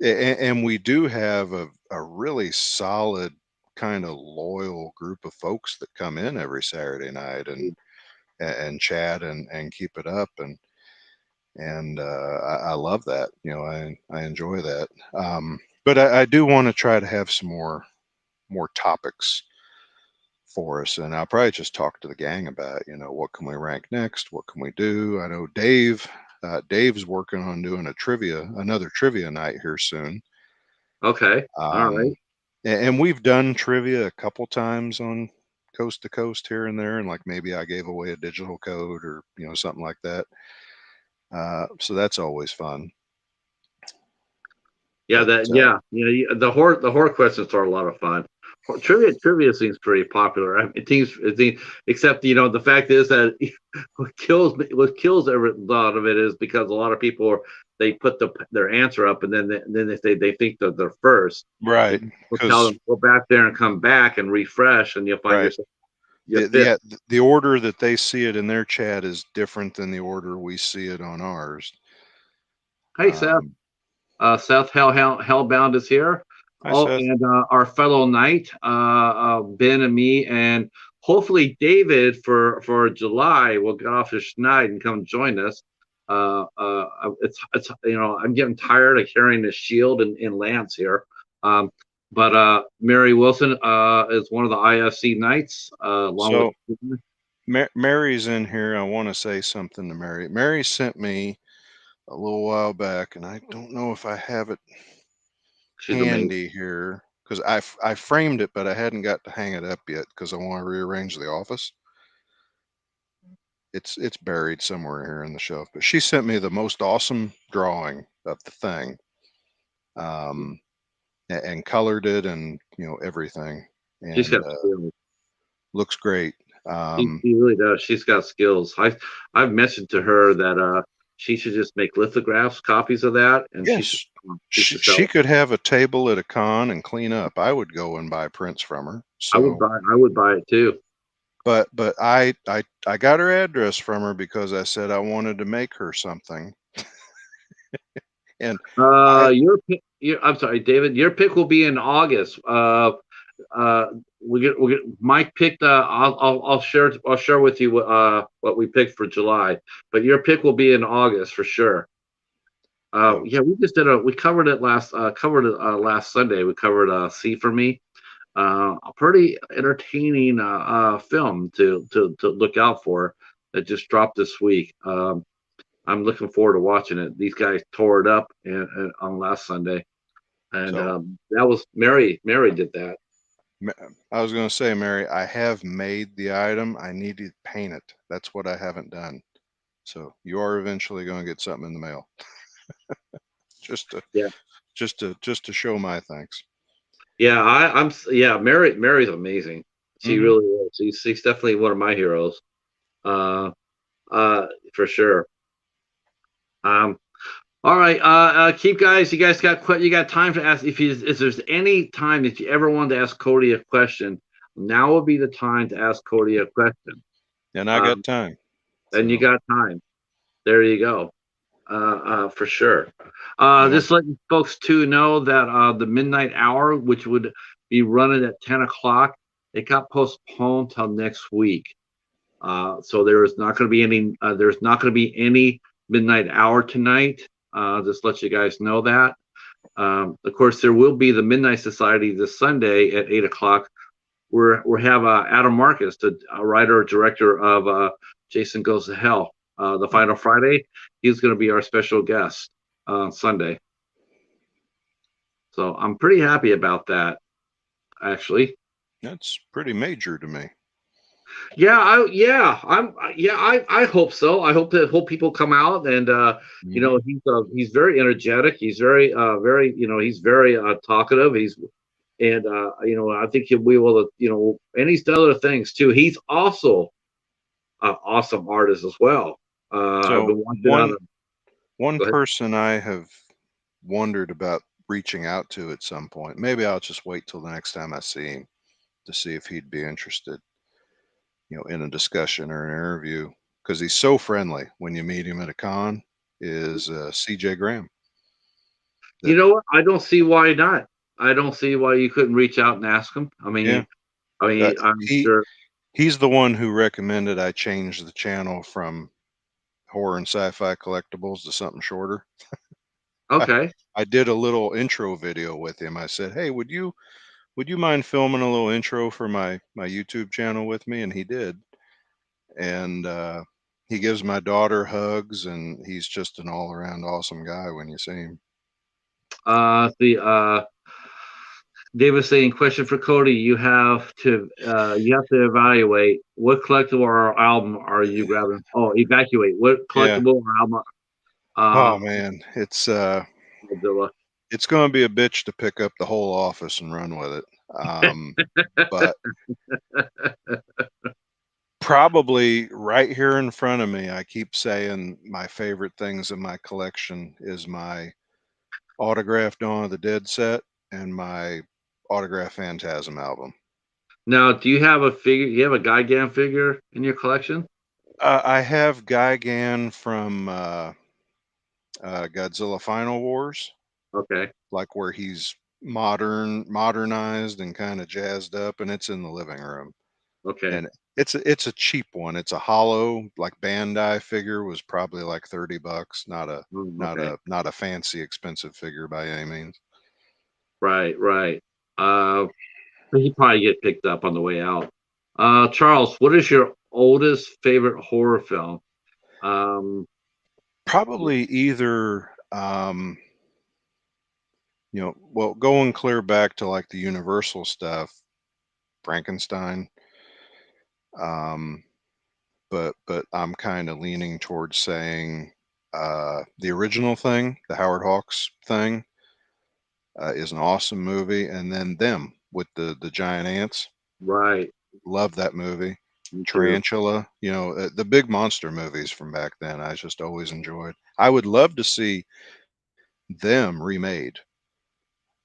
and we do have a really solid, kind of loyal group of folks that come in every Saturday night and chat and keep it up, and I love that. I enjoy that. But I do want to try to have some more topics for us, and I'll probably just talk to the gang about, what can we rank next, what can we do. I know Dave's working on doing another trivia night here soon. Okay, all right. um and we've done trivia a couple times on Coast to Coast here and there, and like maybe I gave away a digital code, or something like that. So that's always fun. Yeah, But the horror questions are a lot of fun. Trivia seems pretty popular. I mean, except the fact is that what kills every lot of it is because a lot of people they put their answer up, and then if they think that they're first, right, and we'll tell because them go back there and come back and refresh, and you'll find right, yourself you fit. the order that they see it in their chat is different than the order we see it on ours. Hey, Seth. um Seth Hellbound is here. Hi, Oh, Seth. and our fellow knight, Ben and me, and hopefully David for July will get off his schneid and come join us. It's I'm getting tired of carrying the shield and lance here. But Mary Wilson is one of the IFC knights, along with. So Mary's in here. I want to say something to Mary. Mary sent me a little while back, and I don't know if I have it She's amazing. handy here, because I framed it, but I hadn't got to hang it up yet because I want to rearrange the office. It's buried somewhere here in the shelf, but she sent me the most awesome drawing of the thing, and colored it, and everything, She's and got skills. looks great. She really does. She's got skills. I've mentioned to her that she should just make lithographs, copies of that, and Yes, she should sell she it. could have a table at a con and clean up. I would go and buy prints from her. So, I would buy it too. but I got her address from her because I said I wanted to make her something, and I I'm sorry, David. Your pick will be in August. Uh, we get Mike picked. I'll share with you what we picked for July, but your pick will be in August for sure. oh, Yeah, we covered it last Sunday. We covered C for Me. A pretty entertaining film to look out for that just dropped this week. I'm looking forward to watching it. These guys tore it up on last Sunday, and so that was Mary. Mary did that. I was going to say, Mary, I have made the item. I need to paint it. That's what I haven't done. So you are eventually going to get something in the mail, just to Yeah, just to show my thanks. yeah. Mary's amazing. She Hmm. really is. She's definitely one of my heroes. Uh, for sure. Um, All right, keep guys. You got time to ask if there's any time that you ever wanted to ask Cody a question. Now would be the time to ask Cody a question. And I got Um, time. and you So got time. There you go. For sure. You know, Just letting folks too know that the midnight hour, which would be running at 10 o'clock, it got postponed till next week. So there is not going to be any. There's not going to be any midnight hour tonight. Just let you guys know that. Of course, there will be the Midnight Society this Sunday at 8 o'clock. We have Adam Marcus, the writer director of Jason Goes to Hell, the final Friday. He's going to be our special guest on Sunday. So I'm pretty happy about that, actually. that's pretty major to me. I hope so. I hope people come out and Mhm. he's very energetic. He's very he's very talkative. I think we will and he's done other things too. He's also an awesome artist as well. I've So been watching on. one Go ahead. person I have wondered about reaching out to at some point. Maybe I'll just wait till the next time I see him to see if he'd be interested, in a discussion or an interview, because he's so friendly when you meet him at a con. Is CJ Graham? You That know what? I don't see why not. I don't see why you couldn't reach out and ask him. Yeah, I'm he sure. he's the one who recommended I change the channel from horror and sci-fi collectibles to something shorter. I, Okay. I did a little intro video with him. I said, "Hey, would you mind filming a little intro for my YouTube channel with me?" And he did. And he gives my daughter hugs, and he's just an all-around awesome guy when you see him. The David saying, question for Cody. You have to evaluate what collectible or album are you grabbing? Oh, evacuate. What Yeah. collectible or album? Uh, Oh man, Godzilla. it's going to be a bitch to pick up the whole office and run with it. Um, but probably right here in front of me, I keep saying my favorite things in my collection is my autographed Dawn of the Dead set and my autographed Phantasm album. Now, do you have a figure? You have a Gigan figure in your collection? I have Gigan from Godzilla Final Wars, Okay. like where he's modernized and kind of jazzed up, and it's in the living room. Okay. And it's a cheap one. It's a hollow, like Bandai figure, was probably like $30. Okay. Not a fancy expensive figure by any means. Right. Right. Uh, he probably get picked up on the way out. Charles, what is your oldest favorite horror film? Um, Probably either well, going clear back to like the Universal stuff, Frankenstein. Um, but I'm kind of leaning towards saying the original thing, the Howard Hawks thing, is an awesome movie, and then them with the giant ants. right. Love that movie. Me too. Tarantula, the big monster movies from back then. I just always enjoyed. I would love to see them remade.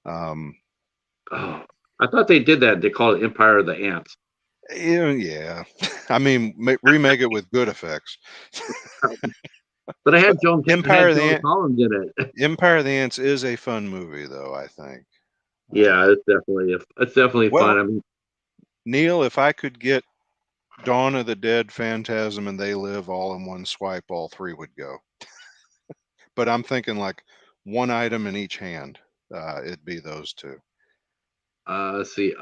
Um, Oh, I thought they did that. They call it Empire of the Ants. yeah. I mean, remake it with good effects. But But I had Joan Collins in it. Empire of the Ants is a fun movie, though, I think. Yeah, Uh, it's definitely fun. well, I mean, Neil, if I could get Dawn of the Dead, Phantasm, and They Live all in one swipe, all three would go. But I'm thinking like one item in each hand. It'd be those two. let's see.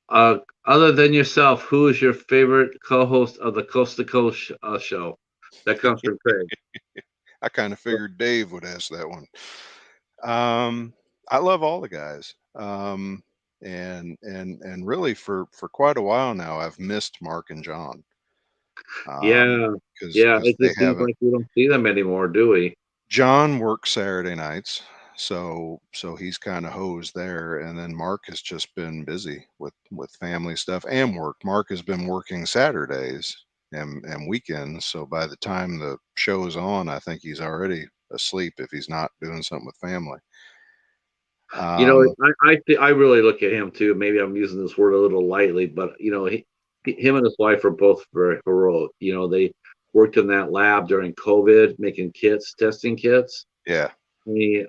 Other than yourself, who is your favorite co-host of the Coast to Coast show? That comes from Craig. I kind of figured Dave would ask that one. I love all the guys. And really for quite a while now, I've missed Mark and John. Yeah, yeah. Because It they just seems haven't. like we don't see them anymore, do we? John works Saturday nights, so he's kind of hosed there, and then Mark has just been busy with family stuff and work. Mark has been working Saturdays and weekends, so by the time the show's on, I think he's already asleep if he's not doing something with family. You know, Um, I really look at him too. Maybe I'm using this word a little lightly, but him and his wife are both very heroic. worked in that lab during COVID, making kits, testing kits. Yeah. I mean,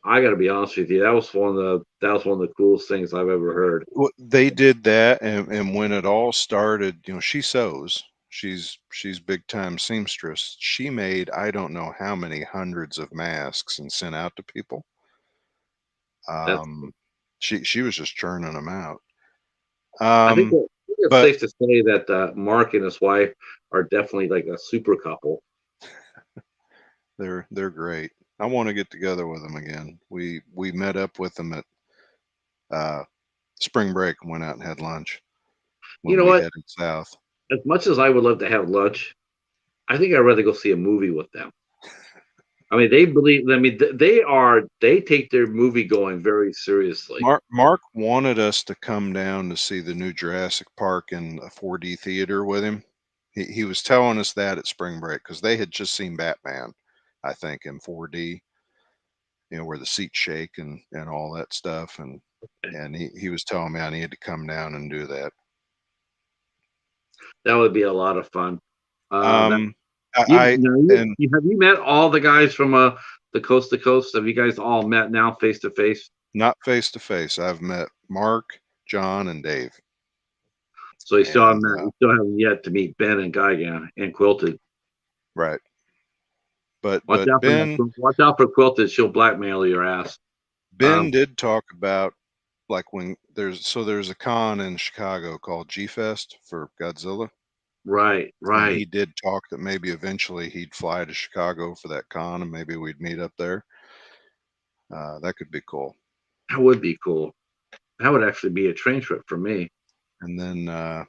I got to be honest with you, that was one of the coolest things I've ever heard. Well, they did that, and when it all started, she sews. She's big time seamstress. She made I don't know how many hundreds of masks and sent out to people. That's She was just churning them out. I think it's But safe to say that Mark and his wife are definitely like a super couple. they're great. I want to get together with them again. We met up with them at spring break and went out and had lunch You when know we what? headed south. As much as I would love to have lunch, I think I'd rather go see a movie with them. I mean, they believe. I mean, they take their movie going very seriously. Mark wanted us to come down to see the new Jurassic Park in a 4D theater with him. He was telling us that at spring break because they had just seen Batman, I think, in 4D. Where the seats shake and all that stuff, and he was telling me I needed to come down and do that. That would be a lot of fun. That Um, you, I now and have you met all the guys from the coast to coast? Have you guys all met now face to face? not face to face. I've met Mark, John, and Dave, So and you still haven't yet to meet Ben and Guy again and Quilted. right. But Watch out for Quilted. She'll blackmail your ass. Ben did talk about like when there's a con in Chicago called G Fest for Godzilla. Right, And he right. did talk that maybe eventually he'd fly to Chicago for that con and maybe we'd meet up there. That could be cool. That would be cool. That would actually be a train trip for me. And then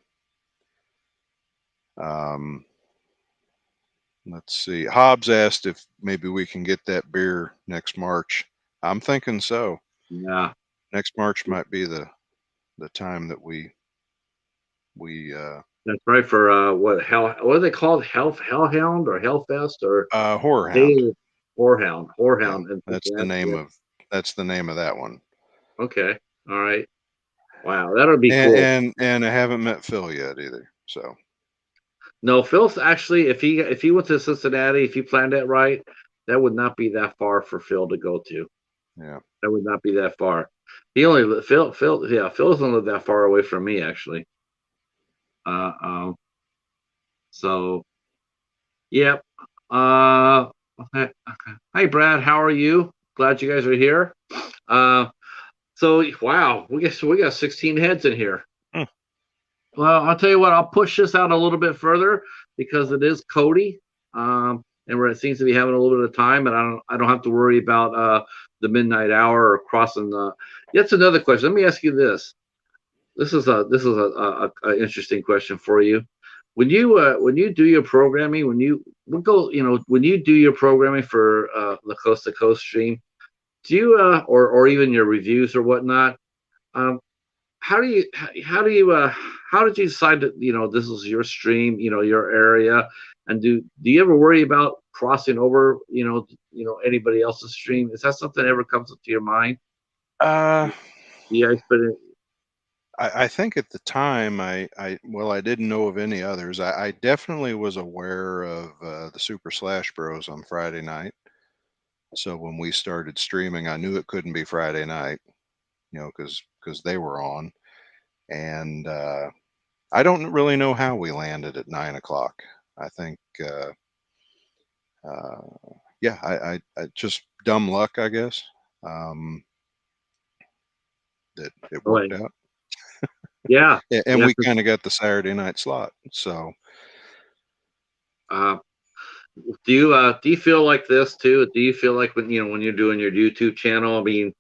let's see. Hobbs asked if maybe we can get that beer next March. I'm thinking so. Yeah, Next March might be the time that we that's right. For what are they called? Hellhound or Hellfest or Horror Hound. they Whorehound, Yeah, and that's the name of that one. Okay, all right. Wow, that'll be And cool. and I haven't met Phil yet either. So No, Phil's actually if he went to Cincinnati, if you planned it right, that would not be that far for Phil to go to. yeah. That would not be that far. Phil doesn't live that far away from me actually. Uh, um, so yep. Uh, okay. Hi Brad, how are you? Glad you guys are here. Uh, so wow, we got 16 heads in here. Hmm. Well, I'll tell you what, I'll push this out a little bit further because it is Cody. And where it seems to be having a little bit of time, and I don't have to worry about the midnight hour or crossing the. That's another question. Let me ask you this. This is a interesting question for you. When you do your programming, when you do your programming for the Coast to Coast stream, do you or even your reviews or whatnot? Um, how did you decide that this is your stream, your area, and do you ever worry about crossing over anybody else's stream? Is that something that ever comes up to your mind? Uh, Yeah, but I think at the time I didn't know of any others. I definitely was aware of the Super Slash Bros on Friday night. So when we started streaming, I knew it couldn't be Friday night, because they were on. And I don't really know how we landed at 9 o'clock. I think, uh, yeah, I just dumb luck, I guess, that it boy, worked out. yeah, And yeah. we kind of got the Saturday night slot. So Uh, do you feel like this too? Do you feel like when you're doing your YouTube channel? I mean,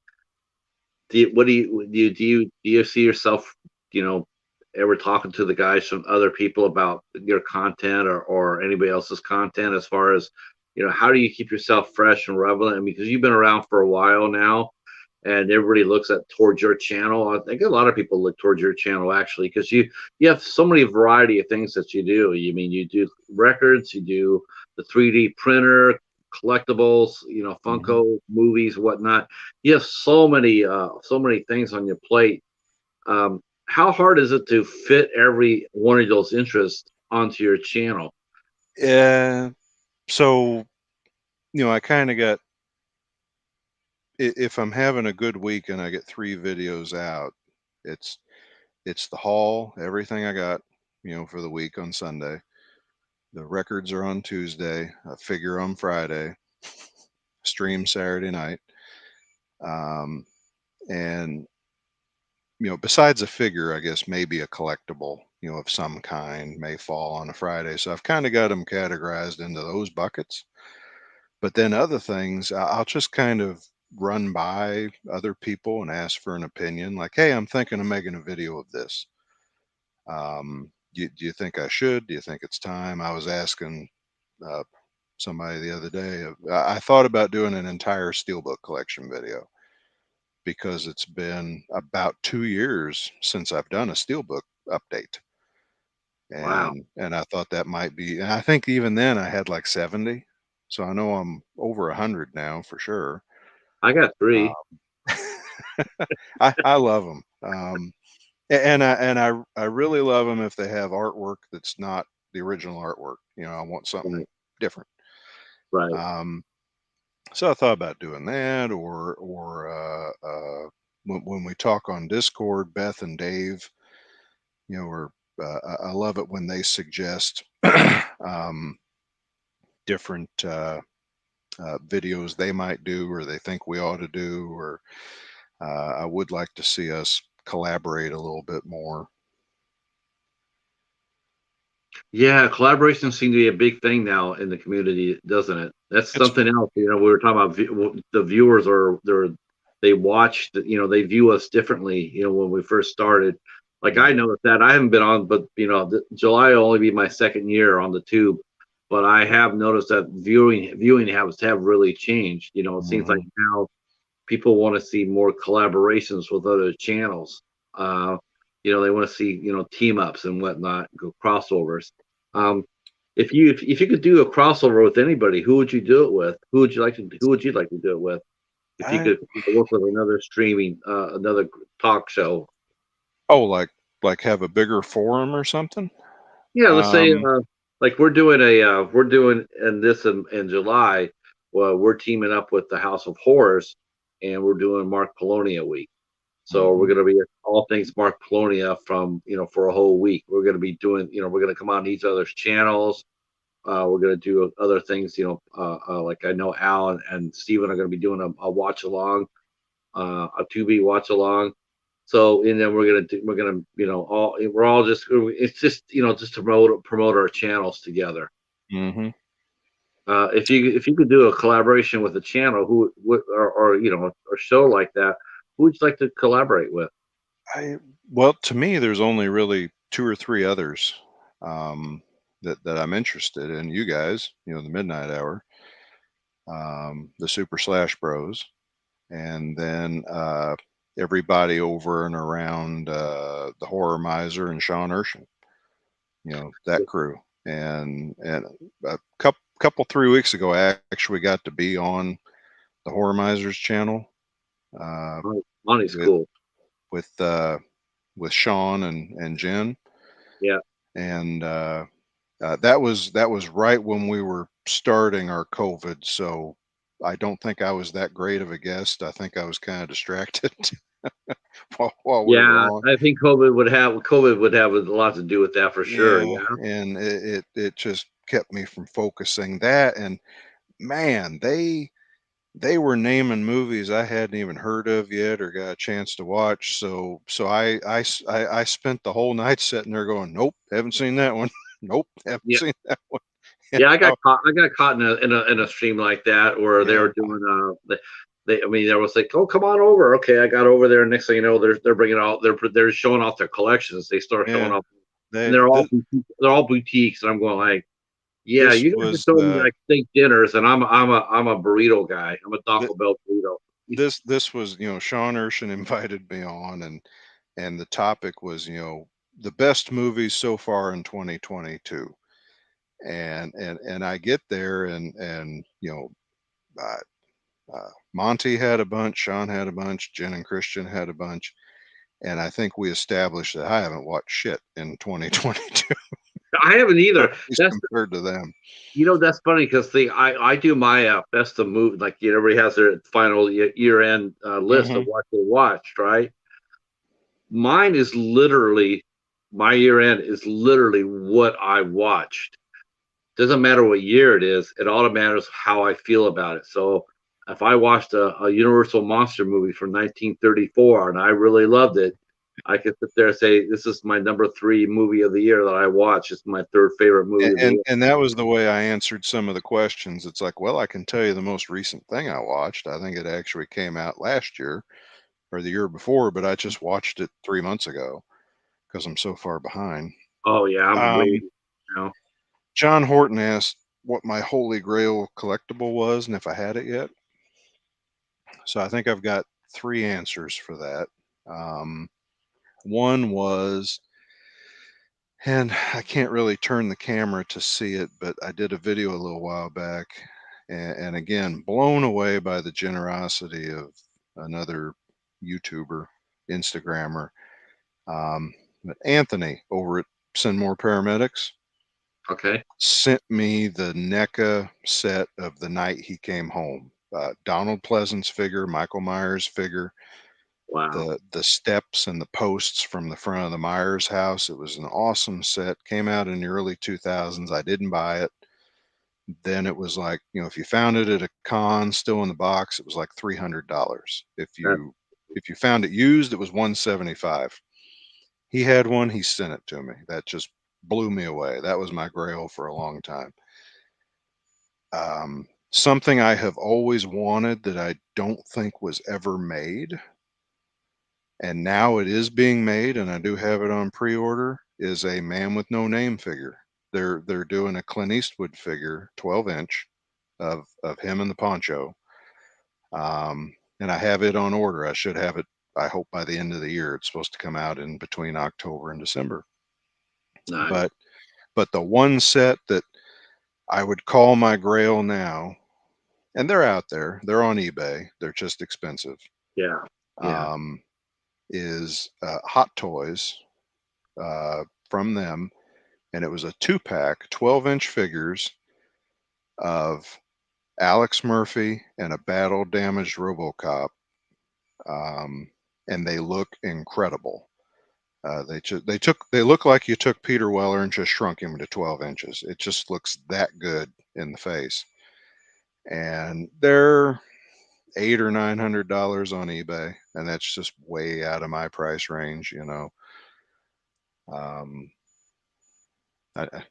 do you see yourself, you know, ever talking to the guys from other people about your content or anybody else's content as far as, how do you keep yourself fresh and relevant? I mean, because you've been around for a while now and everybody looks at towards your channel. I think a lot of people look towards your channel actually, because you have so many variety of things that you do. You do records, you do the 3D printer, collectibles, mhm. Funko movies, whatnot. You have so many things on your plate. How hard is it to fit every one of those interests onto your channel? So I kind of got, if I'm having a good week and I get 3 videos out, it's it's the haul, everything I got, for the week on Sunday. The records are on Tuesday, a figure on Friday, stream Saturday night. Um, and besides a figure, I guess maybe a collectible, of some kind may fall on a Friday. So I've kind of got them categorized into those buckets. But then other things, I'll just kind of run by other people and ask for an opinion. Like, hey, I'm thinking of making a video of this. Do you think I should? Do you think it's time? I was asking uh, somebody the other day. I thought about doing an entire steelbook collection video because it's been about 2 years since I've done a steelbook update. Wow. And I thought that might be, and I think even then I had like 70. So I know I'm over 100 now for sure. I got Uh, 3. I love them. And I really love them if they have artwork that's not the original artwork. I want something Right. different. Right. Um, so I thought about doing that, or when we talk on Discord, Beth and Dave, or I love it when they suggest um, different videos they might do or they think we ought to do, or I would like to see us collaborate a little bit more. Yeah, collaboration seems to be a big thing now in the community, doesn't it? That's It's something else. We were talking about the viewers are they watch they view us differently. When we first started, like yeah. I noticed that I haven't been on, but July will only be my second year on the tube, but I have noticed that viewing habits have really changed. It seems like Hmm. now people want to see more collaborations with other channels. Uh, they want to see team ups and whatnot, go crossovers. Um, if you could do a crossover with anybody, who would you do it with? Who would you like to do it with? If you I could work with another another talk show. Oh, like have a bigger forum or something. Yeah, let's say Um, like we're doing in this in July. Well, we're teaming up with the House of Horrors, and we're doing Mark Polonia week. So we're mhm, going to be all things Mark Polonia from for a whole week. We're going to be doing we're going to come on each other's channels. We're going to do other things. Like I know Al and Steven are going to be doing a watch along, a 2B watch along. So and then we're gonna all we're all just it's just just to promote our channels together. mhm. If you could do a collaboration with a channel who would or a show like that, who would you like to collaborate with? I Well, to me, there's only really 2 or 3 others that I'm interested in. You guys, the Midnight Hour, the Super Slash Bros, and then everybody over and around the Horror Miser and Sean Urshan. That crew. And a couple 3 weeks ago, I actually got to be on the Horror Misers channel uh, Money's with cool. with uh, with Sean and Jen, Yeah. and that was right when we were starting our COVID. So I don't think I was that great of a guest. I think I was kind of distracted while we were Yeah, on. I think COVID would have a lot to do with that for sure. Yeah, Yeah. and it just kept me from focusing that. And man, they were naming movies I hadn't even heard of yet or got a chance to watch. So I spent the whole night sitting there going, nope, haven't seen that one. Nope, haven't Yeah. seen that one. And Yeah, I got caught in a stream like that where they yeah, were doing they I mean there was like, oh, come on over. Okay, I got over there. Next thing you know, they're bringing out they're showing off their collections. They start showing yeah. off, and They this they're all boutiques, and I'm going like, yeah, this you guys are was showing me like steak dinners, and I'm a burrito guy. I'm a th- Taco Bell burrito. this was, Sean Urshan invited me on, and the topic was, the best movies so far in 2022. And I get there, and Monty had a bunch, Sean had a bunch, Jen and Christian had a bunch, and I think we established that I haven't watched shit in 2022. I haven't At either. least That's compared to them. that's funny because I do my best of movie, like everybody has their final year end list of Hmm. what they watched, right? Mine is literally my year end is literally what I watched. Doesn't matter what year it is, it all matters how I feel about it. So if I watched a Universal monster movie from 1934 and I really loved it, I could sit there and say this is my number 3 movie of the year that I watched. It's my 3rd favorite movie of the year. And that was the way I answered some of the questions. It's like, well, I can tell you the most recent thing I watched. I think it actually came out last year or the year before, but I just watched it 3 months ago because I'm so far behind. Oh yeah, I'm way, Um, John Horton asked what my holy grail collectible was and if I had it yet. So I think I've got 3 answers for that. Um, One was, and I can't really turn the camera to see it, but I did a video a little while back, and again, blown away by the generosity of another YouTuber, Instagrammer, but Anthony over at Send More Paramedics okay. sent me the NECA set of The Night He Came Home. Donald Pleasance figure, Michael Myers figure, Wow. the steps and the posts from the front of the Myers house. It was an awesome set. Came out in the early 2000s. I didn't buy it. Then it was like, if you found it at a con still in the box, it was like $300. That, If you found it used, it was 175. He had one, he sent it to me. That just blew me away. That was my grail for a long time. Something I have always wanted that I don't think was ever made, and now it is being made, and I do have it on pre-order, is a Man with No Name figure. They're doing a Clint Eastwood figure, 12-inch, of him in the poncho. And I have it on order. I should have it, I hope, by the end of the year. It's supposed to come out in between October and December. nice. But the one set that I would call my grail now, and they're out there, they're on eBay, they're just expensive, Yeah. Yeah. um, is Hot Toys, from them, and it was a 2-pack, 12-inch figures of Alex Murphy and a battle damaged RoboCop, and they look incredible. They look like you took Peter Weller and just shrunk him to 12 inches. It just looks that good in the face, and they're $800 or $900 on eBay, and that's just way out of my price range. Um,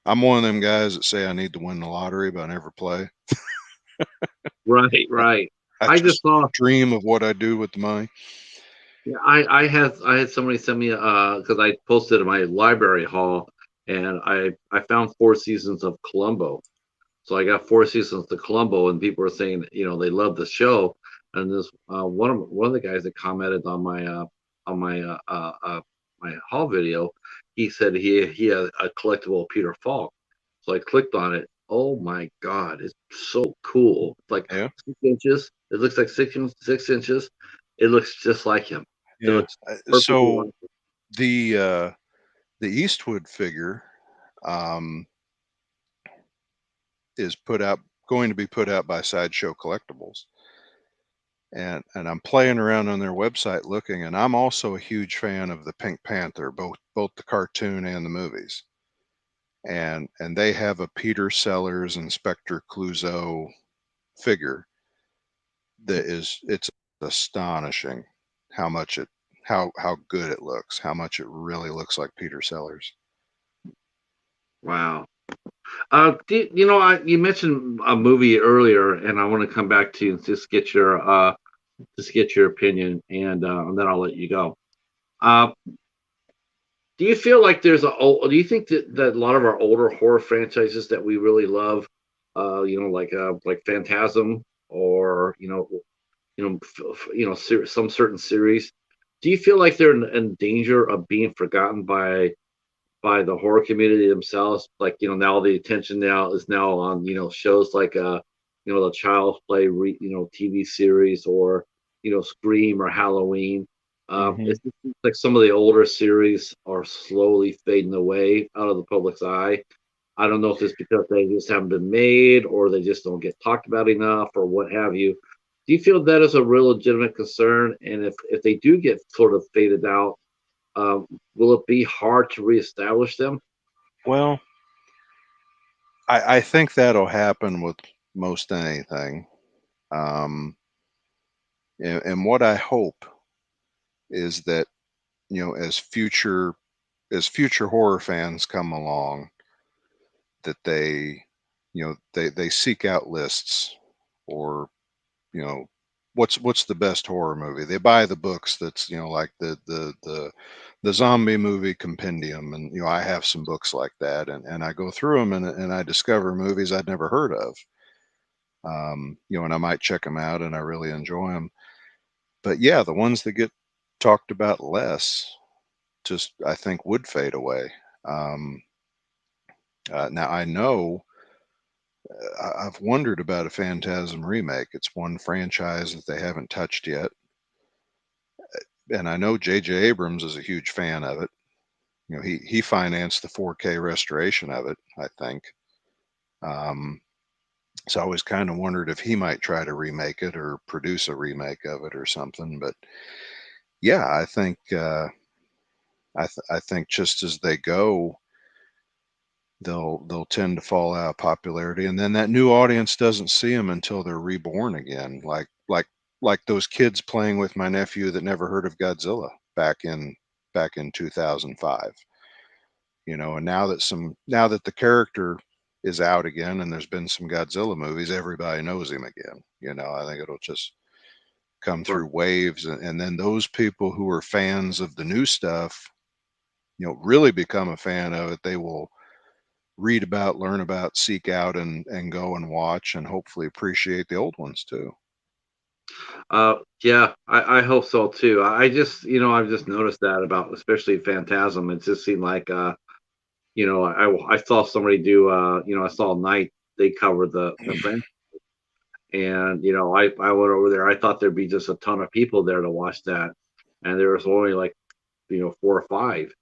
I'm one of them guys that say I need to win the lottery, but I never play. Right. I, Right. I I just just saw. dream of what I do with the money. Yeah, I had somebody send me because I posted in my library hall, and I found 4 seasons of Columbo. So I got 4 seasons of Columbo, and people were saying they love the show. And this one of the guys that commented on my haul video, he said he had a collectible of Peter Falk. So I clicked on it. Oh my God, it's so cool. It's like Yeah, 6 inches. It looks like 6 inches. It looks just like him. It yeah. looks perfectly like So the Eastwood figure, um, is going to be put out by Sideshow Collectibles, and I'm playing around on their website looking, and I'm also a huge fan of the Pink Panther, both the cartoon and the movies, and they have a Peter Sellers and Spectre Clouseau figure that it's astonishing how much it how good it looks, how much it really looks like Peter Sellers. wow. You mentioned a movie earlier, and I want to come back to you and just get your opinion, and then I'll let you go. Uh, do you feel like do you think that a lot of our older horror franchises that we really love, like Phantasm, or some certain series, do you feel like they're in danger of being forgotten by the horror community themselves? Like, now the attention now is now on, shows like the Child's Play TV series, or Scream or Halloween. Hmm. It seems like some of the older series are slowly fading away out of the public's eye. I don't know if it's because they just haven't been made or they just don't get talked about enough or what have you. Do you feel that is a real legitimate concern? And if they do get sort of faded out, will it be hard to reestablish them? Well, I think that'll happen with most anything. Um, and what I hope is that, as future horror fans come along, that they seek out lists, or what's the best horror movie. They buy the books, that's like the zombie movie compendium, and I have some books like that, and I go through them, and I discover movies I'd never heard of. And I might check them out and I really enjoy them. But yeah, the ones that get talked about less, just I think would fade away. Um, Now I know, I've wondered about a Phantasm remake. It's one franchise that they haven't touched yet, and I know J.J. Abrams is a huge fan of it. He financed the 4K restoration of it, I think. Um, so I always kind of wondered if he might try to remake it or produce a remake of it or something. But yeah, I think just as they go, they'll tend to fall out of popularity, and then that new audience doesn't see them until they're reborn again, like those kids playing with my nephew that never heard of Godzilla back in 2005. And now that the character is out again, and there's been some Godzilla movies, everybody knows him again. I think it'll just come Right. through waves, and then those people who are fans of the new stuff, really become a fan of it. They will read about, learn about, seek out, and go and watch, and hopefully appreciate the old ones too. Yeah, I hope so too. I just, I've just noticed that about especially Phantasm. It just seemed like, I saw somebody do, I saw Night. They covered the friend, and I went over there. I thought there'd be just a ton of people there to watch that, and there was only like 4 or 5,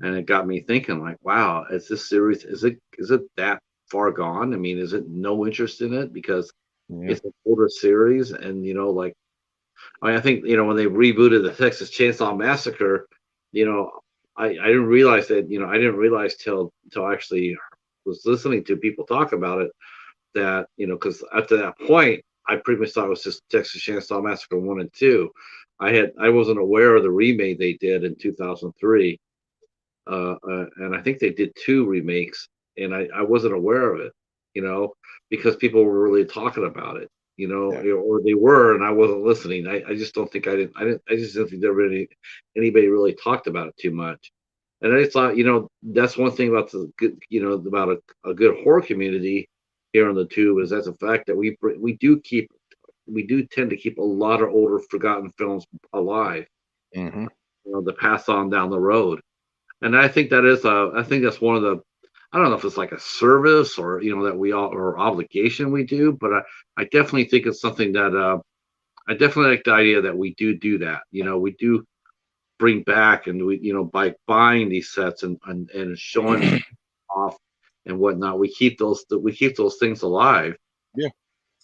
and it got me thinking like, wow, is this series is it that far gone? I mean, is it no interest in it because Yeah. it's an older series, and like. I mean, I think when they rebooted the Texas Chainsaw Massacre, you know, I didn't realize that I didn't realize till I actually was listening to people talk about it that because up to that point I pretty much thought it was just Texas Chainsaw Massacre 1 and 2. I wasn't aware of the remake they did in 2003, and I think they did 2 remakes, and I wasn't aware of it, you know, because people were really talking about it, Yeah. or they were, and I wasn't listening. I just don't think I just didn't think there were anybody really talked about it too much. And I just thought, that's one thing about the good, about a good horror community here on the tube is that's the fact that we do tend to keep a lot of older forgotten films alive, Hmm. to pass on down the road. And I think that's one of the, I don't know if it's like a service or, that we all, or obligation we do, but I definitely think it's something that, I definitely like the idea that we do that. We do bring back and we, by buying these sets and showing them off and whatnot, we keep those things alive. Yeah.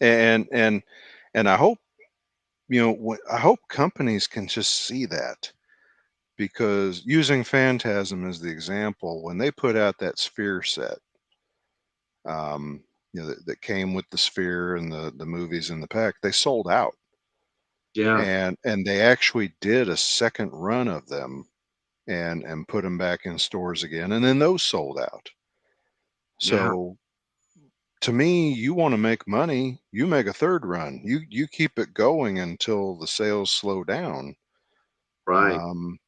And I hope, I hope companies can just see that, because using Phantasm as the example, when they put out that Sphere set, that came with the Sphere and the movies in the pack, they sold out. Yeah, And they actually did a second run of them, and put them back in stores again, and then those sold out. yeah, So to me, you want to make money, you make a third run. You keep it going until the sales slow down. right. Um,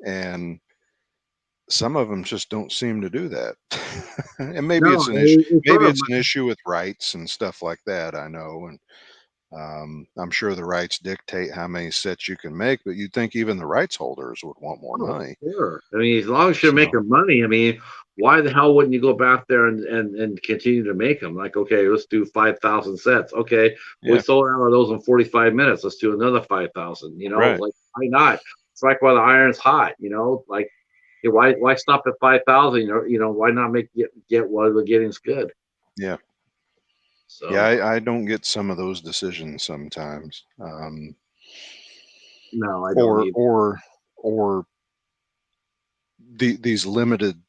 and some of them just don't seem to do that. And maybe No, it's an issue. it's Maybe sort of, it's an issue with rights and stuff like that. I know, and I'm sure the rights dictate how many sets you can make, but you'd think even the rights holders would want more oh, money. sure. I mean, as long as you're So making money, I mean, why the hell wouldn't you go back there and continue to make them? Like, okay, let's do 5,000 sets. Okay, we yeah, sold out of those in 45 minutes. Let's do another 5,000. right. Like, why not? strike while the iron's hot. Like why stop at 5,000? Why not get while the getting's good? Yeah. Yeah, So I don't get some of those decisions sometimes. no, I don't Or either. or these limited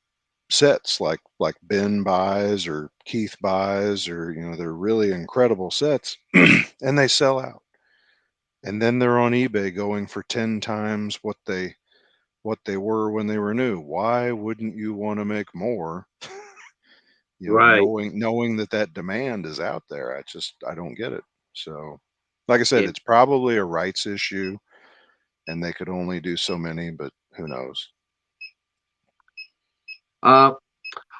sets like Ben buys or Keith buys, or they're really incredible sets and they sell out. And then they're on eBay going for 10 times what they were when they were new. Why wouldn't you want to make more? Right. Knowing that demand is out there. I don't get it. So, like I said, Yeah. it's probably a rights issue, and they could only do so many, but who knows? Uh,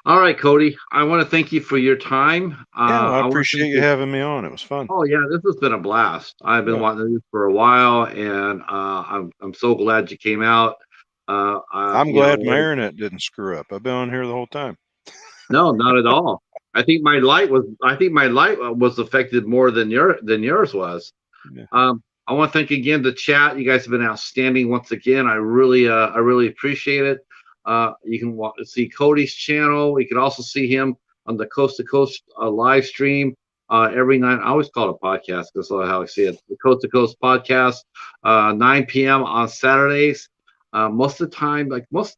all right, Cody. I want to thank you for your time. Yeah, well, I I want to appreciate thank you you. having me on. It was fun. Oh yeah, this has been a blast. I've been Yeah, wanting to do this for a while, and I'm so glad you came out. I'm You glad know, my internet didn't screw up. I've been on here the whole time. no, not at all. I think my light was affected more than yours was. Yeah. I want to thank again the chat. You guys have been outstanding once again. I really appreciate it. You can see Cody's channel. You can also see him on the Coast to Coast live stream every night. I always call it a podcast because that's how I see it. The Coast to Coast podcast, 9 p.m. on Saturdays. Most of the time, like 90%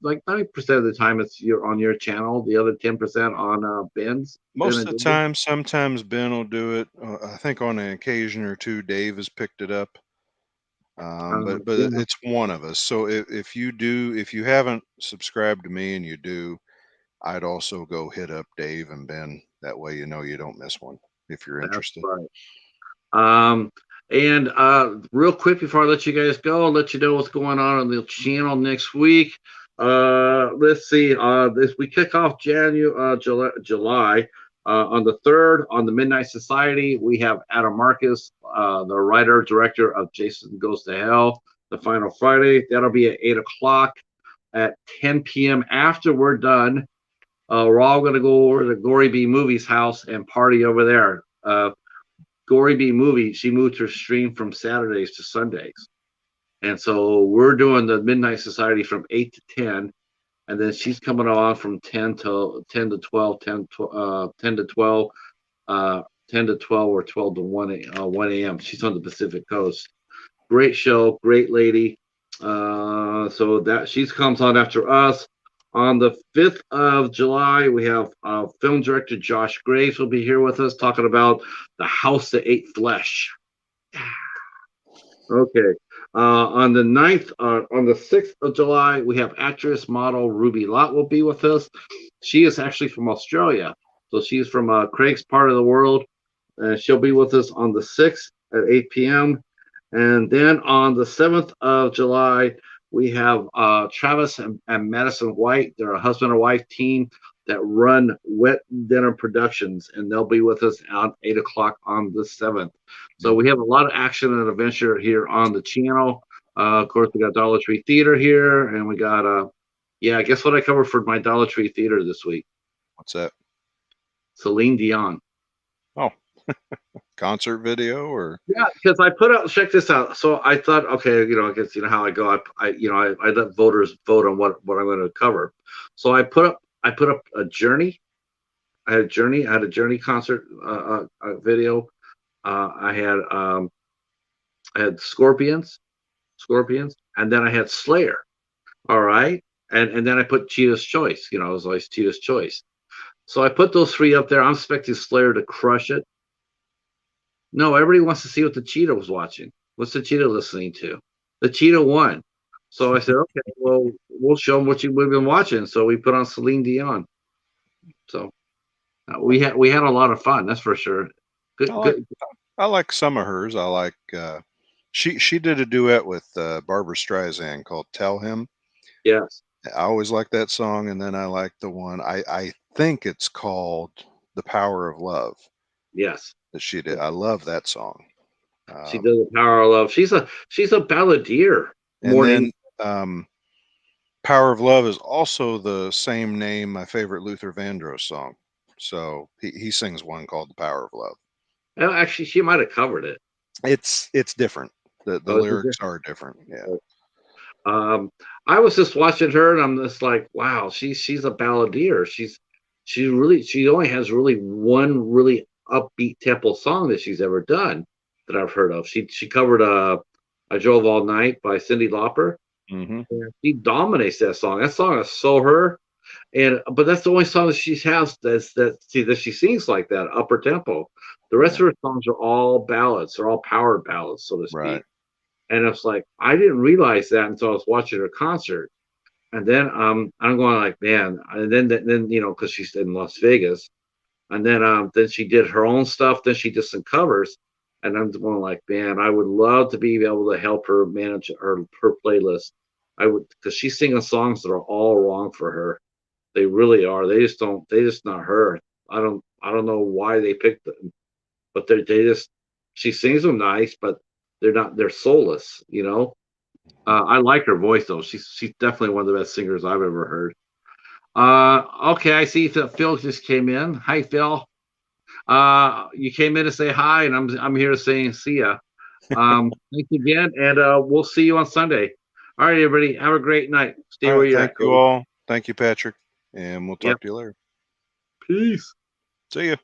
of the time, you're on your channel. The other 10% on Ben's. Ben Most and of the David. time, sometimes Ben will do it. I think on an occasion or two, Dave has picked it up. But Yeah, it's one of us. So if you haven't subscribed to me and you do, I'd also go hit up Dave and Ben. That way, you don't miss one if you're that's interested. right. And real quick before I let you guys go, I'll let you know what's going on the channel next week. Let's see. This we kick off July on the 3rd on the Midnight Society. We have Adam Marcus, the writer director of Jason Goes to Hell, the final Friday. That'll be at 8 o'clock. At 10 p.m. after we're done, we're all going to go over to Glory B Movies house and party over there. Gory B movie, she moved her stream from Saturdays to Sundays. And so we're doing the Midnight Society from 8 to 10. And then she's coming on from 10 to 12, 10 to 12, 10 to 12 or 12 to 1 a.m. She's on the Pacific Coast. Great show, great lady. So that she comes on after us. On the 5th of July, we have film director Josh Graves will be here with us talking about The House That Ate Flesh. Okay. On the 9th, on the 6th of July, we have actress model Ruby Lott will be with us. She is actually from Australia. So she's from Craig's part of the world. She'll be with us on the 6th at 8 p.m. And then on the 7th of July, we have Travis and Madison White. They're a husband and wife team that run Wet Dinner Productions, and they'll be with us at 8 o'clock on the 7th. So we have a lot of action and adventure here on the channel. Of course, we got Dollar Tree Theater here, and we got, yeah, guess what I covered for my Dollar Tree Theater this week? What's that? Celine Dion. Oh, concert video or? Yeah, because I put out, check this out. So I thought, okay, I guess how I go. I let voters vote on what I'm going to cover. So I put up a Journey. I had a Journey concert video. I had Scorpions, and then I had Slayer. All right, and then I put Cheetah's Choice. It was always Cheetah's Choice. So I put those three up there. I'm expecting Slayer to crush it. No, everybody wants to see what the cheetah was watching. What's the cheetah listening to? The cheetah won. So I said, okay, well, we'll show them what we've been watching. So we put on Celine Dion. So we had a lot of fun. That's for sure. I Good, like good. I like some of hers. I like she did a duet with Barbara Streisand called "Tell Him." Yes, I always like that song, and then I like the one I think it's called "The Power of Love" yes. that she did. I love that song. She Um, does the power of love. She's a balladeer and more than then "Power of Love" is also the same name my favorite Luther Vandross song. So he sings one called "The Power of Love." actually she might have covered it. It's different. The Oh, is it lyrics are different. Yeah. different? I was just watching her, and I'm just like, wow, she's a balladeer. She only has really one really upbeat tempo song that she's ever done that I've heard of. She covered "I Drove All Night" by Cyndi Lauper. Mm-hmm. And she dominates that song. That song is so her. And but that's the only song that she has that she sings like that upper tempo. The rest Yeah. of her songs are all ballads. They're all power ballads, so to Right. speak. And it's like I didn't realize that until I was watching her concert. And then I'm going like, man. And then because she's in Las Vegas, and then she did her own stuff. Then she did some covers, and I'm going like, man, I would love to be able to help her manage her playlist. I would, because she's singing songs that are all wrong for her. They really are. They just don't. They just not her. I don't know why they picked them, but they just. She sings them nice, but they're not. They're soulless. I like her voice though. She's definitely one of the best singers I've ever heard. Okay, I see that Phil just came in. Hi, Phil. You came in to say hi, and I'm here to say see ya. Thanks again, and we'll see you on Sunday. All right, everybody, have a great night. Stay All where right. you're Thank at, you Cody. all. Thank you, Patrick. And we'll Yep. talk to you later. Peace. See you.